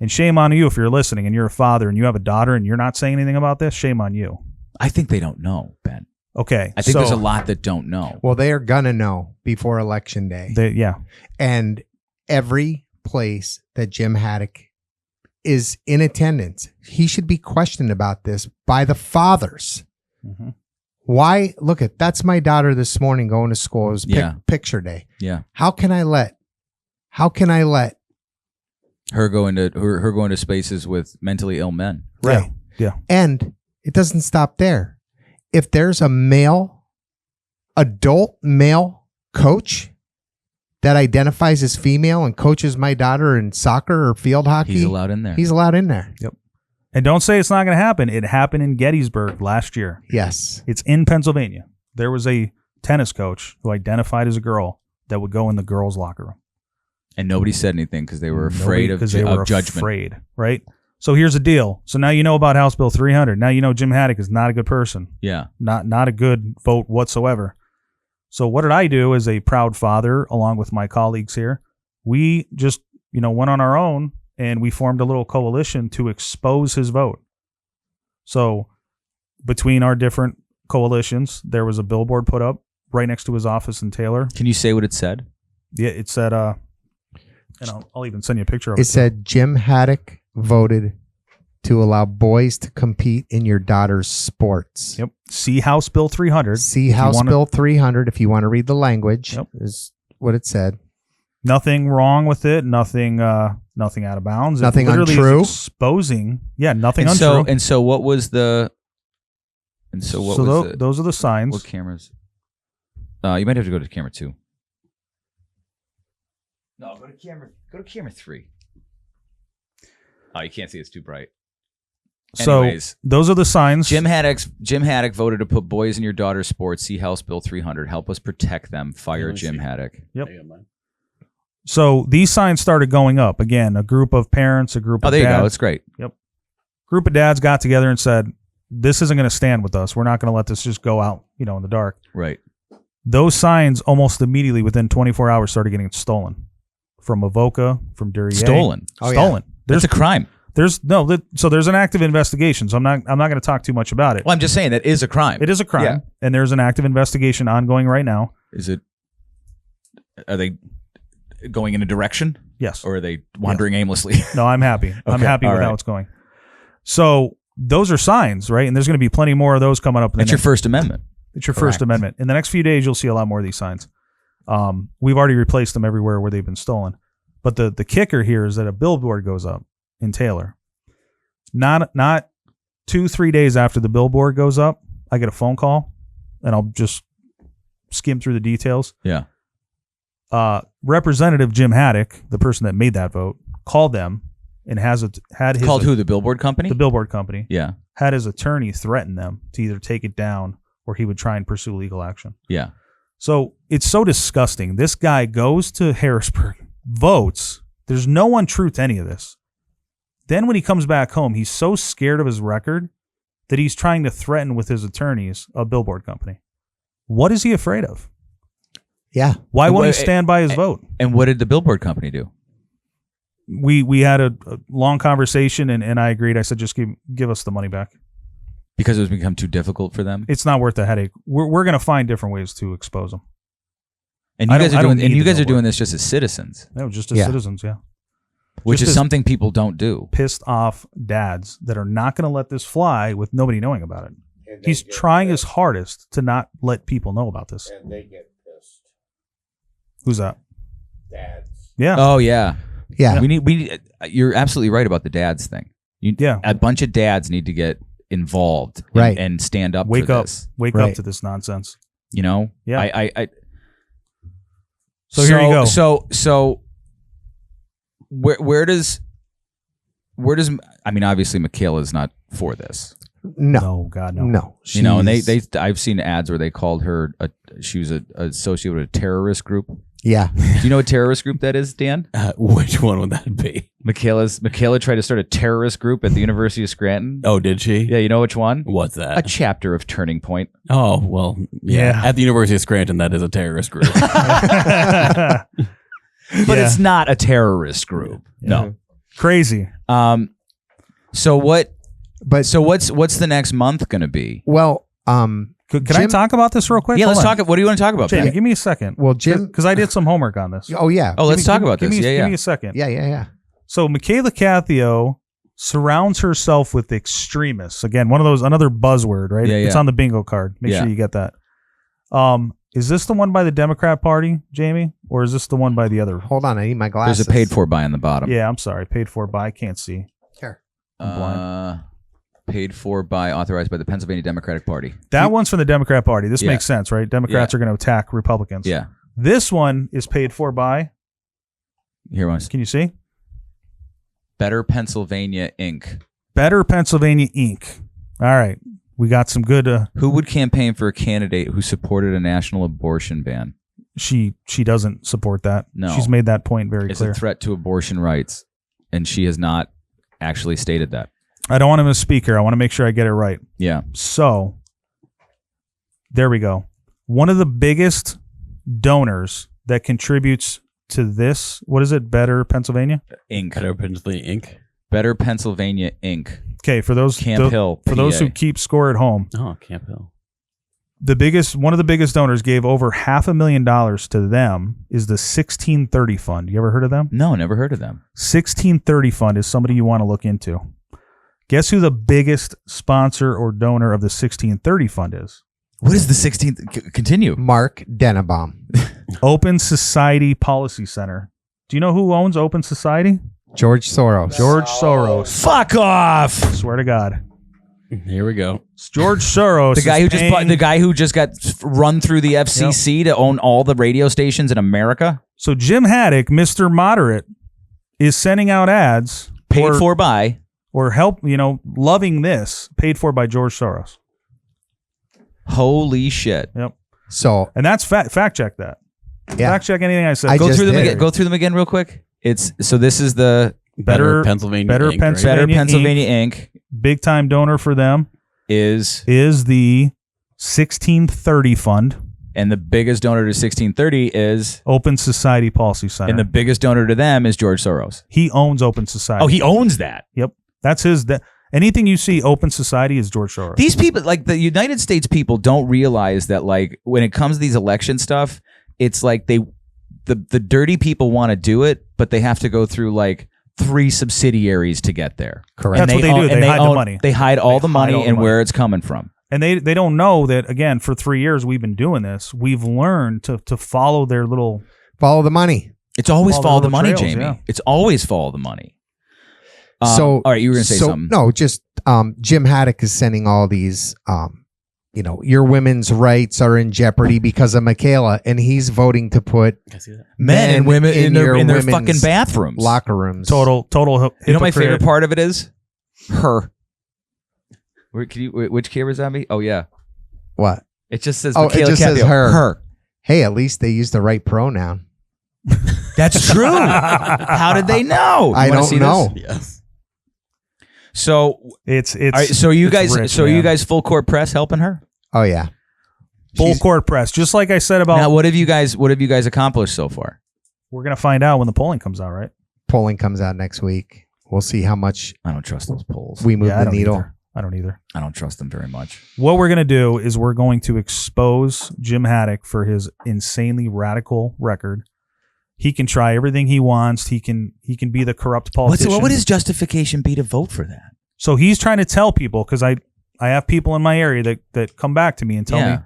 And shame on you if you're listening and you're a father and you have a daughter and you're not saying anything about this. Shame on you. I think they don't know, Ben. Okay. I think there's a lot that don't know. Well, they are going to know before Election Day. And every place that Jim Haddock is in attendance, he should be questioned about this by the fathers. Why? Look that's my daughter this morning going to school. It was picture day. Yeah. How can I let Her going to spaces with mentally ill men. Right. Yeah. And it doesn't stop there. If there's a adult male coach that identifies as female and coaches my daughter in soccer or field hockey, He's allowed in there. He's allowed in there. Yep. And don't say it's not going to happen. It happened in Gettysburg last year. Yes. It's in Pennsylvania. There was a tennis coach who identified as a girl that would go in the girls' locker room. And nobody said anything because they were afraid of judgment. Afraid, right? So here's the deal. So now you know about House Bill 300. Now you know Jim Haddock is not a good person. Yeah. Not a good vote whatsoever. So what did I do as a proud father, along with my colleagues here? We just, went on our own and we formed a little coalition to expose his vote. So between our different coalitions, there was a billboard put up right next to his office in Taylor. Can you say what it said? Yeah, it said, and I'll even send you a picture of it. It said Jim Haddock voted to allow boys to compete in your daughter's sports. Yep. See House Bill 300. See House Bill 300 if you want to read the language. Yep. Is what it said. Nothing wrong with it. Nothing out of bounds. Nothing it literally untrue. Is exposing. Yeah, nothing and untrue. So what was the? And so what was the, those are the signs. What cameras? You might have to go to camera 2. No, go to camera 3. Oh, you can't see; it's too bright. So anyways, those are the signs. Jim Haddock voted to put boys in your daughter's sports. See House Bill 300. Help us protect them. Fire Jim Haddock. Yep. So these signs started going up. Again, a group of parents, a group of dads. Oh, there you go. It's great. Yep. Group of dads got together and said, this isn't going to stand with us. We're not going to let this just go out, in the dark. Right. Those signs almost immediately within 24 hours started getting stolen from Avoca, from Duryea. Stolen. Oh, Stolen. Yeah. There's a crime. There's an active investigation. So I'm not going to talk too much about it. Well, I'm just saying that is a crime. It is a crime. Yeah. And there's an active investigation ongoing right now. Are they going in a direction? Yes. Or are they wandering aimlessly? No, I'm happy. I'm Okay, happy all with right. how it's going. So those are signs, right? And there's going to be plenty more of those coming up. That's your First Amendment. It's your Correct. First Amendment. In the next few days, you'll see a lot more of these signs. We've already replaced them everywhere where they've been stolen. But the kicker here is that a billboard goes up in Taylor. Not 2-3 days after the billboard goes up, I get a phone call, and I'll just skim through the details. Yeah. Representative Jim Haddock, the person that made that vote, called them and Called who? The billboard company? The billboard company. Yeah. Had his attorney threaten them to either take it down or he would try and pursue legal action. Yeah. So it's so disgusting. This guy goes to Harrisburg, votes. There's no untruth to any of this. Then when he comes back home, he's so scared of his record that he's trying to threaten with his attorneys a billboard company. What is he afraid of? Yeah. Why won't he stand by his vote? And what did the billboard company do? We had a long conversation and I agreed. I said, just give us the money back. Because it was become too difficult for them? It's not worth the headache. We're going to find different ways to expose them. And you guys are doing this just as citizens. No, just as citizens, yeah. Which Just is as something people don't do. Pissed off dads that are not going to let this fly with nobody knowing about it. He's trying his hardest to not let people know about this. And they get pissed. Who's that? Dads. Yeah. Oh yeah. Yeah. We need. You're absolutely right about the dads thing. Yeah. A bunch of dads need to get involved, Right. and stand up. Wake for up. this. Wake up to this nonsense. You know. Yeah. I So here you go. So where does I mean, obviously Michaela's not for this. No. God, no. No. You know, and they I've seen ads where they called her she was associated with a terrorist group. Yeah. Do you know what terrorist group that is, Dan? Which one would that be? Michaela tried to start a terrorist group at the University of Scranton. Oh, did she? Yeah, you know which one? What's that? A chapter of Turning Point. Oh, well, yeah. At the University of Scranton, that is a terrorist group. But it's not a terrorist group. No. Crazy. So what's the next month going to be? Well, Can I talk about this real quick? Yeah, Hold let's on. talk. What do you want to talk about? Jamie, Ben? give me a second. Well, Jim, because I did some homework on this. Oh yeah. Oh, let's talk about this. Give Yeah. me a second. Yeah. So Michaela Cathio surrounds herself with extremists. Again, another buzzword, right? Yeah, It's yeah. on the bingo card. Make Yeah. sure you get that. Is this the one by the Democrat Party, Jamie? Or is this the one by the other? Hold on, I need my glasses. There's a paid for by on the bottom. Yeah, I'm sorry. Paid for by. I can't see. Here. I'm blind. Paid for by, authorized by the Pennsylvania Democratic Party. That one's from the Democrat Party. This Yeah. makes sense, right? Democrats Yeah. are going to attack Republicans. Yeah. This one is paid for by. Here one. Can you see? Better Pennsylvania Inc. Better Pennsylvania Inc. All right. We got some good. Who would campaign for a candidate who supported a national abortion ban? She doesn't support that. No. She's made that point very It's clear. a threat to abortion rights, and she has not actually stated that. I don't want to misspeak here. I want to make sure I get it right. Yeah. So there we go. One of the biggest donors that contributes to this, what is it? Better Pennsylvania Inc. Better Pennsylvania Inc. Better Pennsylvania Inc. Okay, for those Camp Hill, for those PA. who keep score at home, Oh, Camp Hill. one of the biggest donors gave over $500,000 to them is the 1630 Fund. You ever heard of them? No, never heard of them. 1630 Fund is somebody you want to look into. Guess who the biggest sponsor or donor of the 1630 Fund is? What is the 16th? Continue. Mark Dennebaum. Open Society Policy Center. Do you know who owns Open Society? George Soros. George Soros. Fuck off! Swear to God. Here we go. It's George Soros. The guy is who just paying- the guy who just got run through the FCC to own all the radio stations in America. So Jim Haddock, Mr. Moderate, is sending out ads Paid for by or help, loving this, paid for by George Soros. Holy shit. Yep. So, and that's fact check that. Yeah. Fact check anything I said. Go through them again. Go through them again real quick. This is the Better Pennsylvania Better Inc., right? Pennsylvania, Better Pennsylvania Inc. Big time donor for them is the 1630 Fund. And the biggest donor to 1630 is Open Society Policy Center. And the biggest donor to them is George Soros. He owns Open Society. Oh, he owns that. Yep. That's his. Anything you see Open Society is George Soros. These people, like the United States people, don't realize that, like, when it comes to these election stuff, it's like the dirty people want to do it, but they have to go through like 3 subsidiaries to get there. Correct. That's what they do. They hide the money. They hide all the money and where it's coming from. And they don't know that, again, for 3 years we've been doing this. We've learned to follow their little... Follow the money. It's always follow the money, trails, Jamie. yeah. It's always follow the money. So, all right, you were going to say something. No, just Jim Haddock is sending all these, your women's rights are in jeopardy because of Michaela, and he's voting to put Men and women in their women's fucking bathrooms. locker rooms. Total. You know my favorite hypocrite. part of it is? Her. Which camera is that me? Oh, yeah. What? It just says Oh, Michaela it just says Capio. her. Hey, at least they used the right pronoun. That's true. How did they know? I You wanna don't see know. this? Yes. So it's all right, so you it's guys rich, you man. guys full court press helping her? Oh yeah. Full court press. Just like I said about... Now what have you guys accomplished so far? We're going to find out when the polling comes out, right? Polling comes out next week. We'll see how much I don't trust those polls. we move Yeah, I the don't needle. either. I don't either. I don't trust them very much. What we're going to do is we're going to expose Jim Haddock for his insanely radical record. He can try everything he wants. He can be the corrupt politician. What would his justification be to vote for that? So he's trying to tell people, because I have people in my area that come back to me and tell me,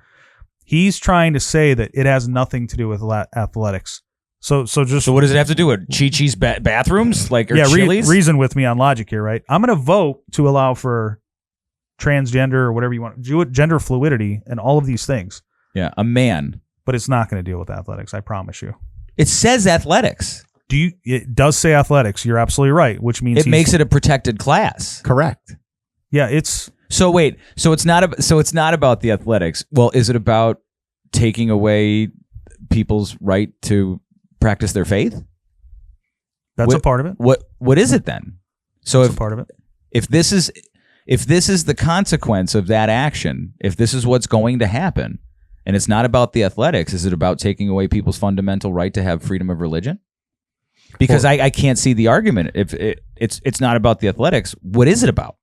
he's trying to say that it has nothing to do with athletics. So what does it have to do with Chi-Chi's bathrooms? Like, or Chili's? Reason with me on logic here, right? I'm going to vote to allow for transgender or whatever you want, gender fluidity and all of these things. Yeah, a man. But it's not going to deal with athletics, I promise you. It says athletics. It does say athletics. You're absolutely right, which means it makes it a protected class. Correct. Yeah, it's so wait. So it's not about the athletics. Well, is it about taking away people's right to practice their faith? That's a part of it. What is it then? So That's a part of it. If this is the consequence of that action, if this is what's going to happen, and it's not about the athletics, is it about taking away people's fundamental right to have freedom of religion? Because I can't see the argument. If it's not about the athletics, what is it about?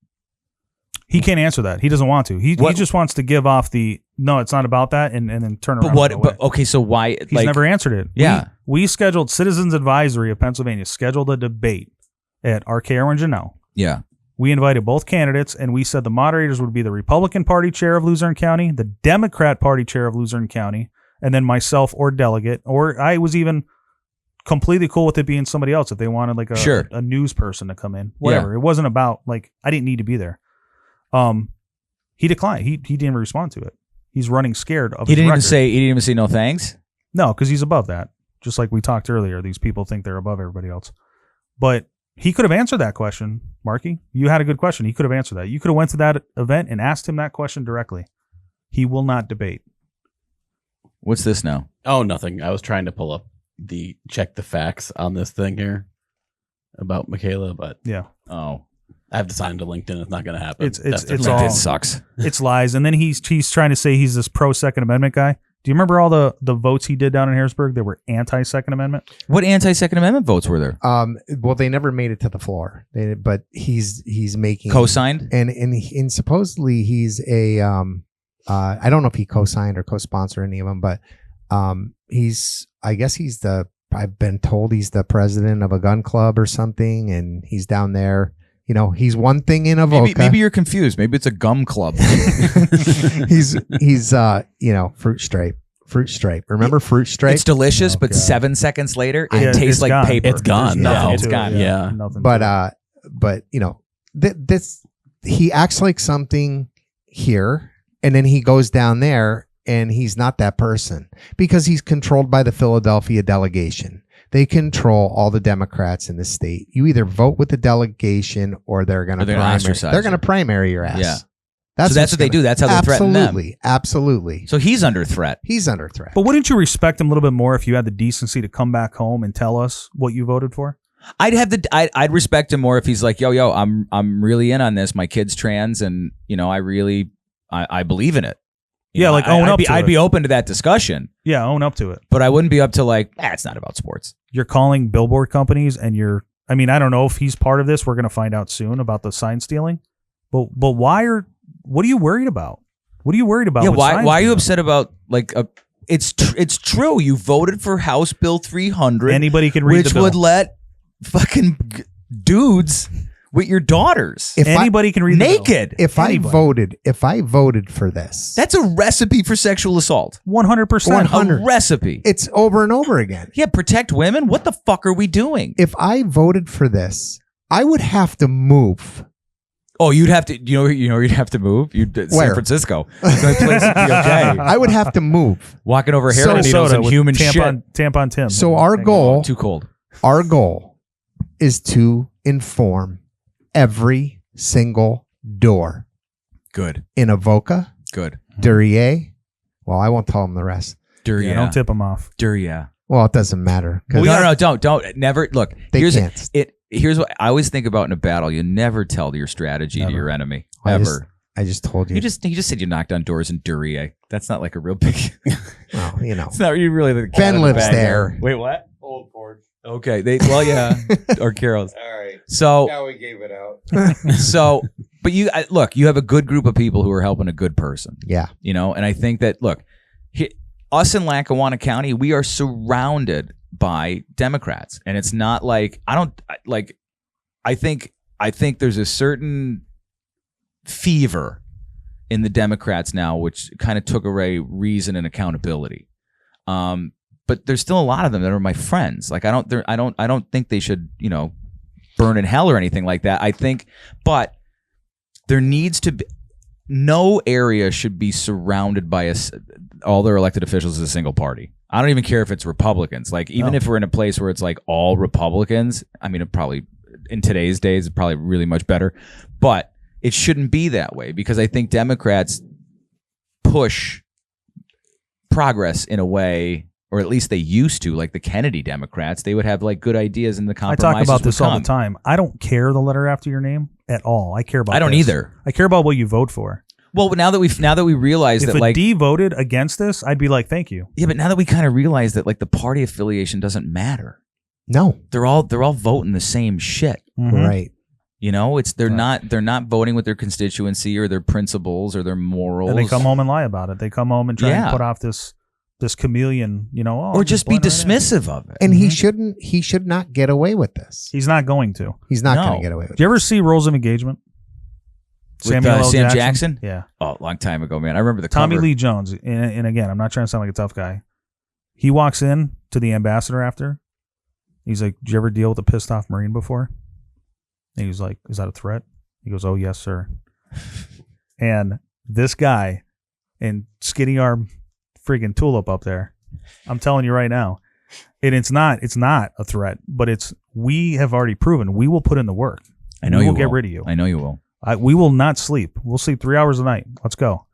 He can't answer that. He doesn't want to. He just wants to give off the no, it's not about that, and then turn around. But okay, so why? He's never answered it. Yeah, we scheduled Citizens Advisory of Pennsylvania scheduled a debate at RK Orange and Janelle. Yeah. We invited both candidates, and we said the moderators would be the Republican Party chair of Luzerne County, the Democrat Party chair of Luzerne County, and then myself or delegate, or I was even completely cool with it being somebody else if they wanted like a news person to come in, whatever. It wasn't about like, I didn't need to be there. He declined. He didn't respond to it. He's running scared of He his didn't even record. say. He didn't even say no thanks. No, because he's above that. Just like we talked earlier, these people think they're above everybody else. But he could have answered that question, Marky. You had a good question. He could have answered that. You could have went to that event and asked him that question directly. He will not debate. What's this now? Oh, nothing. I was trying to pull up check the facts on this thing here about Michaela, but yeah. Oh, I have to sign into LinkedIn. It's not going to happen. It's all it sucks. It's lies. And then he's trying to say he's this pro Second Amendment guy. Do you remember all the votes he did down in Harrisburg that were anti-Second Amendment? What anti-Second Amendment votes were there? Well, they never made it to the floor, but he's making co-signed, and supposedly he's a I don't know if he co-signed or co-sponsored any of them, but I've been told he's the president of a gun club or something, and he's down there. You know, he's one thing in Avoca. Maybe you're confused. Maybe it's a gum club. he's Fruit Stripe. Remember Fruit Stripe? It's delicious, but 7 seconds later, it tastes like gone. paper. It's gone. Yeah, It's gone. Yeah. But you know, this he acts like something here, and then he goes down there, and he's not that person because he's controlled by the Philadelphia delegation. They control all the Democrats in the state. You either vote with the delegation or they're going to ostracize They're going to primary your ass. Yeah. That's what they do. That's how they threaten them. Absolutely. So he's under threat. He's under threat. But wouldn't you respect him a little bit more if you had the decency to come back home and tell us what you voted for? I'd respect him more if he's like, yo, I'm really in on this. My kid's trans, and you know, I believe in it. You know, own up to it. I'd be open to that discussion. Yeah, own up to it. But I wouldn't be up to like, it's not about sports. You're calling billboard companies, and I don't know if he's part of this. We're going to find out soon about the sign stealing. But what are you worried about? What are you worried about? Yeah, why are you upset about like it's true. You voted for House Bill 300. Anybody can read which the bill. would let fucking dudes with your daughters. Anybody can read naked. If I voted for this, that's a recipe for sexual assault. 100%. A recipe. It's over and over again. Yeah, protect women. What the fuck are we doing? If I voted for this, I would have to move. Oh, you'd have to. You know, you'd have to move. San Francisco. The only place would be okay. I would have to move. Walking over heroin needles and human shit. Tampon Tim. So our goal, too cold. Our goal is to inform every single door. Good. In Avoca. Good. Duryea. Well, I won't tell them the rest. Duryea. Yeah, don't tip them off. Duryea. Well, it doesn't matter. No, don't. Never. Look, They can't. Here's what I always think about in a battle. You never tell your strategy to your enemy. Ever. I just told you. He just said you knocked on doors in Duryea. That's not like a real big. Well, you know. It's not really the Ben lives there. Wait, what? Old Forge. Okay. Or Carol's. All right. So now we gave it out. But you have a good group of people who are helping a good person. Yeah. You know, and I think that us in Lackawanna County, we are surrounded by Democrats, and it's not like I think there's a certain fever in the Democrats now, which kind of took away reason and accountability. But there's still a lot of them that are my friends. Like I don't think they should, you know, burn in hell or anything like that. I think, but there needs to be no area should be surrounded by all their elected officials as a single party. I don't even care if it's Republicans. Like even if we're in a place where it's like all Republicans, I mean, it probably in today's days, it's probably really much better, but it shouldn't be that way because I think Democrats push progress in a way, or at least they used to, like the Kennedy Democrats. They would have like good ideas in the compromises. I talk about this all the time. I don't care the letter after your name at all. I care about. I don't either. I care about what you vote for. Well, now that we realize that like if a D voted against this, I'd be like, thank you. Yeah, but now that we kind of realize that like the party affiliation doesn't matter. No, they're all voting the same shit. Mm-hmm. Right. You know, they're not voting with their constituency or their principles or their morals. And they come home and lie about it. They come home and try and put off this chameleon, you know, or just be dismissive of it. And he should not get away with this. He's not going to. He's not going to get away with it. Did you ever see Rules of Engagement? Sam Jackson? Yeah. Oh, a long time ago, man. I remember the Tommy cover. Lee Jones. And again, I'm not trying to sound like a tough guy. He walks in to the ambassador after. He's like, "Did you ever deal with a pissed off Marine before?" And he was like, "Is that a threat?" He goes, "Oh, yes, sir." And this guy and skinny arm friggin' tulip up there, I'm telling you right now, and it's not a threat, but we have already proven we will put in the work. I know we you will get will. rid of you. I know you will. We will not sleep. We'll sleep 3 hours a night. Let's go.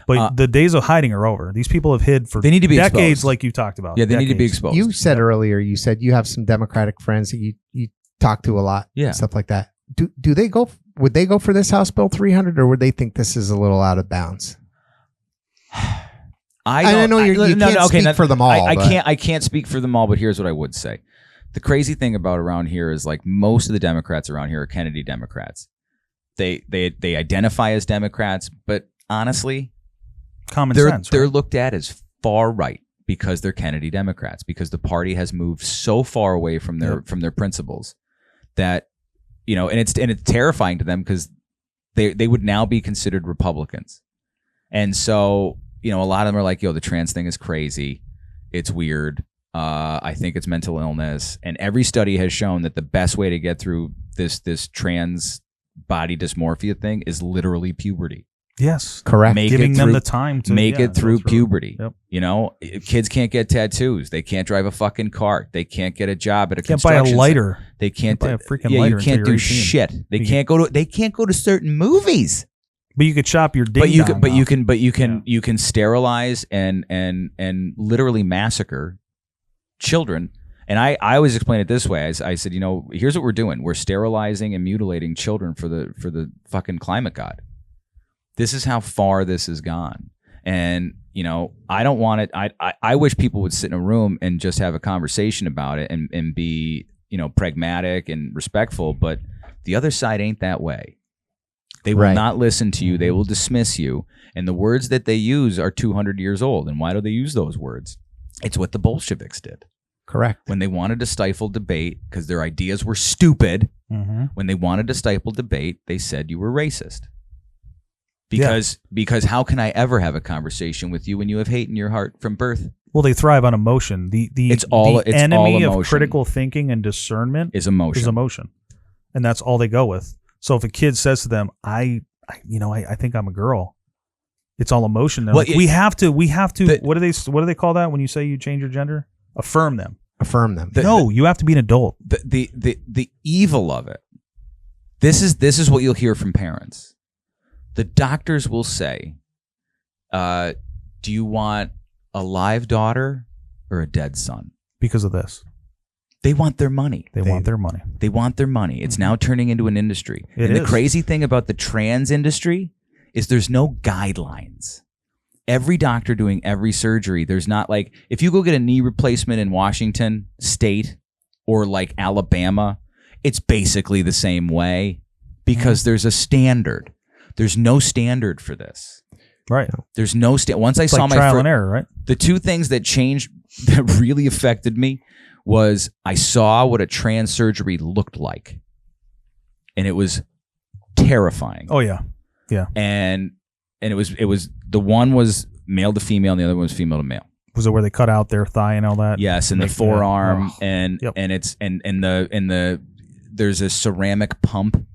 But the days of hiding are over. These people have hid for They need to be decades, exposed. like you talked about. Yeah, they need to be Decades. exposed. You said earlier, you said you have some Democratic friends that you talk to a lot, Yeah. stuff like that. Do they go? Would they go for this House Bill 300, or would they think this is a little out of bounds? I know you can't speak for them all. I can't speak for them all, but here's what I would say. The crazy thing about around here is like most of the Democrats around here are Kennedy Democrats. They identify as Democrats, but honestly, common sense. They're looked at as far right because they're Kennedy Democrats, because the party has moved so far away from their principles that, you know, and it's terrifying to them because they would now be considered Republicans. And so, you know, a lot of them are like, yo, the trans thing is crazy. It's weird. I think it's mental illness. And every study has shown that the best way to get through this trans body dysmorphia thing is literally puberty. Yes. Correct. Giving them the time to make it through go puberty. Yep. You know, kids can't get tattoos. They can't drive a fucking car. They can't get a job at a Can't buy a construction lighter. site. They can't buy a freaking yeah, lighter you can't until do you're 18. shit. They can't go to certain movies. But you could chop your ding But you dong you can sterilize and literally massacre children. And I always explain it this way. I said, you know, here's what we're doing. We're sterilizing and mutilating children for the fucking climate god. This is how far this has gone. And, you know, I don't want it. I wish people would sit in a room and just have a conversation about it and be, you know, pragmatic and respectful. But the other side ain't that way. They will not listen to you. They will dismiss you. And the words that they use are 200 years old. And why do they use those words? It's what the Bolsheviks did. Correct. When they wanted to stifle debate because their ideas were stupid, when they wanted to stifle debate, they said you were racist. Because how can I ever have a conversation with you when you have hate in your heart from birth? Well, they thrive on emotion. The enemy of critical thinking and discernment is emotion. And that's all they go with. So if a kid says to them, I think I'm a girl, it's all emotion. Well, like, we have to. What do they call that when you say you change your gender? Affirm them. You have to be an adult. The evil of it. This is what you'll hear from parents. The doctors will say, do you want a live daughter or a dead son? Because of this. They want their money. They want their money. They want their money. It's now turning into an industry. It and is. The crazy thing about the trans industry is there's no guidelines. Every doctor doing every surgery, there's not like, if you go get a knee replacement in Washington State or like Alabama, it's basically the same way because there's a standard. There's no standard for this. Right. There's no once I saw like my trial and error, right? The two things that changed that really affected me was I saw what a trans surgery looked like, and it was terrifying. Oh yeah, yeah. And it was the one was male to female, and the other one was female to male. Was it where they cut out their thigh and all that? Yes, and the forearm, and there's a ceramic pump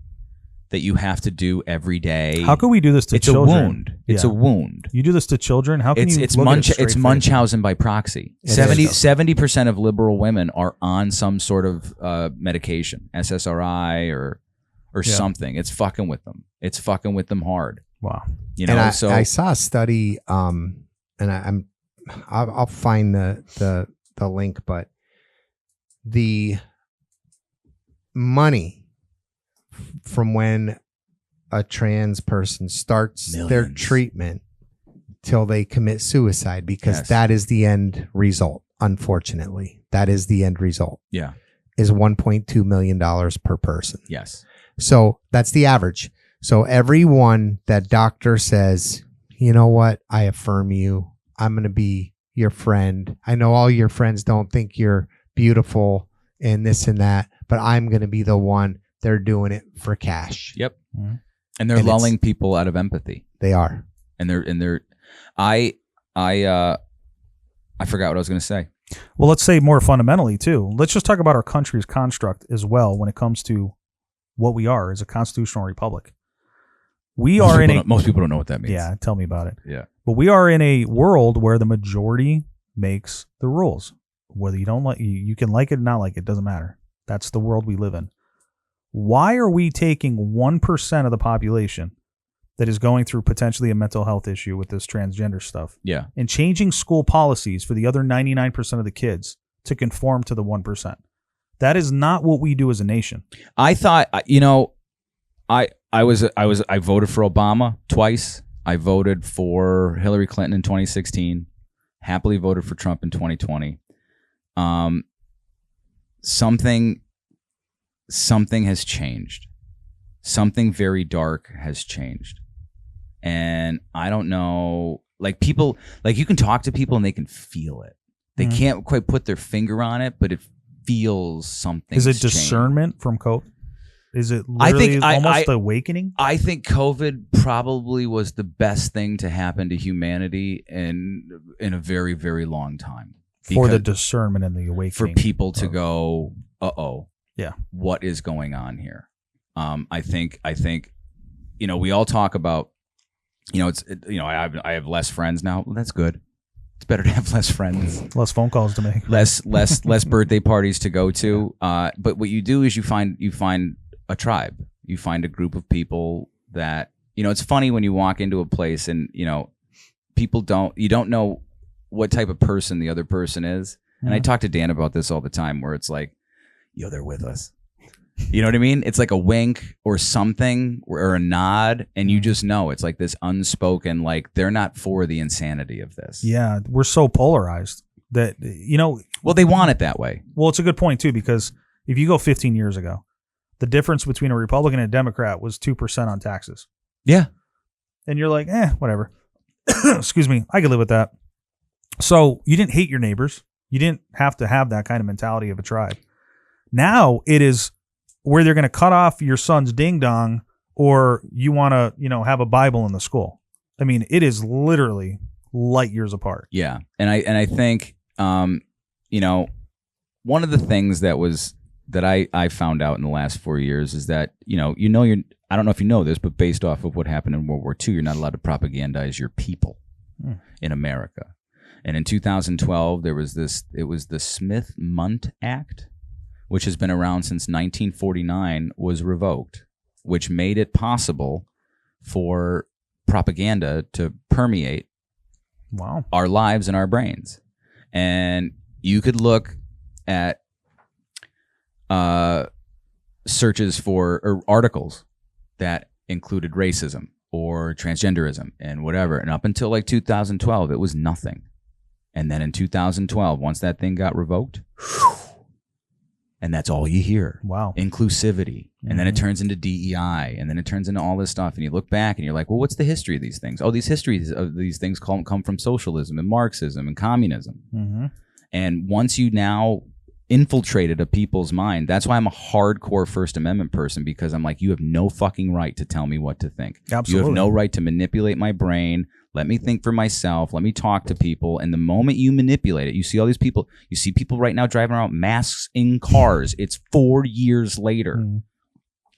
that you have to do every day. How can we do this to it's children? A wound. It's a wound. You do this to children? How can you it's look at it straight it's face? Munchausen by proxy. 70% of liberal women are on some sort of medication, SSRI or something. It's fucking with them. It's fucking with them hard. Wow. You know, and so I saw a study, and I'll find the link, but the money from when a trans person starts their treatment till they commit suicide, because that is the end result. Unfortunately, that is the end result. Yeah, is $1.2 million per person. Yes. So that's the average. So everyone that doctor says, you know what, I affirm you. I'm going to be your friend. I know all your friends don't think you're beautiful and this and that, but I'm going to be the one. They're doing it for cash. Yep. And they're lulling people out of empathy. They are. And they're I forgot what I was going to say. Well, let's say more fundamentally too. Let's just talk about our country's construct as well when it comes to what we are as a constitutional republic. Most people don't know what that means. Yeah, tell me about it. Yeah. But we are in a world where the majority makes the rules. Whether you don't like you can like it or not like it, doesn't matter. That's the world we live in. Why are we taking 1% of the population that is going through potentially a mental health issue with this transgender stuff? Yeah. And changing school policies for the other 99% of the kids to conform to the 1%. That is not what we do as a nation. I thought, I voted for Obama twice. I voted for Hillary Clinton in 2016. Happily voted for Trump in 2020. Something has changed. Something very dark has changed. And I don't know, like people, like you can talk to people and they can feel it. They can't quite put their finger on it, but it feels something. Is it discernment from COVID? Is it literally almost awakening? I think COVID probably was the best thing to happen to humanity in a very, very long time. For the discernment and the awakening. For people to go, yeah, what is going on here? I think, we all talk about, I have less friends now. Well, that's good. It's better to have less friends, less phone calls to make, less birthday parties to go to. But what you do is you find a tribe. You find a group of people that, it's funny when you walk into a place and, you don't know what type of person the other person is. And I talk to Dan about this all the time where it's like, they're with us. You know what I mean? It's like a wink or something or a nod. And you just know it's like this unspoken, like they're not for the insanity of this. Yeah. We're so polarized that, well, they want it that way. Well, it's a good point too, because if you go 15 years ago, the difference between a Republican and a Democrat was 2% on taxes. Yeah. And you're like, whatever. Excuse me. I could live with that. So you didn't hate your neighbors. You didn't have to have that kind of mentality of a tribe. Now it is where they're going to cut off your son's ding dong, or you want to, have a Bible in the school. I mean, it is literally light years apart. Yeah. And I think, one of the things that I found out in the last 4 years is that, I don't know if you know this, but based off of what happened in World War II, you're not allowed to propagandize your people in America. And in 2012, it was the Smith-Mundt Act, which has been around since 1949, was revoked, which made it possible for propaganda to permeate our lives and our brains. And you could look at searches or articles that included racism or transgenderism and whatever. And up until like 2012, it was nothing. And then in 2012, once that thing got revoked, and that's all you hear. Wow. Inclusivity. And then it turns into DEI. And then it turns into all this stuff. And you look back and you're like, well, what's the history of these things? Oh, these histories of these things come from socialism and Marxism and communism. And once you now infiltrated a people's mind, that's why I'm a hardcore First Amendment person, because I'm like, you have no fucking right to tell me what to think. Absolutely. You have no right to manipulate my brain. Let me think for myself. Let me talk to people. And the moment you manipulate it, you see all these people. You see people right now driving around masks in cars. It's 4 years later.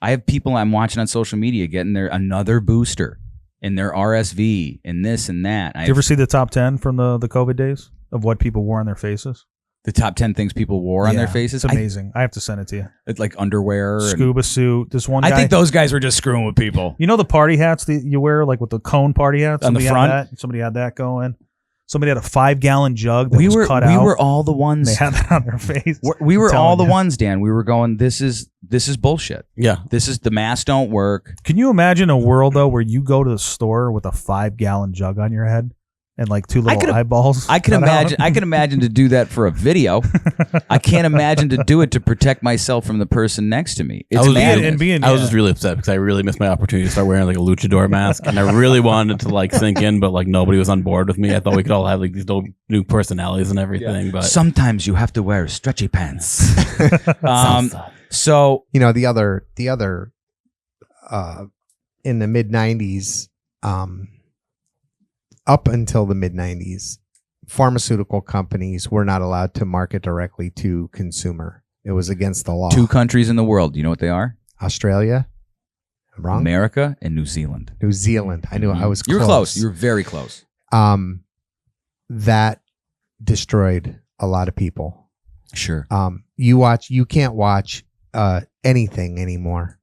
I have people I'm watching on social media getting another booster in their RSV and this and that. Did you ever see the top 10 from the COVID days of what people wore on their faces? The top 10 things people wore on their faces? It's amazing. I have to send it to you. It's like underwear. Scuba suit. This one guy. I think those guys were just screwing with people. You know the party hats that you wear, like with the cone party hats? On the front? Somebody had that going. Somebody had a 5-gallon jug that was cut out. We were all the ones. They had that on their face. We were all the ones, Dan. We were going, this is bullshit. Yeah. The masks don't work. Can you imagine a world, though, where you go to the store with a 5-gallon jug on your head? And like two little eyeballs. I can imagine to do that for a video. I can't imagine to do it to protect myself from the person next to me. I was just really upset because I really missed my opportunity to start wearing like a luchador mask, and I really wanted to like sink in, but like nobody was on board with me. I thought we could all have like these new personalities and everything. Yeah. But sometimes you have to wear stretchy pants. So the other in the mid 90s. Up until the mid 90s, pharmaceutical companies were not allowed to market directly to consumer. It was against the law. 2 countries in the world. You know what they are? Australia. I'm wrong. America and New Zealand. New Zealand. I knew I was close. You're close. You're very close. That destroyed a lot of people. Sure. You can't watch anything anymore.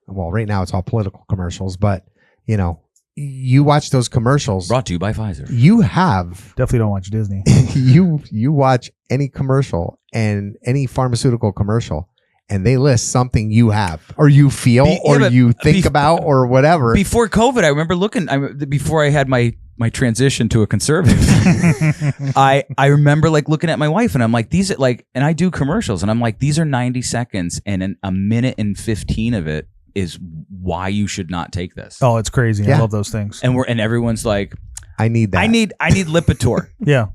Well, right now it's all political commercials, but you know, you watch those commercials. Brought to you by Pfizer. You have Definitely don't watch Disney. you watch any commercial and any pharmaceutical commercial, and they list something you have or you feel or you think about or whatever. Before COVID, I remember looking. Before I had my transition to a conservative, I remember like looking at my wife and I'm like, these are like, and I do commercials and I'm like, these are 90 seconds and in a minute and 15 of it is why you should not take this. Oh, it's crazy. Yeah. I love those things. And everyone's like, I need that. I need Lipitor. Yeah.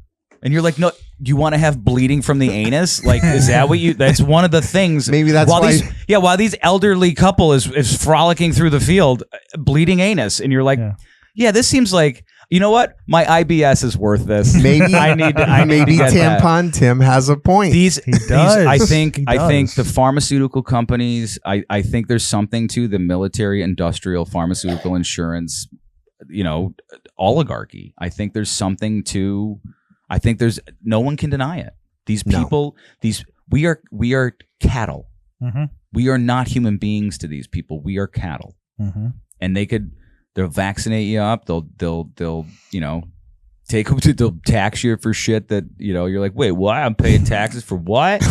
And you're like, no, you want to have bleeding from the anus? Like, is that what you? That's one of the things. Maybe that's why. While these elderly couple is frolicking through the field, bleeding anus, and you're like, yeah, this seems like, you know what? My IBS is worth this. Maybe I need to get Tampon that. Tim has a point. He does. I think He does. I think the pharmaceutical companies. I think there's something to the military, industrial, pharmaceutical, insurance, oligarchy. I think there's something to. I think there's no one can deny it. These people, we are cattle. Mm-hmm. We are not human beings to these people. We are cattle, and they'll vaccinate you up. They'll they'll tax you for shit that you're like, wait, why? I'm paying taxes for what?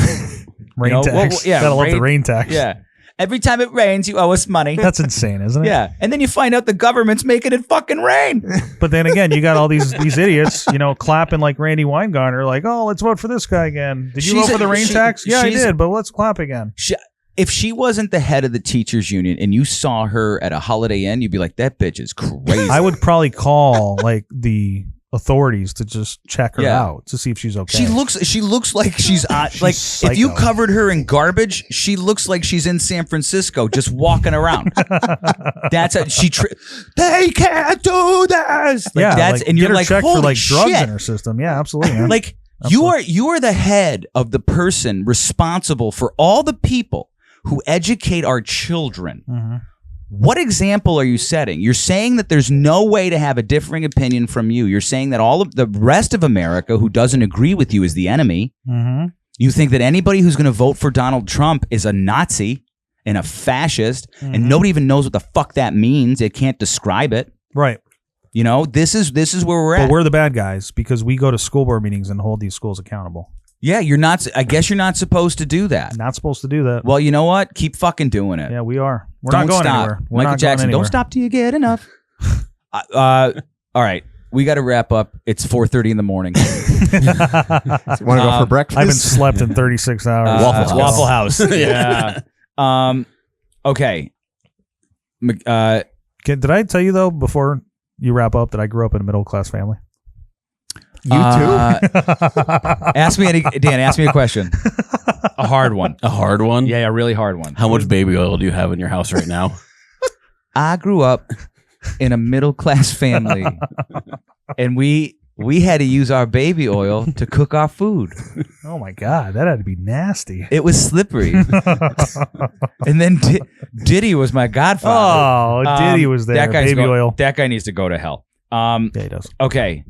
Rain tax. Gotta love the rain tax. Yeah. Every time it rains, you owe us money. That's insane, isn't it? Yeah. And then you find out the government's making it fucking rain. But then again, you got all these idiots, clapping like Randy Weingarten, like, oh, let's vote for this guy again. Did you vote for the rain tax? Yeah, I did, but let's clap again. If she wasn't the head of the teachers union and you saw her at a Holiday Inn, you'd be like, that bitch is crazy. I would probably call like the authorities to just check her out to see if she's okay. She looks like she's like psycho. If you covered her in garbage, she looks like she's in San Francisco just walking around. That's how they can't do this. And you're get her like, checked holy for like drugs shit. in her system. Yeah, absolutely. Man. Like you are the head of the person responsible for all the people who educate our children. Mm-hmm. What example are you setting? You're saying that there's no way to have a differing opinion from you. You're saying that all of the rest of America who doesn't agree with you is the enemy. Mm-hmm. You think that anybody who's going to vote for Donald Trump is a Nazi and a fascist, and nobody even knows what the fuck that means. They can't describe it. Right. This is where we're at. But we're the bad guys because we go to school board meetings and hold these schools accountable. Yeah, you're not. I guess you're not supposed to do that. Not supposed to do that. Well, you know what? Keep fucking doing it. Yeah, we are. We're Don't not going stop. anywhere. We're Michael not Jackson, going don't anywhere. stop till you get enough. All right, we got to wrap up. It's 4:30 in the morning. Want to go for breakfast? I haven't slept in 36 hours. Waffle House. Yeah. Okay. Did I tell you though before you wrap up that I grew up in a middle class family? You too? Ask me a question. A hard one. A hard one? Yeah, a really hard one. How much baby oil do you have in your house right now? I grew up in a middle class family, and we had to use our baby oil to cook our food. Oh my God, that had to be nasty. It was slippery. And then Diddy was my godfather. Oh, Diddy was there. Baby oil. That guy needs to go to hell. Yeah, he does. Okay.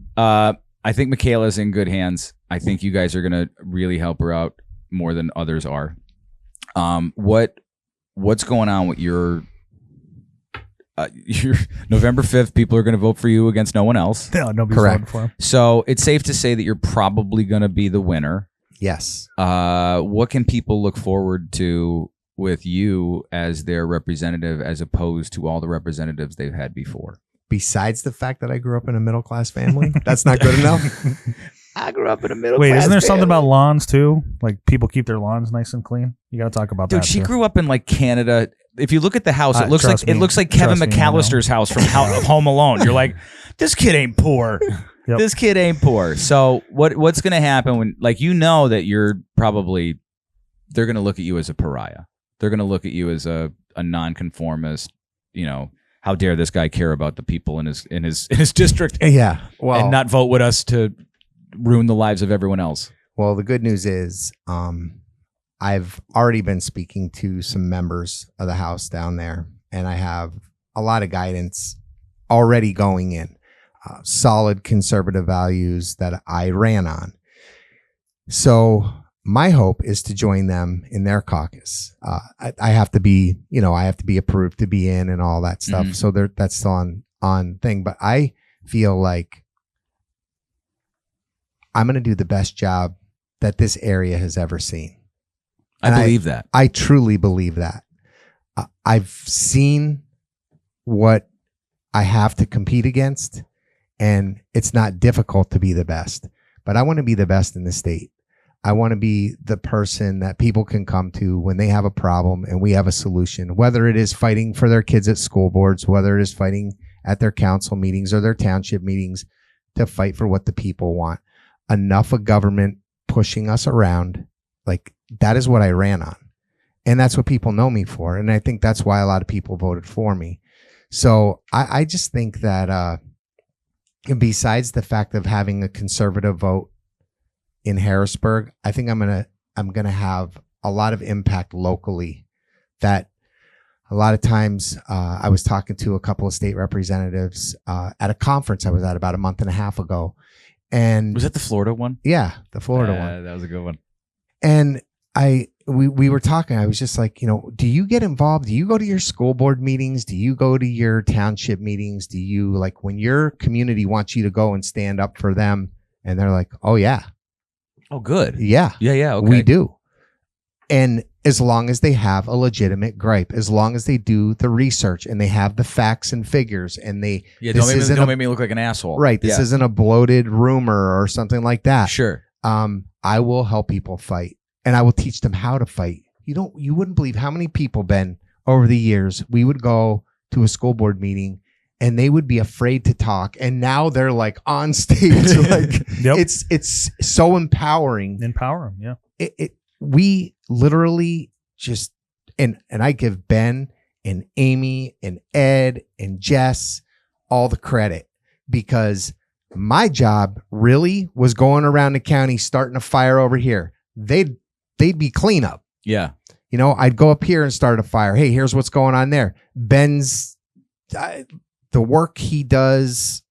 I think Michaela's in good hands. I think you guys are going to really help her out more than others are. What's going on with your November 5th? People are going to vote for you against no one else. No, nobody's voting for him. So it's safe to say that you're probably going to be the winner. Yes. What can people look forward to with you as their representative as opposed to all the representatives they've had before? Besides the fact that I grew up in a middle class family, that's not good enough. I grew up in a middle class Wait, isn't there family. something about lawns too? Like people keep their lawns nice and clean? You got to talk about that. Dude, she too. grew up in like Canada. If you look at the house, it looks trust like me. Kevin Trust me, I know. McAllister's house from Home Alone. You're like, this kid ain't poor. Yep. This kid ain't poor. So what's going to happen when, like, that you're probably, they're going to look at you as a pariah. They're going to look at you as a nonconformist. How dare this guy care about the people in his district? Yeah, well, and not vote with us to ruin the lives of everyone else. Well, the good news is I've already been speaking to some members of the House down there, and I have a lot of guidance already going in, solid conservative values that I ran on. So my hope is to join them in their caucus. I have to be, I have to be approved to be in and all that stuff. So that's still on thing. But I feel like I'm going to do the best job that this area has ever seen. I believe that. I truly believe that. I've seen what I have to compete against, and it's not difficult to be the best. But I want to be the best in the state. I want to be the person that people can come to when they have a problem and we have a solution, whether it is fighting for their kids at school boards, whether it is fighting at their council meetings or their township meetings, to fight for what the people want. Enough of government pushing us around. Like, that is what I ran on. And that's what people know me for. And I think that's why a lot of people voted for me. So I just think that besides the fact of having a conservative vote in Harrisburg, I think I'm gonna have a lot of impact locally. That a lot of times I was talking to a couple of state representatives at a conference I was at about a month and a half ago. And was that the Florida one? Yeah, the Florida one. That was a good one. And we were talking. I was just like, do you get involved? Do you go to your school board meetings? Do you go to your township meetings? Do you, like, when your community wants you to go and stand up for them? And they're like, oh yeah. Oh, good. Yeah. Yeah. Okay. We do. And as long as they have a legitimate gripe, as long as they do the research and they have the facts and figures, and they don't make me look like an asshole. Right. This isn't a bloated rumor or something like that. Sure. I will help people fight, and I will teach them how to fight. You wouldn't believe how many people, Ben, over the years, we would go to a school board meeting and they would be afraid to talk. And now they're like on stage. Like, it's so empowering. Empower them. Yeah. We literally just, and I give Ben and Amy and Ed and Jess all the credit, because my job really was going around the county, starting a fire over here. They'd be cleanup. Yeah. I'd go up here and start a fire. Hey, here's what's going on there. Ben's, the work he does,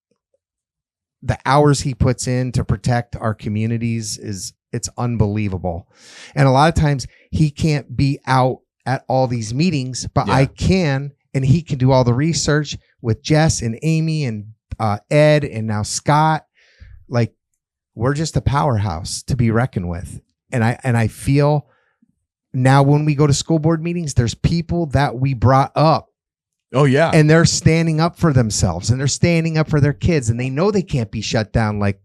the hours he puts in to protect our communities it's unbelievable. And a lot of times he can't be out at all these meetings, but I can, and he can do all the research with Jess and Amy and Ed and now Scott. Like, we're just a powerhouse to be reckoned with. And I feel now when we go to school board meetings, there's people that we brought up. Oh yeah. And they're standing up for themselves, and they're standing up for their kids, and they know they can't be shut down. Like,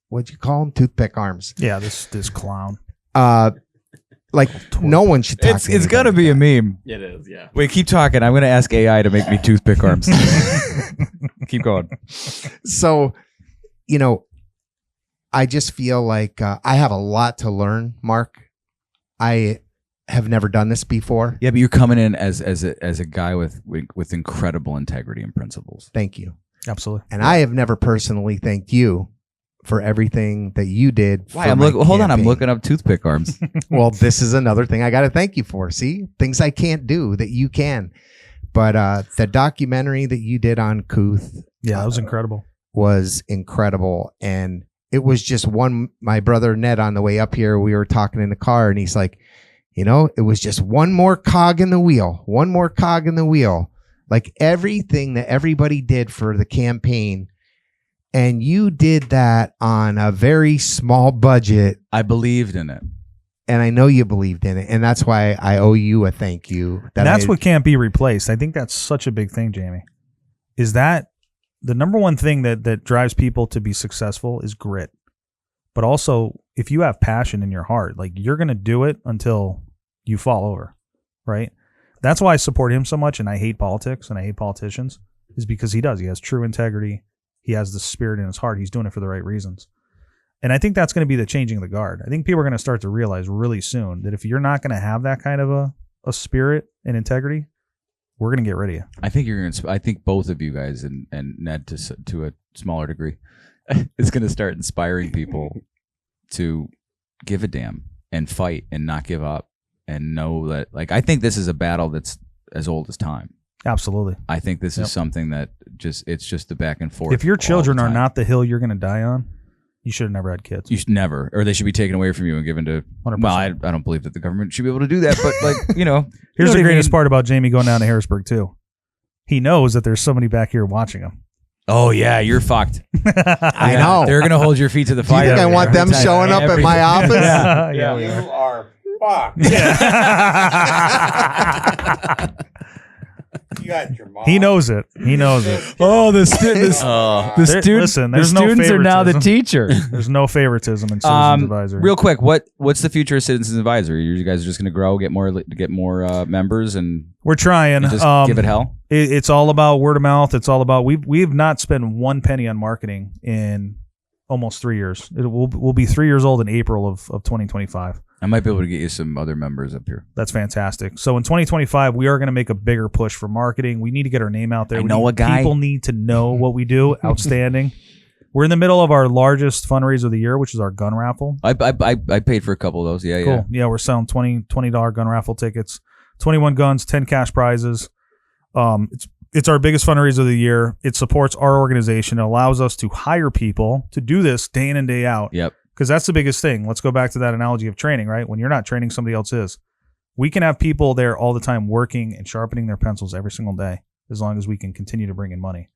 what'd you call them? Toothpick arms. Yeah. This clown. Like, no one should talk. It's gotta be a meme. It is. Yeah. Wait, keep talking. I'm gonna ask AI to make me toothpick arms. Keep going. So, I just feel like I have a lot to learn, Mark. I have never done this before. Yeah, but you're coming in as a guy with incredible integrity and principles. Thank you. Absolutely. And I have never personally thanked you for everything that you did. Why? Hold on, I'm looking up toothpick arms. Well, this is another thing I got to thank you for. See, things I can't do that you can. But the documentary that you did on Couth, that was incredible. Was incredible. And it was just my brother Ned, on the way up here, we were talking in the car, and he's like, it was just one more cog in the wheel, like everything that everybody did for the campaign. And you did that on a very small budget. I believed in it. And I know you believed in it. And that's why I owe you a thank you. That's what can't be replaced. I think that's such a big thing, Jamie, is that the number one thing that drives people to be successful is grit. But also, if you have passion in your heart, like, you're going to do it until you fall over, right? That's why I support him so much, and I hate politics and I hate politicians, is because he does. He has true integrity. He has the spirit in his heart. He's doing it for the right reasons. And I think that's going to be the changing of the guard. I think people are going to start to realize really soon that if you're not going to have that kind of a spirit and integrity, we're going to get rid of you. I think I think both of you guys and Ned to a smaller degree is going to start inspiring people to give a damn and fight and not give up and know that, like, I think this is a battle that's as old as time. Absolutely. I think this is something that it's just the back and forth. If your all children the are time. not the hill you're going to die on, you should have never had kids. You should never, or they should be taken away from you and given to. 100%. Well, I don't believe that the government should be able to do that, but like, you know, Here's you know the what I greatest mean? part about Jamie going down to Harrisburg too. He knows that there's somebody back here watching him. Oh yeah, you're fucked. I know. They're gonna hold your feet to the Do you fire. think I want them Every time. showing up at my office? Yeah. You are fucked. You got your mom. He knows it. He knows it. Oh, the students Listen, there's no students are now the favoritism. teacher. There's no favoritism in Citizens Advisory. Real quick, what's the future of Citizens Advisory? You guys are just gonna grow, get more members, and We're trying. and just give it hell. It's all about word of mouth. It's all about we've not spent one penny on marketing in almost 3 years. We'll be 3 years old in April of 2025. I might be able to get you some other members up here. That's fantastic. So in 2025, we are going to make a bigger push for marketing. We need to get our name out there. I know a guy. People need to know what we do. Outstanding. We're in the middle of our largest fundraiser of the year, which is our gun raffle. I paid for a couple of those. Yeah, Cool. Yeah, we're selling $20 gun raffle tickets, 21 guns, 10 cash prizes. It's our biggest fundraiser of the year. It supports our organization. It allows us to hire people to do this day in and day out. Yep. Because that's the biggest thing. Let's go back to that analogy of training, right? When you're not training, somebody else is. We can have people there all the time working and sharpening their pencils every single day, as long as we can continue to bring in money.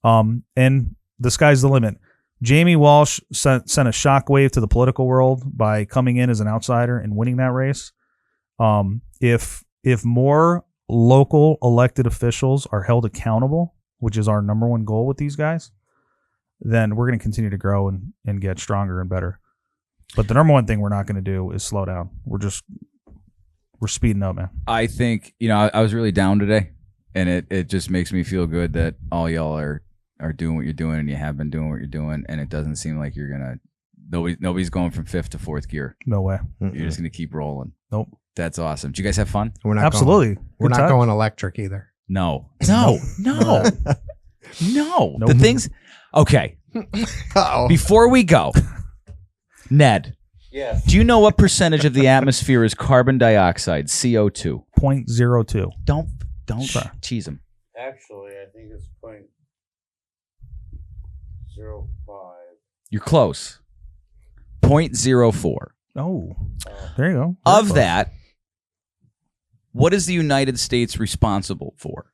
And the sky's the limit. Jamie Walsh sent a shockwave to the political world by coming in as an outsider and winning that race. If more local elected officials are held accountable, which is our number one goal with these guys, then we're going to continue to grow and get stronger and better. But the number one thing we're not going to do is slow down. We're speeding up, man. I think, I was really down today, and it just makes me feel good that all y'all are doing what you're doing, and you have been doing what you're doing, and it doesn't seem like you're gonna nobody's going from fifth to fourth gear. No way. You're just gonna keep rolling. Nope. That's awesome. Did you guys have fun? We're not Absolutely. We're Good not time. going electric either. No. Nope. No. Nope. The things. Okay. Uh-oh. Before we go, Ned. Yes. Do you know what percentage of the atmosphere is carbon dioxide, CO2? 0.02. Don't Sorry. cheese them. Actually, I think it's 0.05. You're close. 0.04. Oh, there you go. Of that, what is the United States responsible for?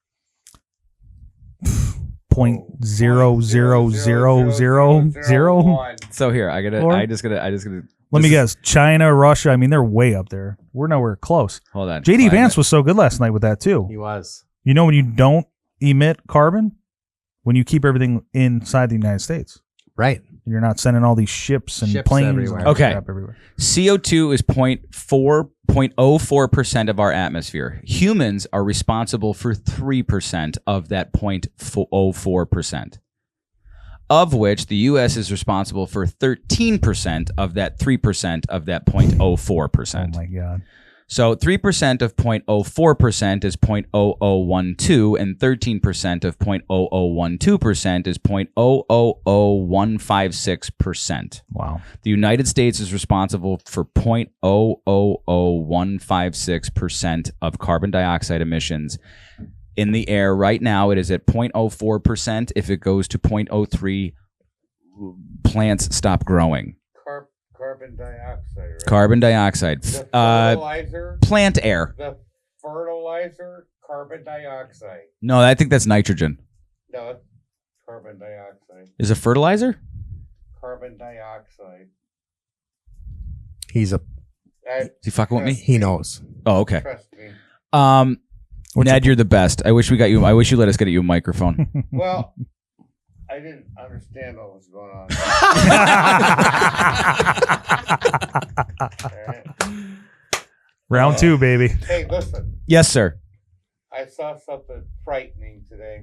0.00000. So here, I just gotta. Let me guess. China, Russia. I mean, they're way up there. We're nowhere close. Hold on. JD Vance was so good last night with that too. He was. You know when you don't emit carbon? When you keep everything inside the United States. Right. You're not sending all these ships and planes everywhere. and all that Okay. crap everywhere. CO2 is 0.04% of our atmosphere. Humans are responsible for 3% of that 0.04%, of which the U.S. is responsible for 13% of that 3% of that 0.04%. Oh my God. So 3% of 0.04% is 0.0012, and 13% of 0.0012% is 0.000156%. Wow. The United States is responsible for 0.000156% of carbon dioxide emissions in the air. Right now, it is at 0.04%. If it goes to 0.03, plants stop growing. Carbon dioxide, right? Carbon dioxide. The fertilizer. Plant air. The fertilizer, carbon dioxide. No, I think that's nitrogen. No, it's carbon dioxide. Is it fertilizer? Carbon dioxide. He's a. Is he fucking with me? He knows. Oh, okay. Trust me. Ned, you're the best. I wish you let us get you a microphone. Well, I didn't understand what was going on. Round two, baby. Hey, listen. Yes, sir. I saw something frightening today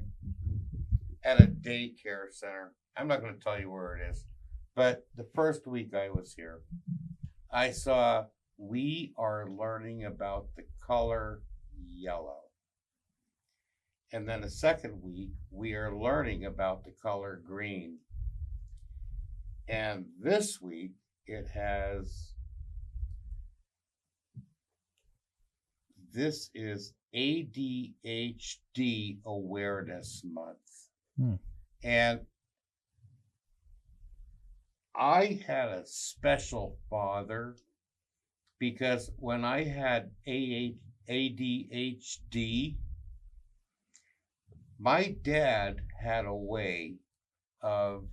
at a daycare center. I'm not going to tell you where it is, but the first week I was here, I saw we are learning about the color yellow. And then the second week, we are learning about the color green. And this week it has, this is ADHD Awareness Month. And I had a special father because when I had ADHD, my dad had a way of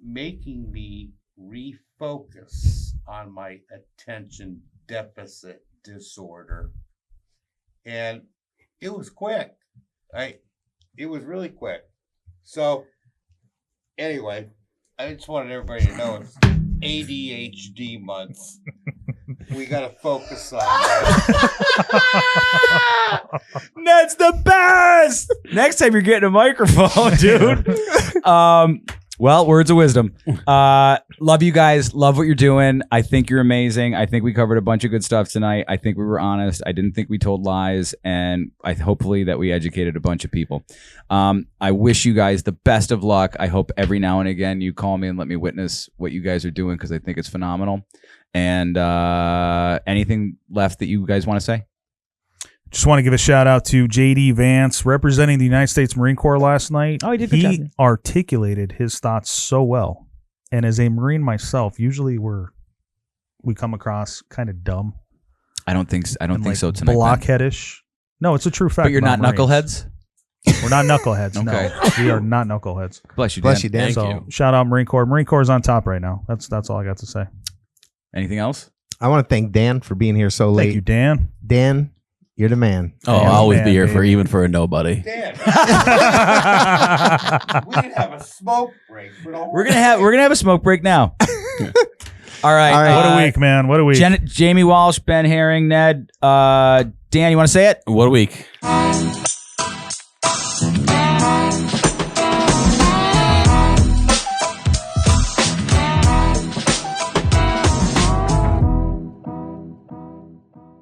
making me refocus on my attention deficit disorder. And it was quick. It was really quick. So anyway, I just wanted everybody to know it's ADHD month. We got to focus on that. Ned's the best. Next time you're getting a microphone, dude. Well, words of wisdom. Love you guys. Love what you're doing. I think you're amazing. I think we covered a bunch of good stuff tonight. I think we were honest. I didn't think we told lies, and hopefully that we educated a bunch of people. I wish you guys the best of luck. I hope every now and again you call me and let me witness what you guys are doing because I think it's phenomenal. And anything left that you guys want to say? Just want to give a shout out to JD Vance representing the United States Marine Corps last night. Oh, he did good job. He articulated his thoughts so well. And as a Marine myself, usually we come across kind of dumb. I don't think so tonight. Blockheadish. No, it's a true fact. But you're not Marines. knuckleheads? We're not knuckleheads. Okay. No, we are not knuckleheads. Bless you, Dan. Bless you, Dan. So shout out Marine Corps. Marine Corps is on top right now. That's all I got to say. Anything else? I want to thank Dan for being here so late. Thank you, Dan. Dan, you're the man. Oh, I'll always be here for even for a nobody. Dan, we didn't have a smoke break. We're gonna have a smoke break now. All right. What a week, man. What a week. Jamie Walsh, Ben Herring, Ned, Dan. You want to say it? What a week.